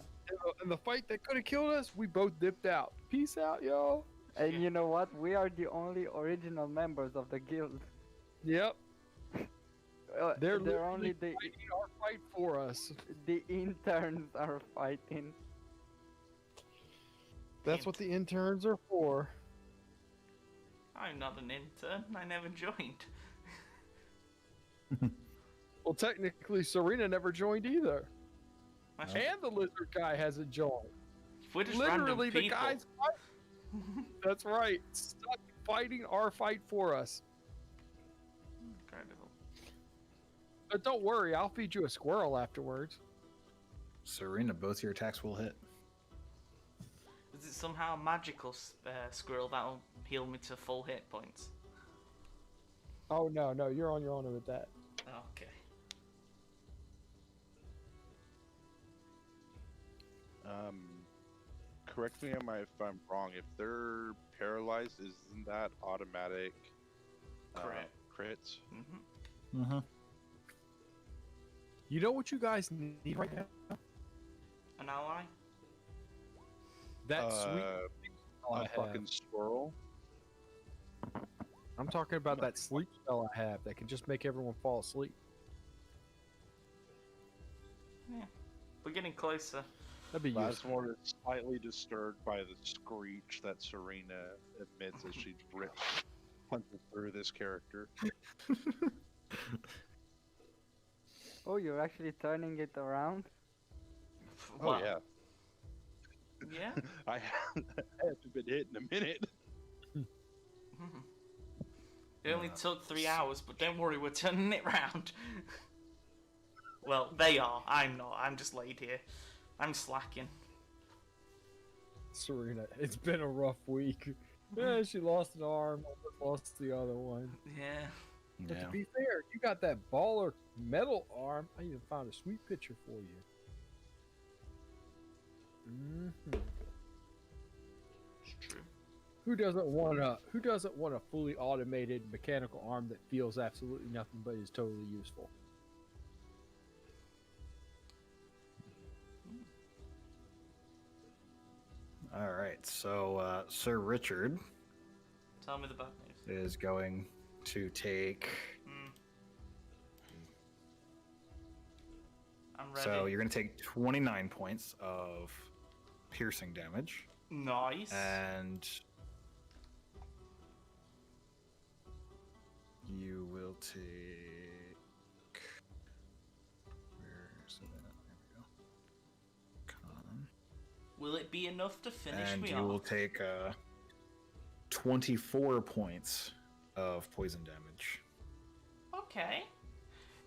In the fight that could have killed us, we both dipped out. Peace out, y'all. And you know what? We are the only original members of the guild. Yep. They're only literally fighting our fight for us. the interns are fighting. That's what the interns are for. I'm not an intern. I never joined. Well, technically, Serena never joined either. That's And the lizard guy hasn't joined. We're just Literally, random the people. guys That's right. Stop fighting our fight for us. Incredible. But don't worry, I'll feed you a squirrel afterwards. Serena, both your attacks will hit. Is it somehow a magical squirrel that'll heal me to full hit points? Oh, no, you're on your own with that. Okay. Correct me if I'm wrong. If they're paralyzed, isn't that automatic crits? Mm-hmm. Mm-hmm. You know what you guys need right now? An ally? That sweet A I have. fucking squirrel. I'm talking about that sleep spell I have that can just make everyone fall asleep. Yeah. We're getting closer. That'd be useful. Lasmore is slightly disturbed by the screech that Serena admits as she punches through this character. Oh, you're actually turning it around? Oh Well, yeah, Yeah? I haven't been hit in a minute. Mhm. It only took 3 hours, but don't worry, we're turning it round. Well, they are. I'm not. I'm just laid here. I'm slacking. Serena, it's been a rough week. Yeah, she lost an arm, almost lost the other one. Yeah. But to be fair, you got that baller metal arm. I even found a sweet picture for you. It's true. Who doesn't want a fully automated mechanical arm that feels absolutely nothing but is totally useful? All right, so Sir Richard Tell me the bad news. is going to take. I'm ready. So you're going to take 29 points of piercing damage, Nice. and you will take. Where is it? There we go. Con. Will it be enough to finish And me you off? will take 24 points of poison damage. Okay.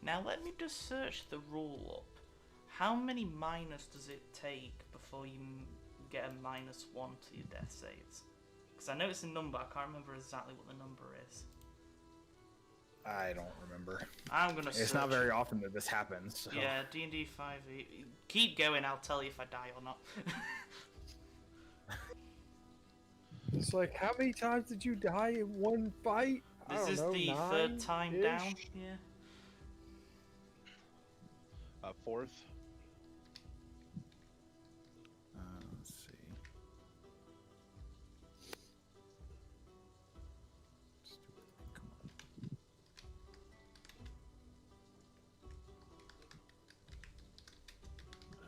Now let me just search the rule up. How many minus does it take before you get a -1 to your death saves? Because I know it's a number, I can't remember exactly what the number is. I don't remember. I'm gonna search It's not it. very often that this happens. So. Yeah, D&D 5e. Keep going, I'll tell you if I die or not. It's like, how many times did you die in one fight? I This don't is know, the third time nine-ish? down. Yeah. Fourth. Let's see. Stupid thing, come on. There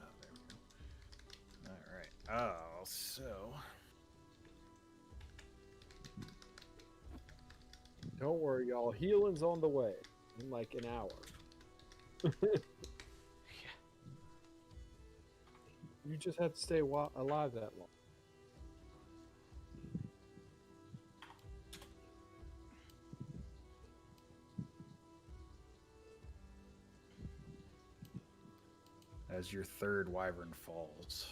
we go. All right. Oh, so. Don't worry, y'all. Healing's on the way in like an hour. You just have to stay alive that long. As your third wyvern falls.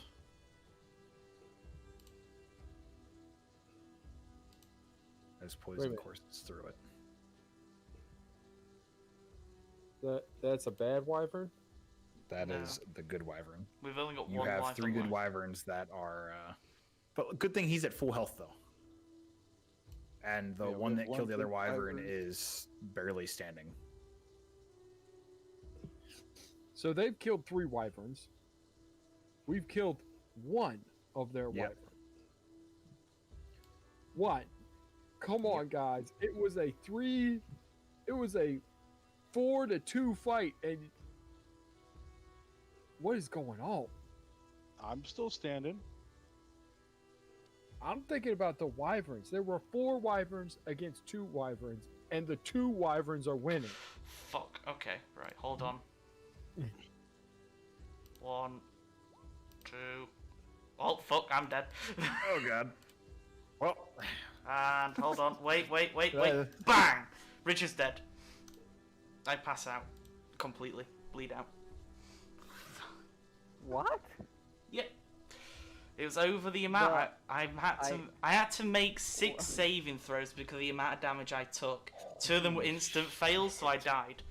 As poison minute. courses through it. That's a bad wyvern? That No. is the good wyvern. We've only got You one have life 3 good left. wyverns that are. But good thing he's at full health though. And the Yeah, we one have that killed the one other good wyvern wyvern. is barely standing. So they've killed 3 wyverns. We've killed 1 of their Yep. wyvern. 1. Come on, guys. It was a 4-2 fight, and what is going on? I'm still standing. I'm thinking about the wyverns. There were 4 wyverns against 2 wyverns, and the 2 wyverns are winning. Fuck. Okay. Right. Hold on. 1, 2. Oh fuck! I'm dead. Oh god. Well, And hold on. Wait. Uh. Bang! Richard's dead. I pass out completely. Bleed out. What? Yep. It was over the amount. But I had to make 6 saving throws because of the amount of damage I took. 2 of them were instant fails, so I died.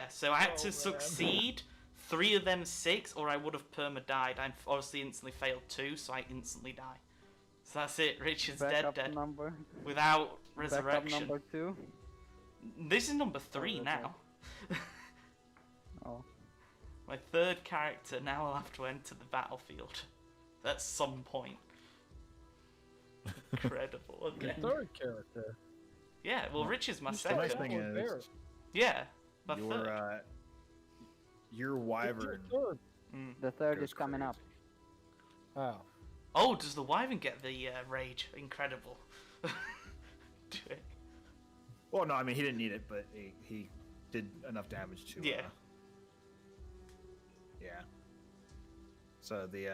So I had to succeed 3 of them 6, or I would have perma died. I obviously instantly failed 2, so I instantly die. So that's it. Richard's Backup dead, number. without Backup resurrection. number 2. This is number 3 okay. now. Oh. My 3rd character now will have to enter the battlefield at some point. Incredible. The Okay. 3rd character. Yeah, well, Rich is my You the second. nice started thing with is, Barrett. Yeah, my 3rd. your It's wyvern. your 3rd. The 3rd Goes is coming up. Oh. Oh, does the wyvern get the rage? Incredible. Do it. Well, no, I mean he didn't need it, but he did enough damage to. Yeah. Yeah. So the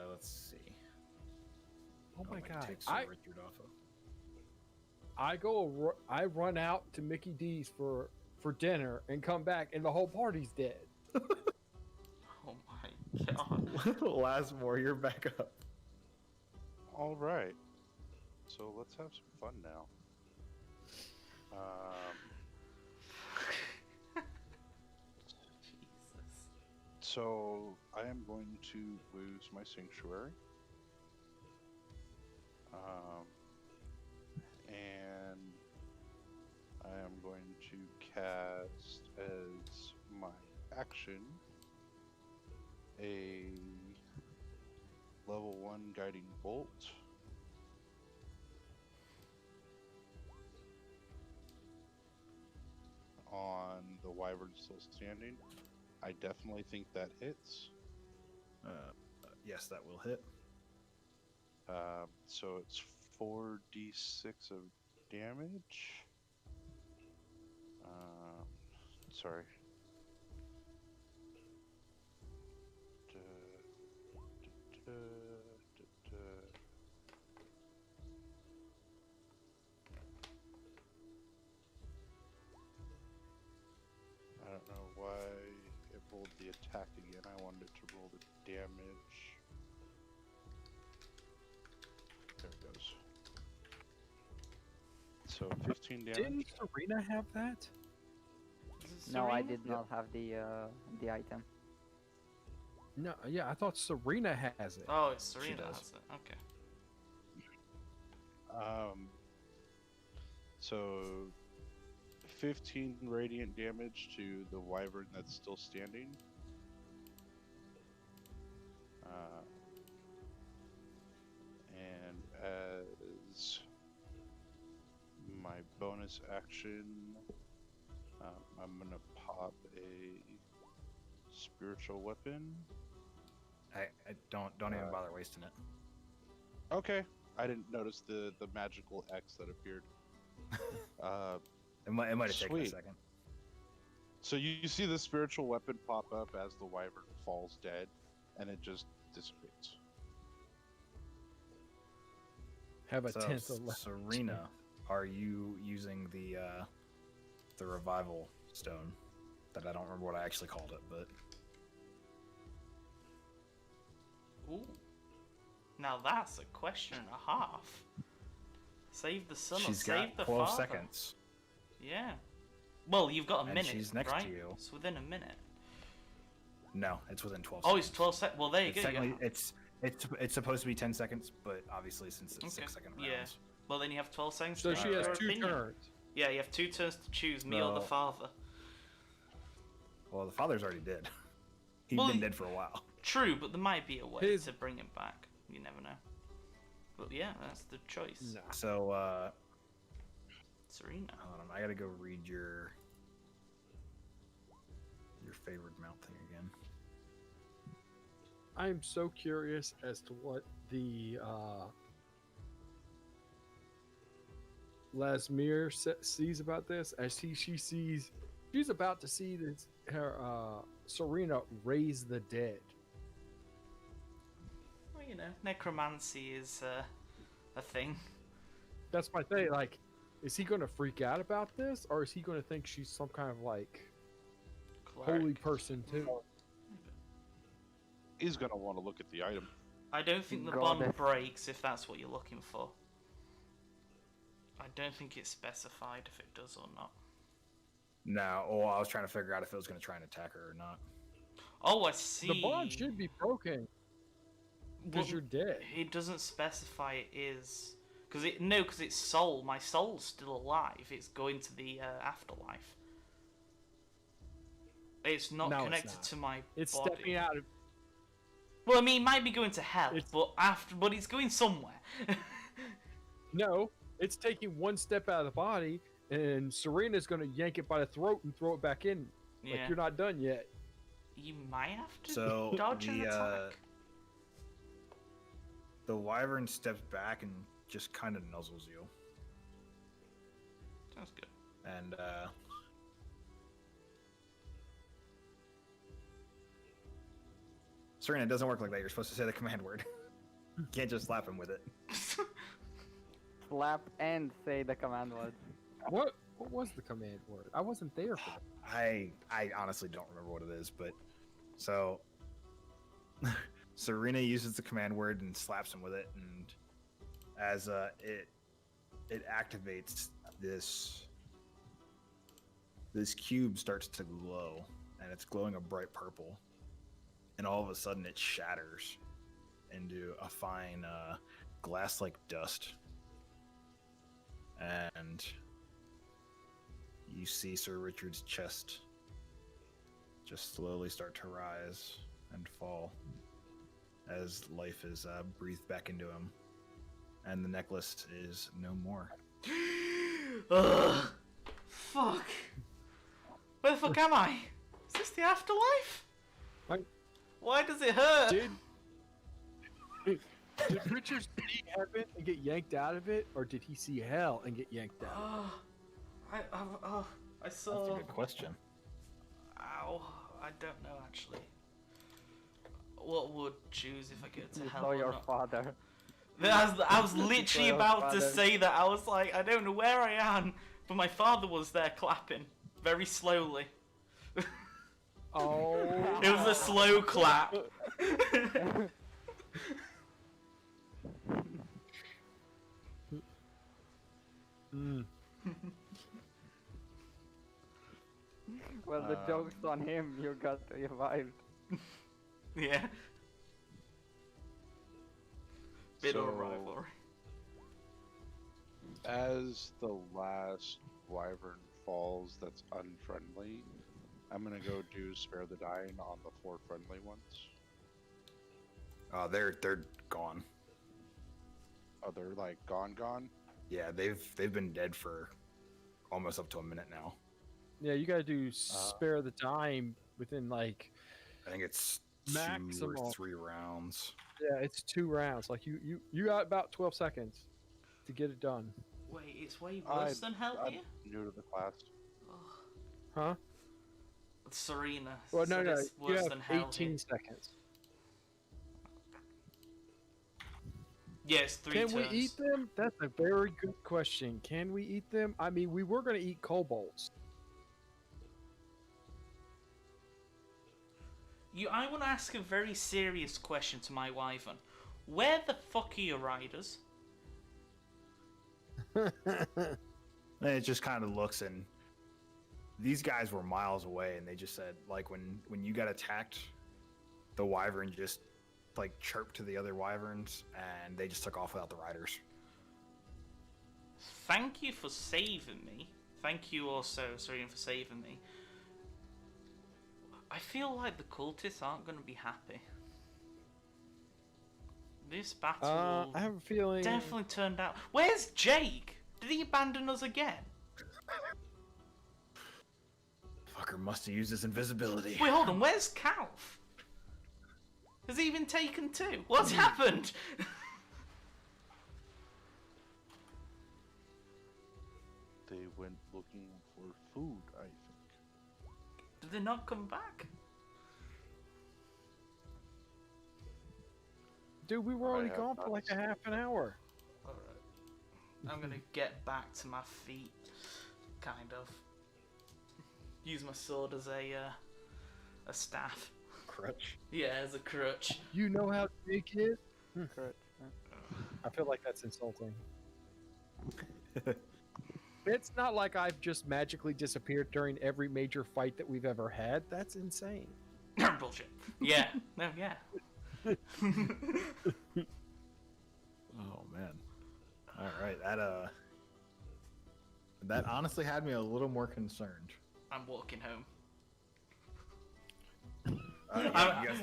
let's see. Oh my I can god. take Sir Richard off of. I run out to Mickey D's for dinner and come back and the whole party's dead. Oh my god. Last warrior back up. All right. So let's have some fun now. Jesus. So I am going to lose my sanctuary. And I am going to cast as my action a level 1 guiding bolt. On the wyvern still standing. I definitely think that hits. Yes, that will hit. So it's 4d6 of damage. Sorry. attack again. I wanted it to roll the damage. There it goes. So 15 damage. Didn't Serena have that? Is it No, I Serena? did not have the item. No, yeah, I thought Serena has it. Oh, it's Serena does. has it. Okay. So 15 radiant damage to the wyvern that's still standing. And as my bonus action, I'm gonna pop a spiritual weapon. I don't even bother wasting it. Okay, I didn't notice the magical X that appeared. It might have taken a Sweet. second. So you see the spiritual weapon pop up as the wyvern falls dead, and it just dissipates. Have a So, tenth of left. Serena, are you using the revival stone? That I don't remember what I actually called it, but Ooh. Now that's a question and a half. Save the son or she's save got the 12 father. seconds. Yeah. Well, you've got a And minute, she's next right? to you. It's within a minute. No, it's within 12 Oh, seconds. it's 12 seconds. Well, there you It's go. technically, Yeah. it's supposed to be 10 seconds, but obviously since it's Okay. 6-second Yeah. rounds. Well, then you have 12 seconds So to she make has your 2 opinion. turns. Yeah, you have 2 turns to choose, me or the No. father. Well, the father's already dead. He's Well, been dead for a while. True, but there might be a way His- to bring him back. You never know. But yeah, that's the choice. No. So, Serena. hold on, I gotta go read your favorite mount thing again. I am so curious as to what the Lasmir sees about this. As she's about to see this her Serena raise the dead. Well, you know, necromancy is a thing. That's my thing. Like, is he going to freak out about this, or is he going to think she's some kind of like holy Cleric. person too? He's gonna want to look at the item. I don't think the Goddess. bond breaks if that's what you're looking for. I don't think it's specified if it does or not. No, well, I was trying to figure out if it was gonna try and attack her or not. Oh, I see. The bond should be broken because Well, you're dead. It doesn't specify it is because it's soul. My soul's still alive. It's going to the afterlife. It's not No, it's connected not. to my It's body. stepping out of. Well, I mean, it might be going to hell, It's- but it's going somewhere. No, it's taking one step out of the body, and Serena's going to yank it by the throat and throw it back in. Yeah, Like, you're not done yet. you might have to So dodge an attack. the wyvern steps back and just kind of nuzzles you, Sounds good. and Serena, it doesn't work like that. You're supposed to say the command word. You can't just slap him with it. Slap and say the command word. What was the command word? I wasn't there for that. I honestly don't remember what it is, but so Serena uses the command word and slaps him with it, and as it activates this cube starts to glow, and it's glowing a bright purple, and all of a sudden it shatters into a fine glass-like dust, and you see Sir Richard's chest just slowly start to rise and fall as life is breathed back into him, and the necklace is no more. Ugh. Fuck. Where the fuck am I? Is this the afterlife? What? Why does it hurt? Did Richard see heaven and get yanked out of it, or did he see hell and get yanked out? I That's saw. a good question. Ow. I don't know actually. What would choose if I go to You hell saw or your not? father. I was literally Your about to father. say that. I was like, I don't know where I am, but my father was there clapping very slowly. Oh. It was a slow clap. Mm. Well, the joke's on him. You got revived. Yeah. Bit of a So- rivalry. As the last wyvern falls that's unfriendly, I'm gonna go do Spare the Dying on the 4 friendly ones. They're gone. Oh, they're like gone? Yeah, they've been dead for almost up to a minute now. Yeah, you gotta do spare the time within like I think it's 2 Maximum. or 3 rounds. yeah, it's 2 rounds. Like you got about 12 seconds to get it done. Wait, it's way worse than hell I'm here? new to the class. Huh? Serena Well, said no, it's you worse have than hell 18 here. seconds. Yes, 3 Can turns. we eat them? That's a very good question. Can we eat them? I mean, we were gonna eat kobolds. I want to ask a very serious question to my wyvern. Where the fuck are your riders? And it just kind of looks, and these guys were miles away, and they just said, like, when you got attacked, the wyvern just like chirped to the other wyverns, and they just took off without the riders. Thank you for saving me. Thank you also, Serena, for saving me. I feel like the cultists aren't going to be happy. This battle I have a feeling. definitely turned out. Where's Jake? Did he abandon us again? Fucker must have used his invisibility. Wait, hold on. Where's Calf? Has he been taken too? What's happened? They went looking for food, I think. Did they not come back? Dude, we were I only have gone for not like a half an hour. Alright. I'm gonna get back to my feet. Kind of. Use my sword as a staff. Crutch. Yeah, as a crutch. You know how big it is? Correct. I feel like that's insulting. It's not like I've just magically disappeared during every major fight that we've ever had. That's insane. Bullshit. Yeah. No, yeah. Oh man. All right, that honestly had me a little more concerned. I'm walking home.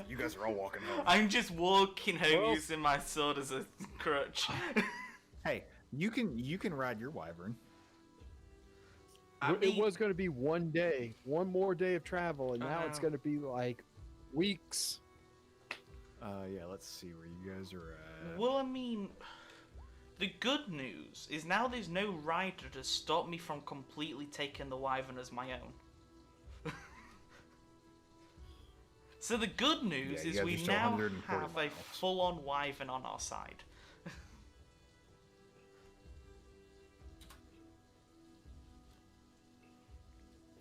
You guys are all walking home. I'm just walking home Well- using my sword as a crutch. Hey, you can ride your wyvern. I It mean, was going to be one day, one more day of travel, and now it's know. going to be like weeks. Yeah, let's see where you guys are at. well, I mean, the good news is now there's no rider to stop me from completely taking the wyvern as my own. So the good news Yeah, you is guys we are still now 140 have a miles. full-on wyvern on our side.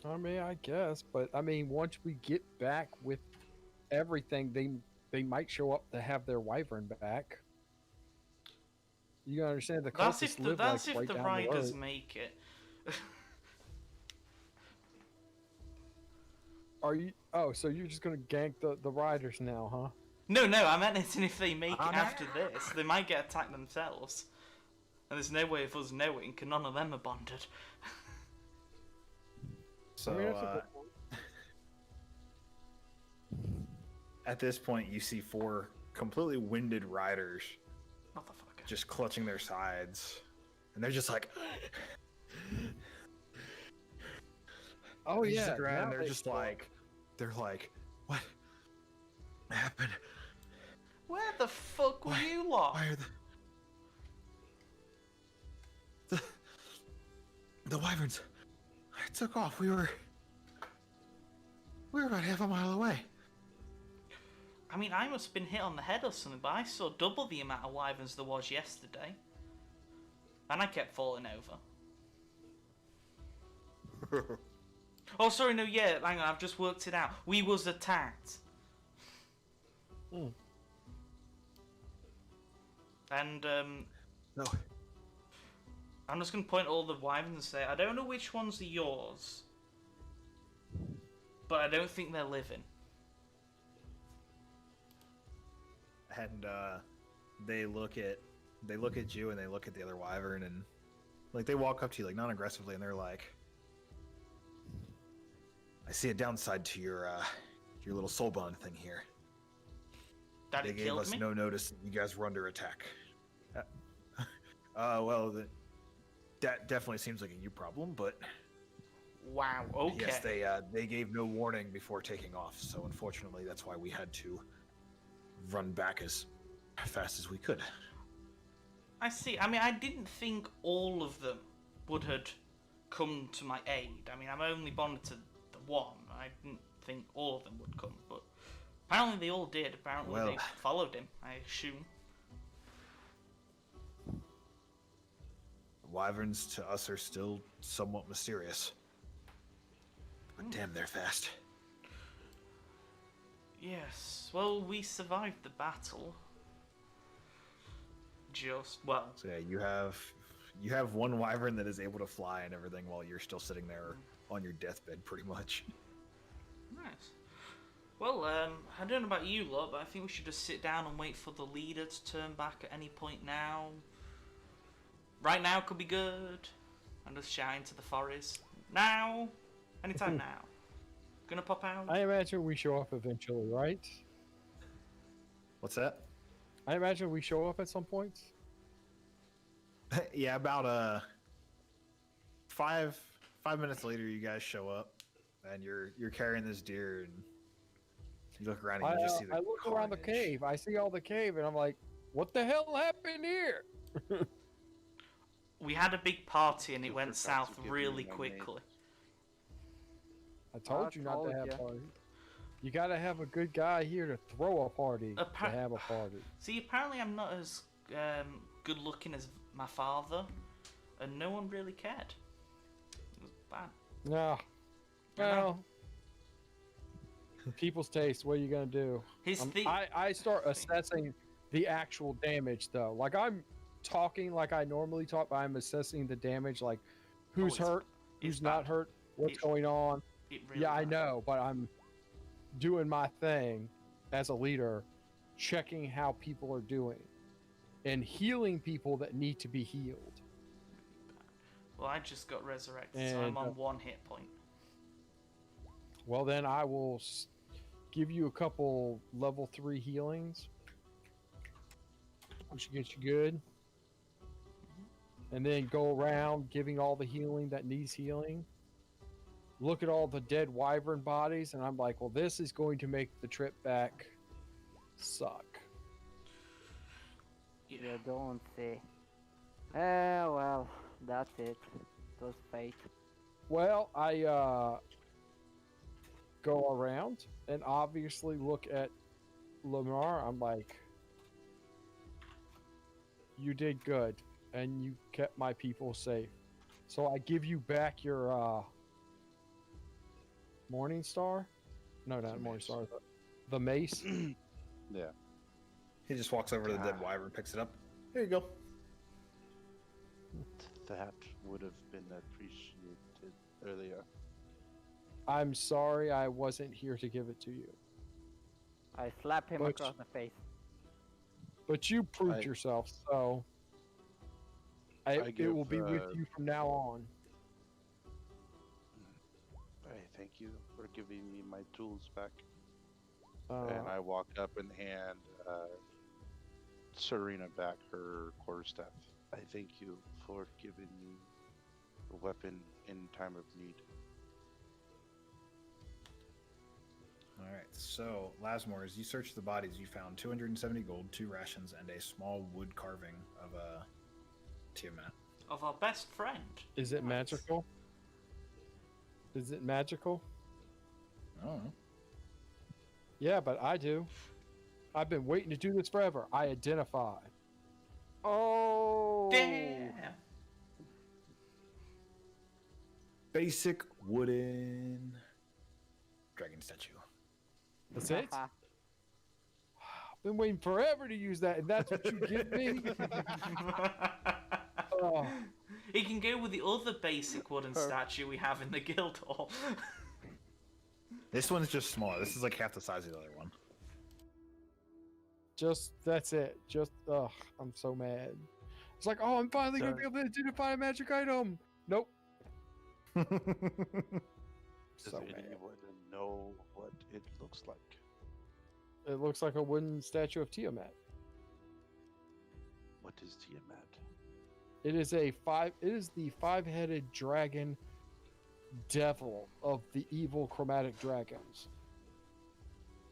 I mean, I guess, but I mean, once we get back with everything, they might show up to have their wyvern back. You gotta understand the That's cultists if the, live that's like if right the down riders the road. make it. Are you? Oh, so you're just gonna gank the riders now, huh? No, I meant it if they make it after this. They might get attacked themselves. And there's no way of us knowing, because none of them are bonded. So I mean, that's a good point. at this point, you see 4 completely winded riders Motherfucker. just clutching their sides, and they're just like, Oh they just yeah, look around, and now they're they just start. like, what happened? Where the fuck were you lot? Why are the wyverns? I took off. We were about half a mile away. I mean, I must have been hit on the head or something, but I saw double the amount of wyverns there was yesterday. And I kept falling over. Oh, sorry, no, yeah, hang on, I've just worked it out. We was attacked. Hmm. And, No. I'm just going to point at all the wyverns and say, I don't know which ones are yours, but I don't think they're living. And they look at you and they look at the other wyvern and like they walk up to you like non-aggressively and they're like, I see a downside to your little soul bond thing here. That They it gave killed us me? no notice that you guys were under attack. Well, that definitely seems like a you problem, but Wow, okay. yes, they gave no warning before taking off, so unfortunately that's why we had to run back as fast as we could. I see. I mean, I didn't think all of them would have come to my aid. I mean, I'm only bonded to the one. I didn't think all of them would come, but apparently they all did. Apparently Well- they followed him, I assume. Wyverns to us are still somewhat mysterious. But damn, they're fast. Yes. Well, we survived the battle. Well, So yeah, you have one wyvern that is able to fly and everything while you're still sitting there on your deathbed, pretty much. nice. Well, I don't know about you lot, but I think we should just sit down and wait for the leader to turn back at any point now. Right now could be good. I'm just shouting to the forest. Now! Anytime now. Gonna pop out? I imagine we show up eventually, right? What's that? I imagine we show up at some point. Yeah, about 5 minutes later, you guys show up, and you're carrying this deer, and you look around and you just see the I look around the carnage. cave. I see all the cave, and I'm like, "What the hell happened here?" We had a big party and it Super went fast south to give you really my quickly. I told I you not told to have ya. parties. You gotta have a good guy here to throw a party, to Appa- have a party. See, apparently I'm not as good looking as my father, and no one really cared. It was bad. No. Well, people's taste. What are you gonna do? I start assessing the actual damage though. Like I'm talking like I normally talk, but I'm assessing the damage. Like who's it's- hurt, it's who's not bad. hurt, what's It's going on. It really Yeah, I bad. know, but I'm doing my thing as a leader, checking how people are doing, and healing people that need to be healed. Well, I just got resurrected, so I'm And, on 1 hit point. Well, then I will give you a couple level 3 healings, which gets you good. And then go around giving all the healing that needs healing. Look at all the dead wyvern bodies, and I'm like, well, this is going to make the trip back suck. Yeah. You don't say. Well, that's it. It was fate. Well, I go around and obviously look at Lamar. I'm like, you did good, and you kept my people safe. So I give you back your Morning Star. No, not The Morning mace. Star. The mace. Yeah. He just walks over to the dead wyvern, picks it up. Here you go. That would have been appreciated earlier. I'm sorry I wasn't here to give it to you, I slap him But- across the face. but you proved I- yourself. So it give, will be with you from now on. I thank you for giving me my tools back. Uh, And I walk up and hand Serena back her quarterstaff. I thank you for giving me a weapon in time of need. All right, so Lasmore, as you searched the bodies, you found 270 gold, 2 rations, and a small wood carving of a Tiamat. Of our best friend. Is it Nice. magical? Is it magical? Oh, Yeah, but I do. I've been waiting to do this forever. I identify. Oh! Damn. basic wooden dragon statue. That's it? I've been waiting forever to use that, and that's what you give me? Oh. He can go with the other basic wooden statue we have in the guild hall. This one's just smaller. This is like half the size of the other one. That's it. I'm so mad. It's like, oh, I'm finally going to be able to identify a magic item. Nope. Does So mad. anyone know what it looks like? It looks like a wooden statue of Tiamat. What is Tiamat? It is the five-headed dragon devil of the evil chromatic dragons.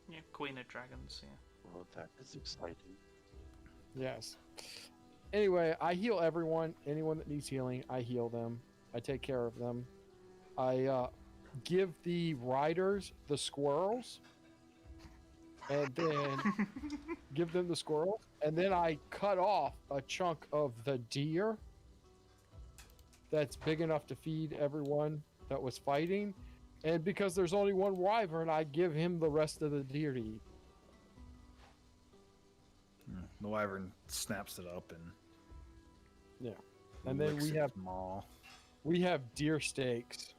Yeah, Queen of Dragons, yeah. Well, that is exciting. Yes. Anyway, I heal everyone. Anyone that needs healing, I heal them. I take care of them. I give the riders the squirrels, and then give them the squirrels, and then I cut off a chunk of the deer that's big enough to feed everyone that was fighting. And because there's only one wyvern, I give him the rest of the deer to eat. The wyvern snaps it up and And then licks we its have maw. deer steaks.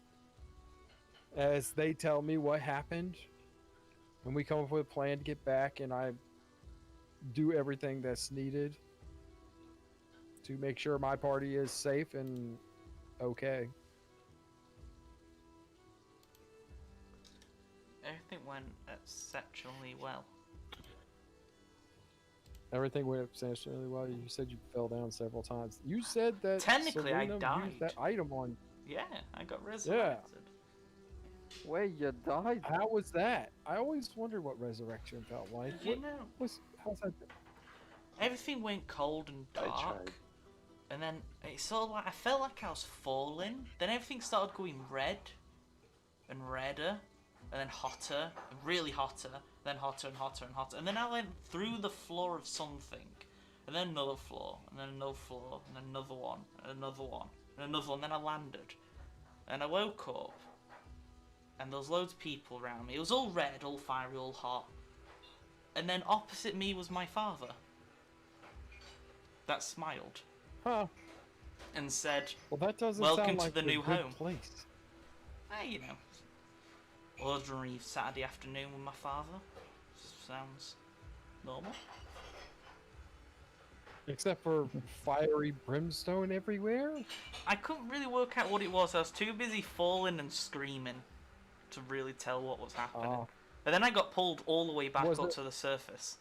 As they tell me what happened, and we come up with a plan to get back, and I do everything that's needed to make sure my party is safe and okay. Everything went exceptionally well. Everything went exceptionally well. You said you fell down several times. You said that Technically, I Serena died. used that item on. Yeah, I got resurrected. Wait, you died? How was that? I always wondered what resurrection felt like. You know, How's that? everything went cold and I dark. tried. And then it sort of like, I felt like I was falling. Then everything started going red and redder, and then hotter, and really hotter, then hotter and hotter and hotter. And then I went through the floor of something, and then another floor, and then another floor, and then another one, and another one, and another one. Then I landed, and I woke up, and there was loads of people around me. It was all red, all fiery, all hot. And then opposite me was my father, that smiled Huh. and said, Well, that doesn't "Welcome sound to like the a new good home." place. You know, ordinary Saturday afternoon with my father. Sounds normal. Except for fiery brimstone everywhere. I couldn't really work out what it was. I was too busy falling and screaming to really tell what was happening. Oh. But then I got pulled all the way back Was up it- to the surface.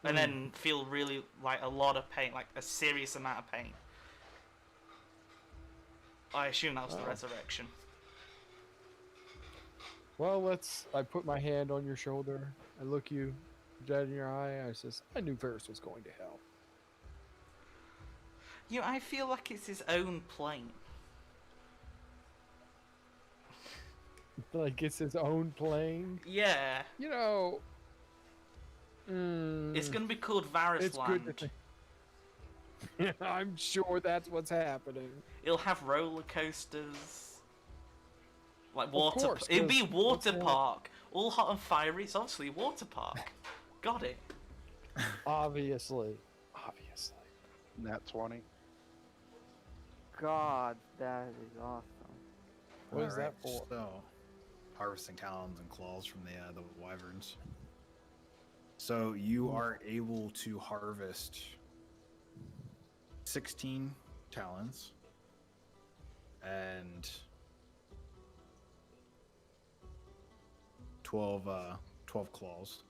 And then feel really like a lot of pain, like a serious amount of pain. I assume that was the Oh. resurrection. Well, I put my hand on your shoulder. I look you dead in your eye. I says, I knew Varus was going to hell. You know, I feel like it's his own plane. Like it's his own plane. Yeah. You know. It's gonna be called Varus It's Land. good to think. I'm sure that's what's happening. It'll have roller coasters, like Of water. course, It'll be a 'cause water what's park, all hot and fiery. It's obviously a water park. Got it. Obviously. Nat 20. God, that is awesome. What is that Alright, for? So, harvesting talons and claws from the wyverns. So you are able to harvest 16 talons and 12 claws.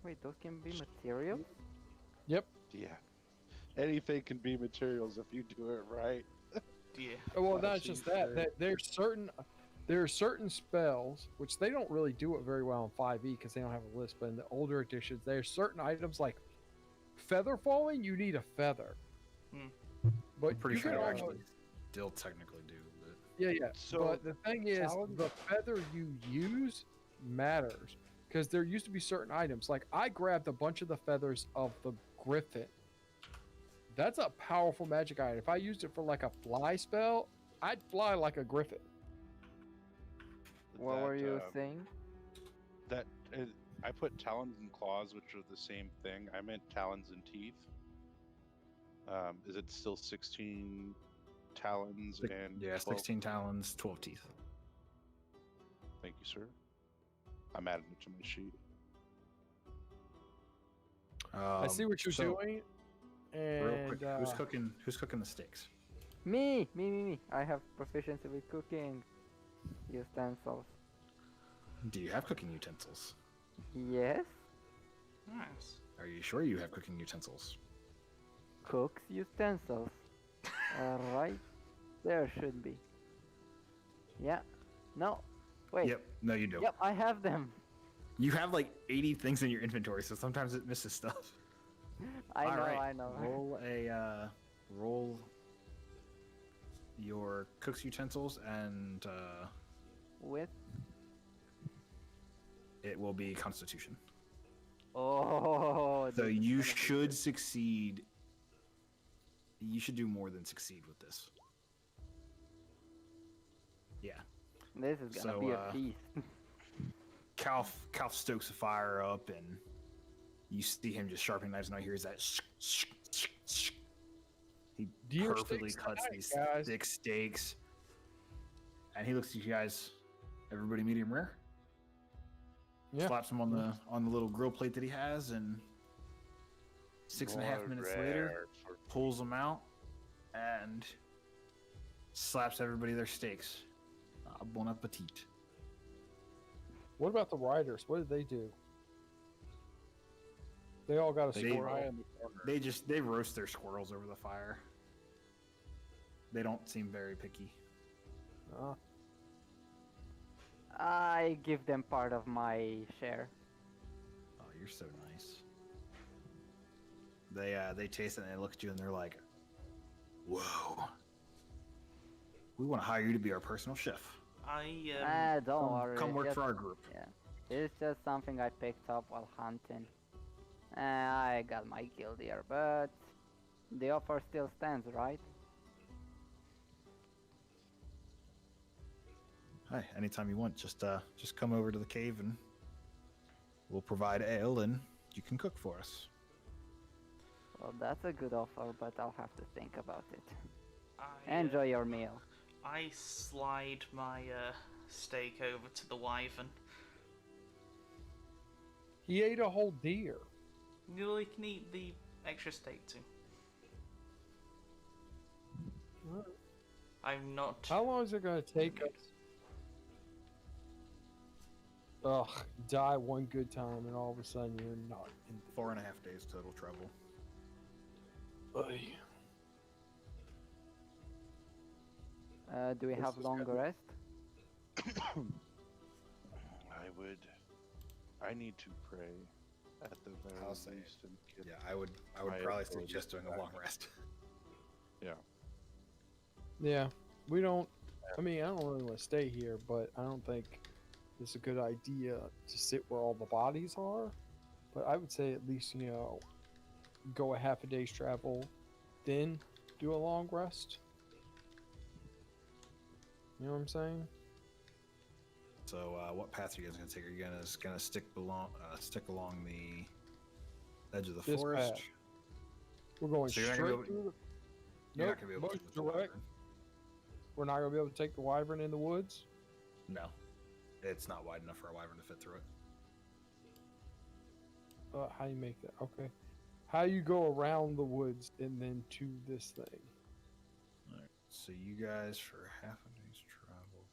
Wait, those can be materials? Yep. Yeah. Anything can be materials if you do it right. Yeah. Well, I've not seen just that. shit. There are certain spells which they don't really do it very well in 5e because they don't have a list. But in the older editions, there's certain items like feather falling. You need a feather. Hmm. But I'm pretty you sure can they almost, actually still technically do, but yeah. So, but the thing is, talons- the feather you use matters because there used to be certain items. Like I grabbed a bunch of the feathers of the griffin That's a powerful magic item. If I used it for like a fly spell, I'd fly like a griffin. What were you um, saying? That I put talons and claws, which are the same thing. I meant talons and teeth. Is it still 16 talons and Yeah, 12? 16 talons, 12 teeth. Thank you, sir. I'm adding it to my sheet. I see what you're doing. Real And quick, who's cooking the steaks? Me. I have proficiency with cooking utensils. Do you have cooking utensils? Yes, Nice. Are you sure you have cooking utensils? cooks utensils. Right there should be. Yeah. No. Wait. Yep. No, you don't. Yep, I have them. You have like 80 things in your inventory, so sometimes it misses stuff. I All know. right, I know. roll your cook's utensils, and With. it will be Constitution. Oh. So this is you gonna be should good. succeed. You should do more than succeed with this. Yeah. This is gonna So, be a feast. Calf stokes a fire up, and you see him just sharpening knives, and all you hear is that. He Deer perfectly steaks cuts tonight, these guys. thick steaks, and he looks at you guys. Everybody medium rare. Yeah. Slaps him on the little grill plate that he has, and 6.5 More minutes later, rare for- pulls them out and slaps everybody their steaks. Bon appetit. What about the riders? What did they do? They all got a They- squirrel. They roast their squirrels over the fire. They don't seem very picky. I give them part of my share. Oh, you're so nice. They taste it and they look at you and they're like, "Whoa, we want to hire you to be our personal chef. Don't worry. Come work just- for our group." Yeah. It's just something I picked up while hunting. I got my guild here, but the offer still stands, right? Hi, anytime you want, just come over to the cave and we'll provide ale and you can cook for us. Well, that's a good offer, but I'll have to think about it. I, Enjoy your meal. I slide my steak over to the wyvern. He ate a whole deer. You can eat the extra steak too. I'm not. How long is it going to take us? Ugh, die one good time and all of a sudden you're not in 4.5 days total travel. Do we have is long good. rest? I need to pray at the very I'll say least. And get, Yeah, I would I probably approach suggest doing a that. long rest. Yeah. Yeah, we don't. I mean, I don't really want to stay here, but I don't think it's a good idea to sit where all the bodies are. But I would say at least, go a half a day's travel, then do a long rest. You know what I'm saying? So, what path are you guys gonna take? Are you gonna stick along the edge of the This forest? path. We're going So you're not straight gonna be through. You're Nope, not gonna be able to most with the direct. wyvern. We're not gonna be able to take the wyvern in the woods. No, it's not wide enough for a wyvern to fit through it. How you make that? Okay. How you go around the woods and then to this thing? Alright, so you guys, for half a day's travel,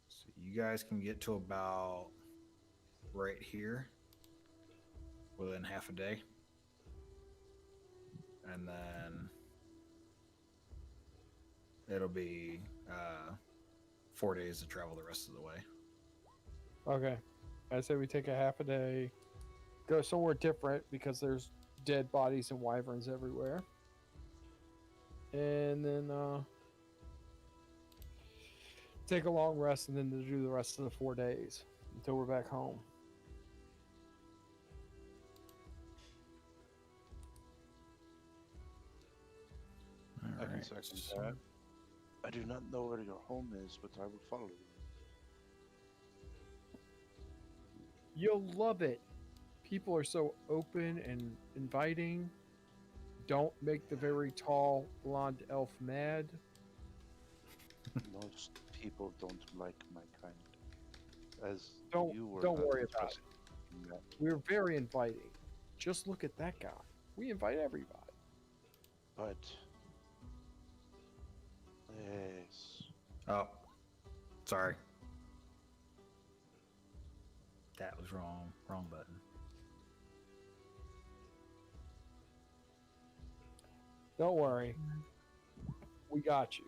so you guys can get to about right here within half a day. And then it'll be 4 days to travel the rest of the way. Okay. I say we take a half a day, go somewhere different because there's dead bodies and wyverns everywhere. And then take a long rest and then to do the rest of the 4 days until we're back home. I can Alright, second so- that. I do not know where your home is, but I will follow you. You'll love it. People are so open and inviting. Don't make the very tall blonde elf mad. Most people don't like my kind. As Don't- you were don't not worry about interested in that. We're very inviting. Just look at that guy. We invite everybody. But yes, Oh, sorry. That was wrong. Wrong button. Don't worry. We got you.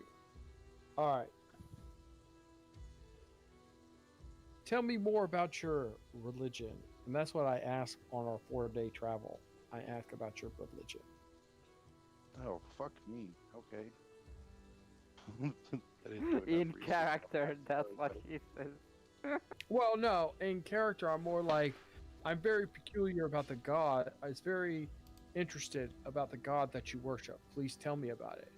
All right. Tell me more about your religion. And that's what I ask on our 4-day travel. I ask about your religion. oh fuck me. Okay. I didn't do enough In research. character, that's what But he says. Well, no, in character, I'm more like, I'm very peculiar about the god. I was very interested about the god that you worship. Please tell me about it.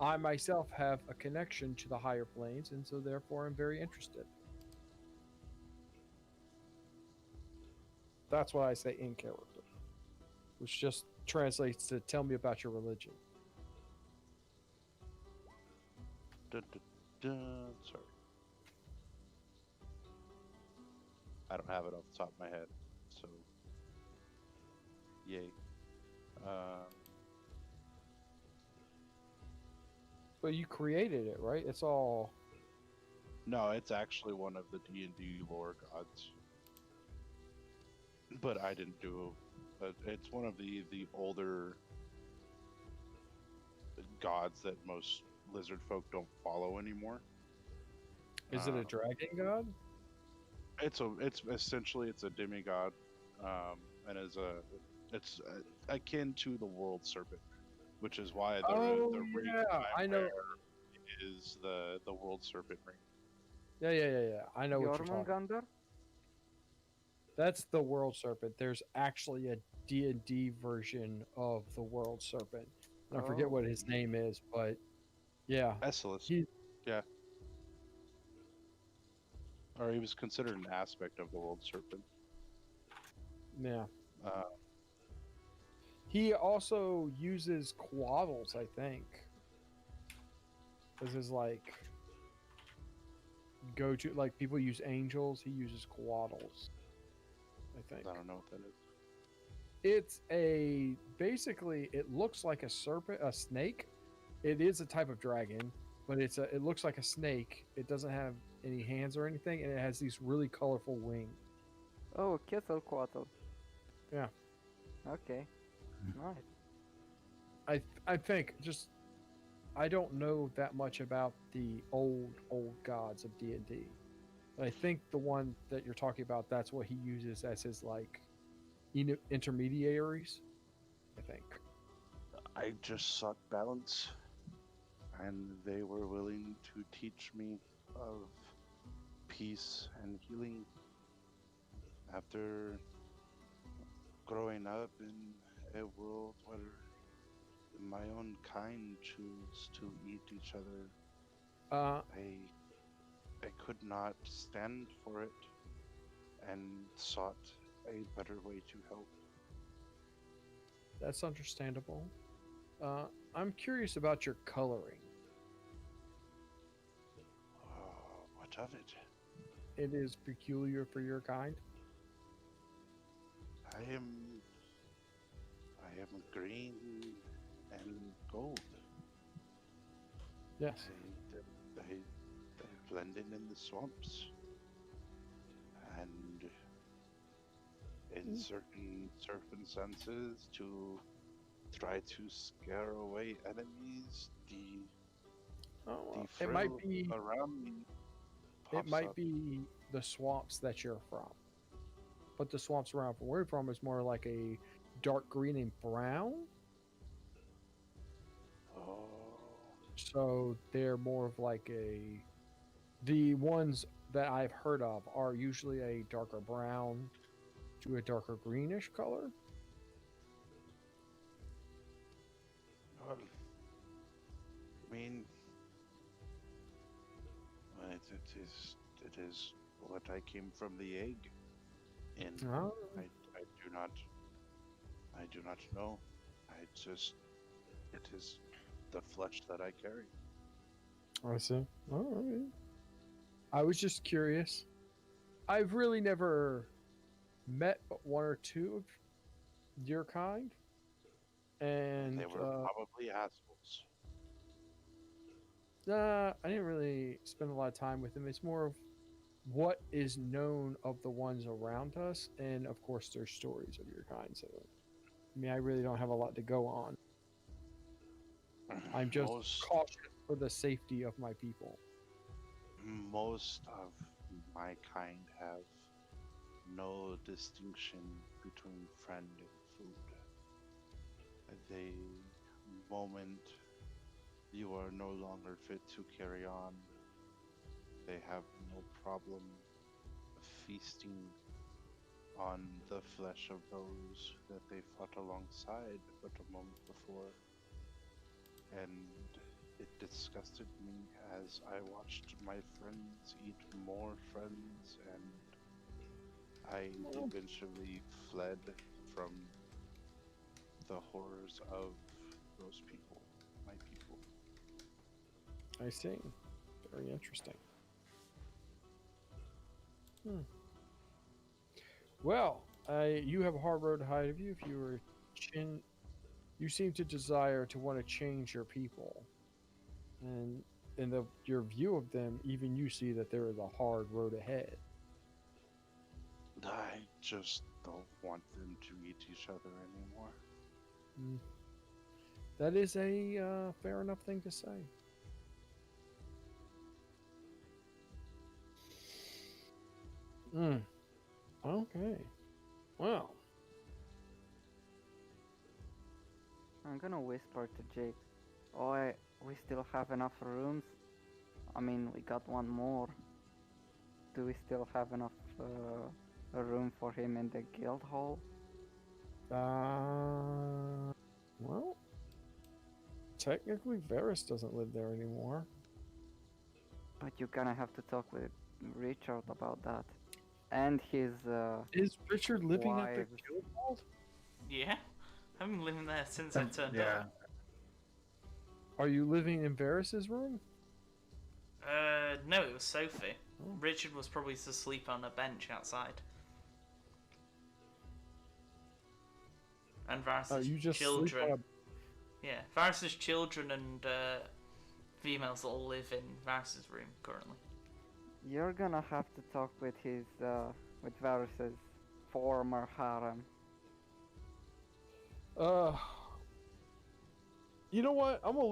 I myself have a connection to the higher planes, and so therefore I'm very interested. That's what I say in character, which just translates to tell me about your religion. dun, dun, dun, sorry. I don't have it off the top of my head, so yay. But you created it, right? It's all. No, it's actually one of the D&D lore gods. But I didn't do it. It's one of the older gods that most lizard folk don't follow anymore. Is it a dragon god? It's essentially it's a demigod, and it's akin to the world serpent, which is why the ring yeah, I know. wear is the world serpent ring. Yeah. I know what you're talking. Jormungandr? That's the world serpent. There's actually a D&D version of the world serpent. I forget Oh. what his name is, but yeah. Essilus. He- Yeah. Or he was considered an aspect of the world serpent. Yeah. Uh, He also uses quaddles, I think. This is like go to, like people use angels, he uses quaddles, I think. I don't know what that is. It's basically it looks like a serpent, a snake. It is a type of dragon, but it looks like a snake. It doesn't have any hands or anything, and it has these really colorful wings. Oh, Quetzalcoatl. Yeah. Okay. Nice. I think just I don't know that much about the old gods of D&D. But I think the one that you're talking about, that's what he uses as his like intermediaries, I think. I just sought balance, and they were willing to teach me of peace and healing after growing up in a world where my own kind choose to eat each other. I could not stand for it and sought a better way to help. That's understandable. I'm curious about your coloring. What of it? It is peculiar for your kind. I am green and gold. Yes. They blend in the swamps, and in certain circumstances, to try to scare away enemies, the It might frill be. around me. It pops might up. be the swamps that you're from, but the swamps around from where you're from is more like a dark green and brown. Oh, So they're more of like a. The ones that I've heard of are usually a darker brown to a darker greenish color. well, mean, it is what I came from the egg in. Oh, I do not know. It is the flesh that I carry. I see. All right. I was just curious. I've really never met but one or two of your kind, and They were probably assholes. I didn't really spend a lot of time with them. It's more of what is known of the ones around us, and of course, there's stories of your kind. So, I mean, I really don't have a lot to go on. I'm just cautious for the safety of my people. Most of my kind have no distinction between friend and food. The moment you are no longer fit to carry on, they have no problem feasting on the flesh of those that they fought alongside but a moment before. And it disgusted me as I watched my friends eat more friends, and I eventually fled from the horrors of those people, my people. I see. Very interesting. Well, you have a hard road ahead of you. If you were you seem to desire to want to change your people, and in your view of them, even you see that there is a hard road ahead. I just don't want them to eat each other anymore. That is a fair enough thing to say. Okay. Well. I'm gonna whisper to Jake. Oh, we still have enough rooms? I mean, we got one more. Do we still have enough room for him in the guild hall? Well, technically Varus doesn't live there anymore. But you're gonna have to talk with Richard about that. And his Is Richard living at the wives. guild hall? Yeah, I've been living there since I turned Yeah. up. Are you living in Varus's room? No, it was Sophie. Oh. Richard was probably asleep on a bench outside. And Varus's You just children. sleep on Yeah, Varus's children and females that all live in Varus's room currently. You're gonna have to talk with his with Varus's former harem. You know what? I'm gonna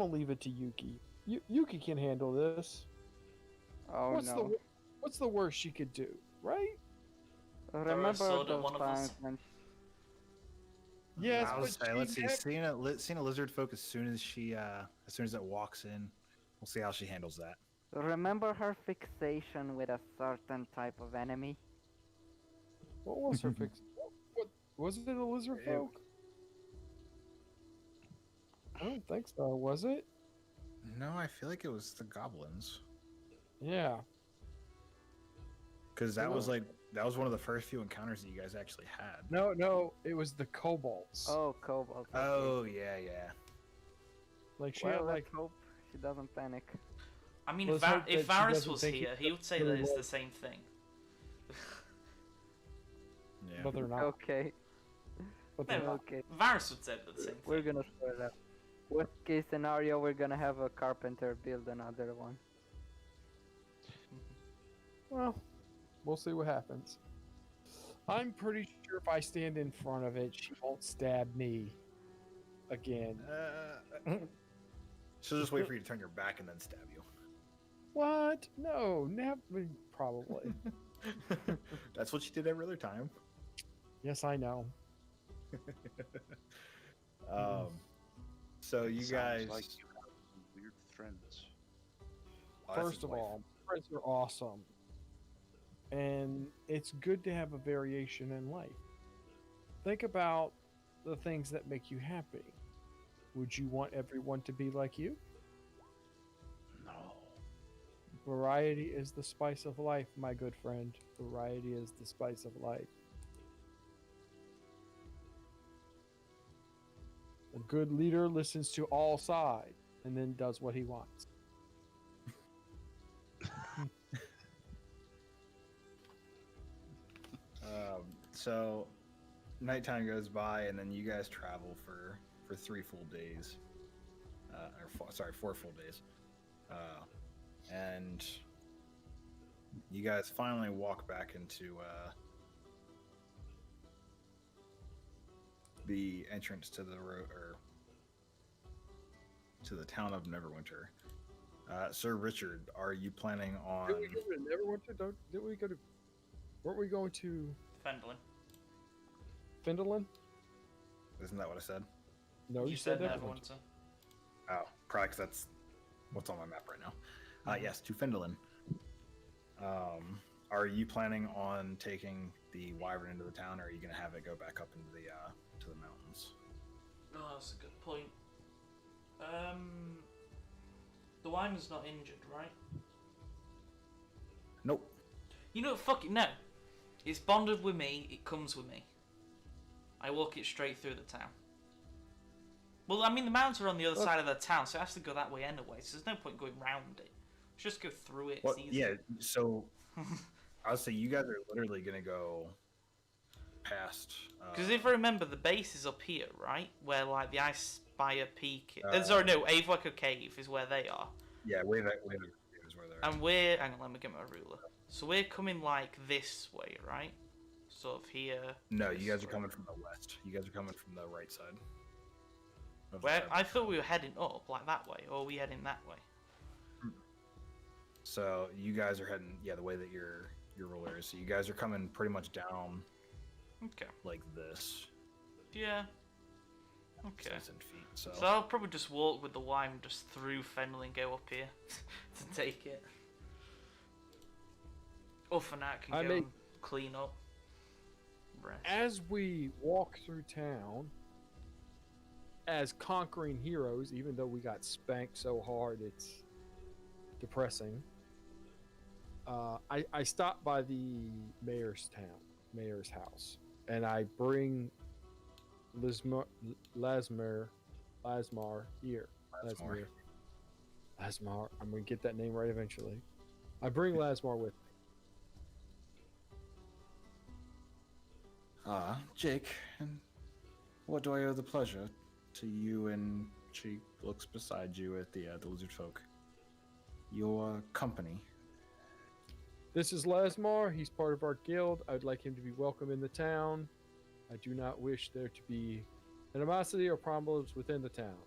leave it to Yuki. Yuki can handle this. Oh no. What's the worst she could do, right? Remember sword at those one of us? times when Yes, I but was say, let's see. she Seeing a lizard folk as soon as it walks in, we'll see how she handles that. remember her fixation with a certain type of enemy? What was her fix? What was it? A lizard folk? I don't think so. Was it? No, I feel like it was the goblins. Yeah. Because that was one of the first few encounters that you guys actually had. No, it was the kobolds. Oh, Cobalt. Okay. Oh yeah. Like she Well, had let's hope she doesn't panic. I mean, Let's hope that if she Varus doesn't was think here, he he would say really that it's the was. same thing. Yeah. But they're not. Okay, But they're No, not. okay. Varus would say the same We're thing. gonna sort that. Worst case scenario, we're gonna have a carpenter build another one. Well, we'll see what happens. I'm pretty sure if I stand in front of it, she won't stab me again. She'll just wait for you to turn your back and then stab you. What? No, never. Probably. That's what she did every other time. Yes, I know. So you Sounds guys, like you have some weird friends. Oh, that's First his of wife. all, friends are awesome. And it's good to have a variation in life. Think about the things that make you happy. Would you want everyone to be like you? Variety is the spice of life, my good friend. Variety is the spice of life. A good leader listens to all sides and then does what he wants. So nighttime goes by, and then you guys travel for 3 full days. Four full days. And you guys finally walk back into the entrance to the road, or to the town of Neverwinter. Sir Richard, are you planning on? Did we go to Neverwinter? Did we go to? Weren't we going to Fendlin. Findolin? Isn't that what I said? No, you said Neverwinter. Oh, probably 'cause that's what's on my map right now. Yes, to Findolin. Are you planning on taking the wyvern into the town, or are you going to have it go back up into the to the mountains? Oh, that's a good point. The wyvern's not injured, right? Nope. You know, fuck it, no. It's bonded with me, it comes with me. I walk it straight through the town. Well, I mean, the mountains are on the other side of the town, so it has to go that way anyway, so there's no point going round it. Just go through it, it's easy. Yeah, so I would say you guys are literally going to go past... Because if I remember, the base is up here, right? Where, like, the Ice Spire Peak... sorry, no, Avewecker Cave is where they are. Yeah, Wave is where they're at. And we're... Hang on, let me get my ruler. So we're coming, like, this way, right? Sort of here. No, you guys are coming from the west. You guys are coming from the right side. Where I thought we were heading up, like that way, or are we heading that way? So you guys are heading, the way that your ruler is. So you guys are coming pretty much down, like this. Yeah. Okay. 6 feet. So I'll probably just walk with the wyvern just through Fennel and go up here to take it. Or for now, I can go and clean up. Rest. As we walk through town, as conquering heroes, even though we got spanked so hard it's depressing, I stop by the mayor's house, and I bring Lasmar here. Lasmar. I'm gonna get that name right eventually. I bring Lasmar with me. Jake, and what do I owe the pleasure to you? And she looks beside you at the lizard folk. Your company. This is Lasmar. He's part of our guild. I'd like him to be welcome in the town. I do not wish there to be animosity or problems within the town.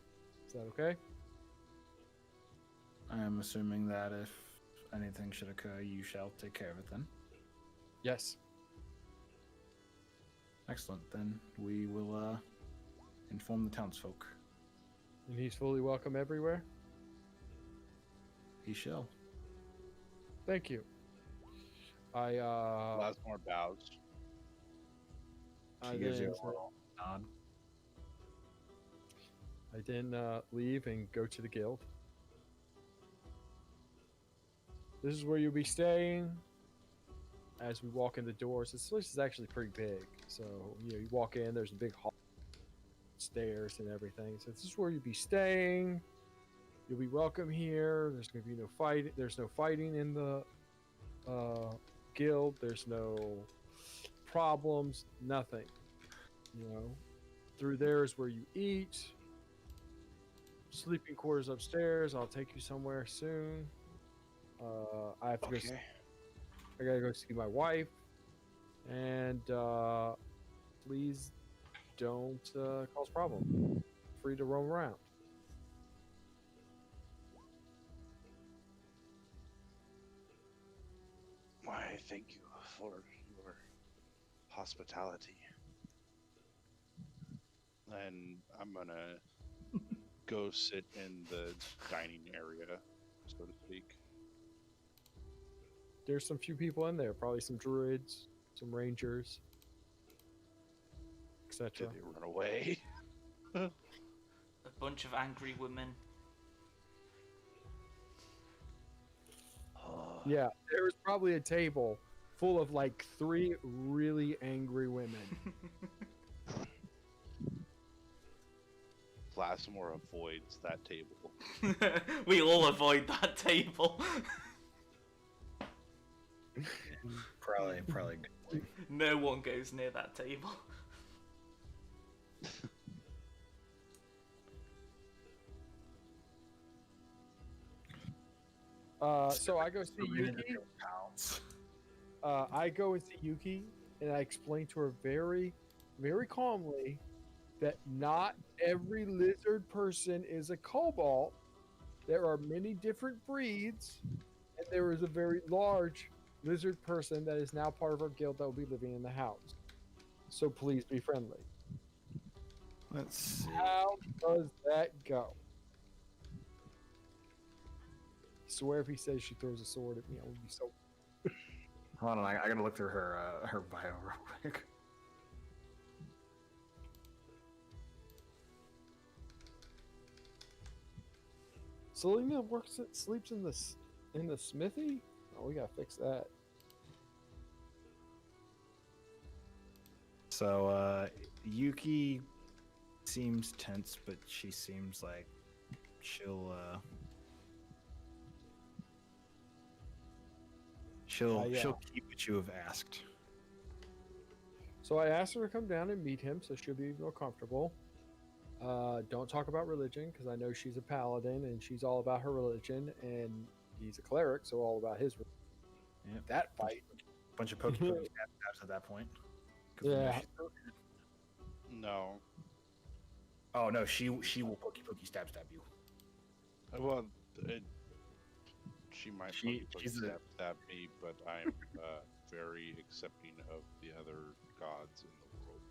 Is that okay? I am assuming that if anything should occur, you shall take care of it then. Yes. Excellent. Then we will inform the townsfolk. And he's fully welcome everywhere? He shall. Thank you. Lasmore bows. She gives you a little nod. I then leave and go to the guild. This is where you'll be staying. As we walk in the doors, this place is actually pretty big. So, you walk in, there's a big hall, stairs and everything. So this is where you'll be staying. You'll be welcome here. There's going to be no fight. There's no fighting in the guild. There's no problems. Nothing. Through there is where you eat. Sleeping quarters upstairs. I'll take you somewhere soon. I have to go. I gotta go see my wife, and please don't cause problems. Free to roam around. Why, thank you for your hospitality. And I'm gonna go sit in the dining area, so to speak. There's some few people in there, probably some druids, some rangers, etc. Did they run away? A bunch of angry women. Oh, Yeah, there was probably a table full of like 3 really angry women. Plasmore avoids that table. We all avoid that table. Probably a good thing. No one goes near that table. So I go see Yuki. Pounds. I go and see Yuki, and I explain to her very, very calmly that not every lizard person is a cobalt. There are many different breeds, and there is a very large lizard person that is now part of our guild that will be living in the house. So please be friendly. Let's see. How does that go? I swear if he says she throws a sword at me, I would be so... Hold on, I gotta look through her bio real quick. Selena sleeps in the smithy? Oh, we gotta fix that. So, Yuki seems tense, but she seems like she'll keep what you have asked. So I asked her to come down and meet him, so she'll be more comfortable. Don't talk about religion, because I know she's a paladin and she's all about her religion, and he's a cleric, so all about his religion. Yep. That fight. Bunch of pokey stabs at that point. 'Cause we know Yeah. she's- No. Oh no, she will pokey stab you. Well, she might she's stab me, but I'm very accepting of the other gods in the world.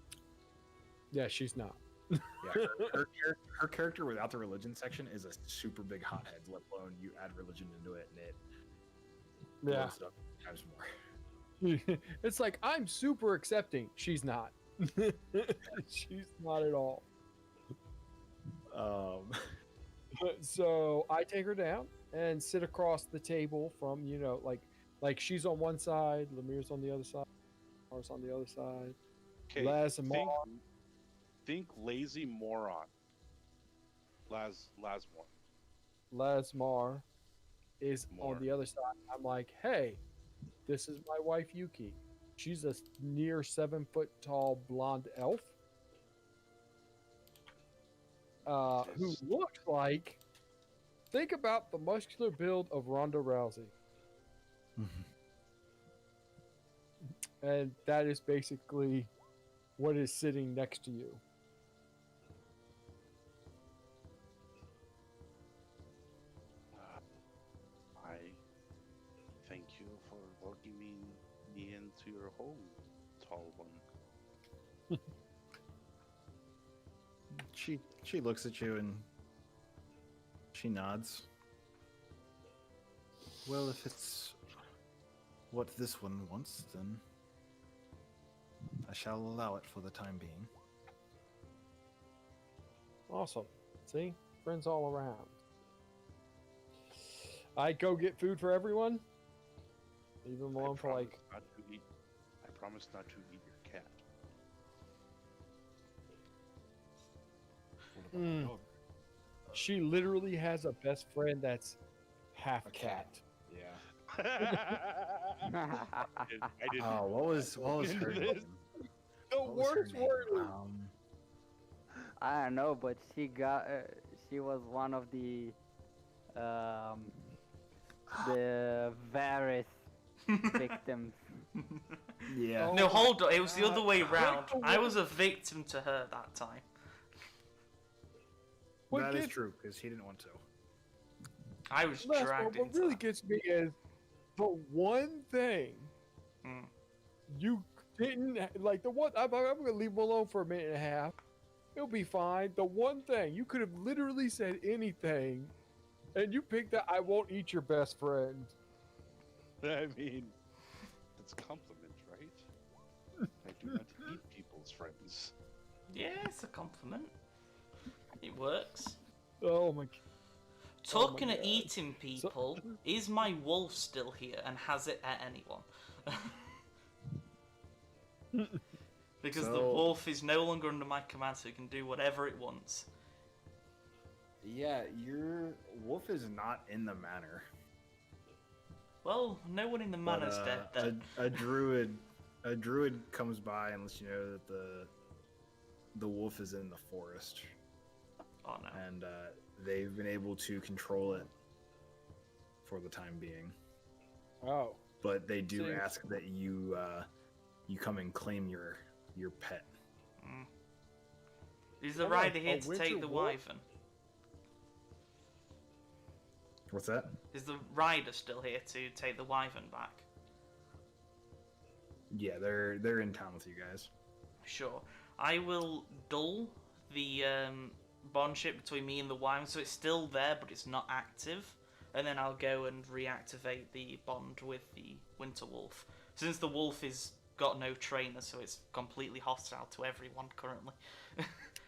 Yeah, she's not. Yeah, her character without the religion section is a super big hothead. Let alone you add religion into it, and it Yeah. blows it up times more. It's like, I'm super accepting. She's not. She's not at all. So I take her down and sit across the table from, like she's on one side, Lemir's on the other side, Mars on the other side. Okay, think lazy moron. Lasmore. Lasmar is More. on the other side. I'm like, hey, this is my wife Yuki. She's a near 7 foot tall blonde elf. Who looks like, think about the muscular build of Ronda Rousey. And that is basically what is sitting next to you. I thank you for welcoming me into your home, tall one. She looks at you and she nods. Well, if it's what this one wants, then I shall allow it for the time being. Awesome. See? Friends all around. I go get food for everyone. Leave them alone for like... I promise not to eat your cat. She literally has a best friend that's half cat. Yeah. I didn't. Oh, what was her name? The What was her worst name? word. I don't know, but she was one of the Varys victims. Yeah. No, hold on. It was the other way round. I was a victim to her that time. That is true, because he didn't want to. I was What dragged into really that. gets me is the one thing Mm. you didn't like. The one I'm gonna leave him alone for a minute and a half. It'll be fine. The one thing you could have literally said anything, and you picked that. I won't eat your best friend. I mean, it's a compliment, right? I do not eat people's friends. Yeah, it's a compliment. It works. Oh my! Talking of God. eating people, is my wolf still here and has it at anyone? Because the So- wolf is no longer under my command, so it can do whatever it wants. Yeah, your wolf is not in the manor. Well, no one in the But, manor's dead then. a druid comes by and lets you know that the wolf is in the forest, Oh no. and they've been able to control it for the time being. Oh, But they do See- ask that you come and claim your pet. Is the I'm like rider here a to winter take the wolf? wyvern? What's that? Is the rider still here to take the wyvern back? Yeah, they're in town with you guys. Sure. I will dull the bondship between me and the wyvern, so it's still there, but it's not active. And then I'll go and reactivate the bond with the winter wolf. Since the wolf is got no trainer, so it's completely hostile to everyone currently.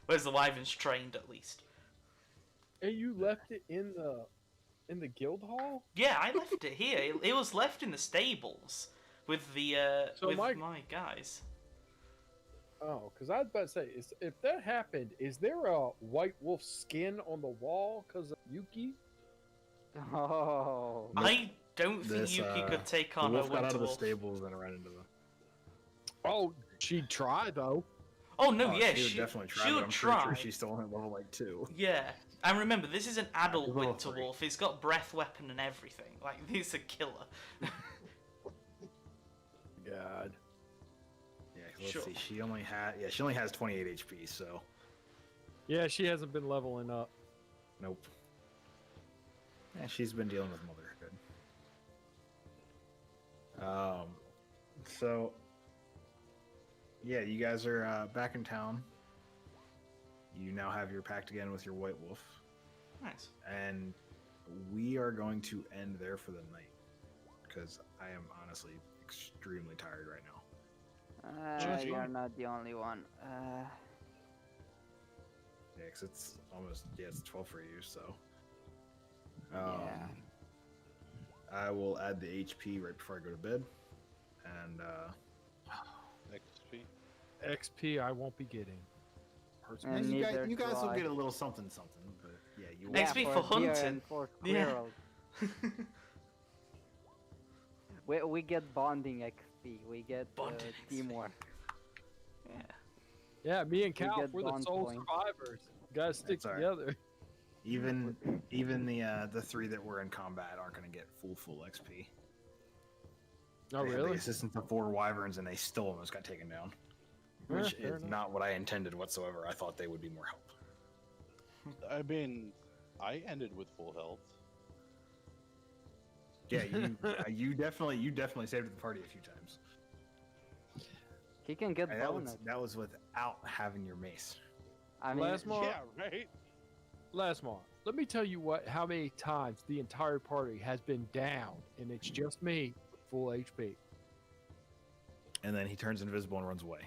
Whereas the wyvern's trained at least. and you left it in the guild hall? Yeah, I left it here. It was left in the stables with the So with my- my guys. Oh, because I was about to say, if that happened, is there a white wolf skin on the wall because of Yuki? Oh. I don't think This, Yuki could take The on a wolf got winter out of the wolf. stables and ran into the. Oh, she'd try though. Oh no, Oh, yeah, she would definitely try. she but would I'm try. pretty sure she's still only level like 2. Yeah, and remember, this is an adult Level winter 3. wolf. He's got breath weapon and everything. Like, he's a killer. God. Yeah, 'cause let's Sure. see. She only has 28 HP. So Yeah, she hasn't been leveling up. nope. Yeah, she's been dealing with motherhood. So yeah, you guys are back in town. You now have your pact again with your white wolf, Nice. and we are going to end there for the night because I am honestly extremely tired right now. GG. You're not the only one. Yeah, 'cause it's almost it's 12 for you, so. Yeah. I will add the HP right before I go to bed, and XP. XP I won't be getting. Personally. And you guys, neither you guys do will I. get a little something, but yeah, you will. XP for deer hunting. and for Yeah. squirrels. We get bonding XP. We get Bonding XP. teamwork. Yeah. Yeah, me and We Cal, get we're the bond sole points. survivors. Gotta stick That's all right. together. Even the 3 that were in combat aren't going to get full XP. Oh, They had really? The assistance of 4 wyverns, and they still almost got taken down, which fair is enough. not what I intended whatsoever. I thought they would be more help. I mean, I ended with full health. Yeah, you definitely saved the party a few times. He can get And bonus. that was without having your mace. I mean, Last month, Yeah, right. let me tell you how many times the entire party has been down, and it's just me with full HP. And then he turns invisible and runs away.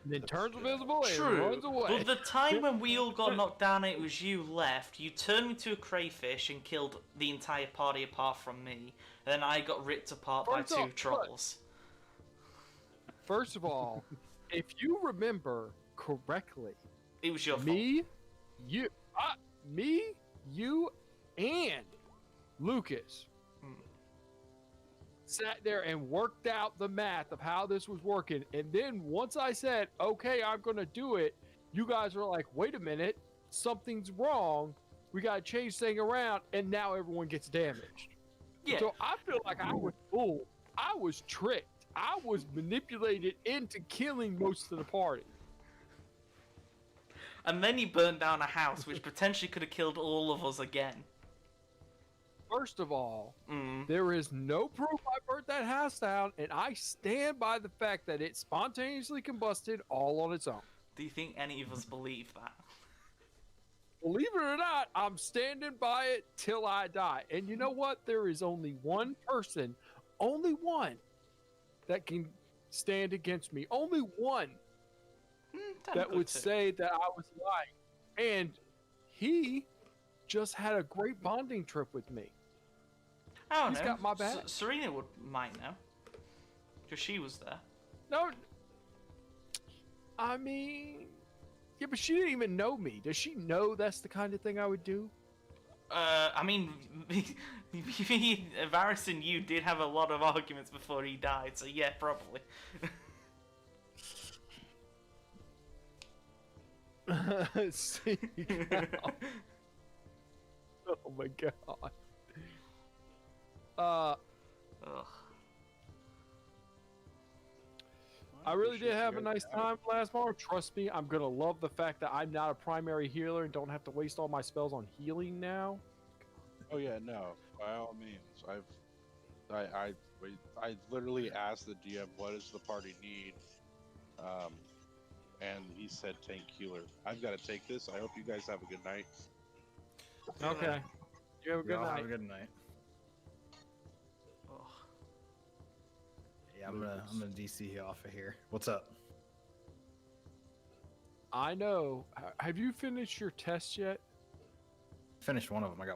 And then That's turns true. invisible and True. runs away. But the time when we all got knocked down and it was you left, you turned me to a crayfish and killed the entire party apart from me. And then I got ripped apart by First 2 off, trolls. First of all, if you remember correctly, It was your fault. me, you, and Lucas Hmm. sat there and worked out the math of how this was working. And then once I said, okay, I'm going to do it, you guys were like, wait a minute, something's wrong. We got to change thing around. And now everyone gets damaged. Yeah. So I feel like I was fooled. I was tricked. I was manipulated into killing most of the party. And then you burned down a house which potentially could have killed all of us again. First of all, Mm. there is no proof I burnt that house down, and I stand by the fact that it spontaneously combusted all on its own. Do you think any of us believe that? Believe it or not, I'm standing by it till I die. And you know what? There is only one person, only one, that can stand against me. Only one Mm, damn that good would too. say that I was lying. And he just had a great bonding trip with me. I don't He's know. got my back. Serena might know, because she was there. No, I mean, yeah, but she didn't even know me. Does she know that's the kind of thing I would do? I mean, Varys and you did have a lot of arguments before he died, so yeah, probably. See now. Oh my god. Ugh. I really did have a nice time last month. Trust me, I'm gonna love the fact that I'm not a primary healer and don't have to waste all my spells on healing now. Oh yeah, no. By all means, I literally asked the GM, "What does the party need?" And he said, "Tank healer." I've got to take this. I hope you guys have a good night. Okay. You have a good Y'all night. have a good night. Ugh. Yeah, I'm gonna DC you off of here. What's up? I know. Have you finished your test yet? Finished one of them. I got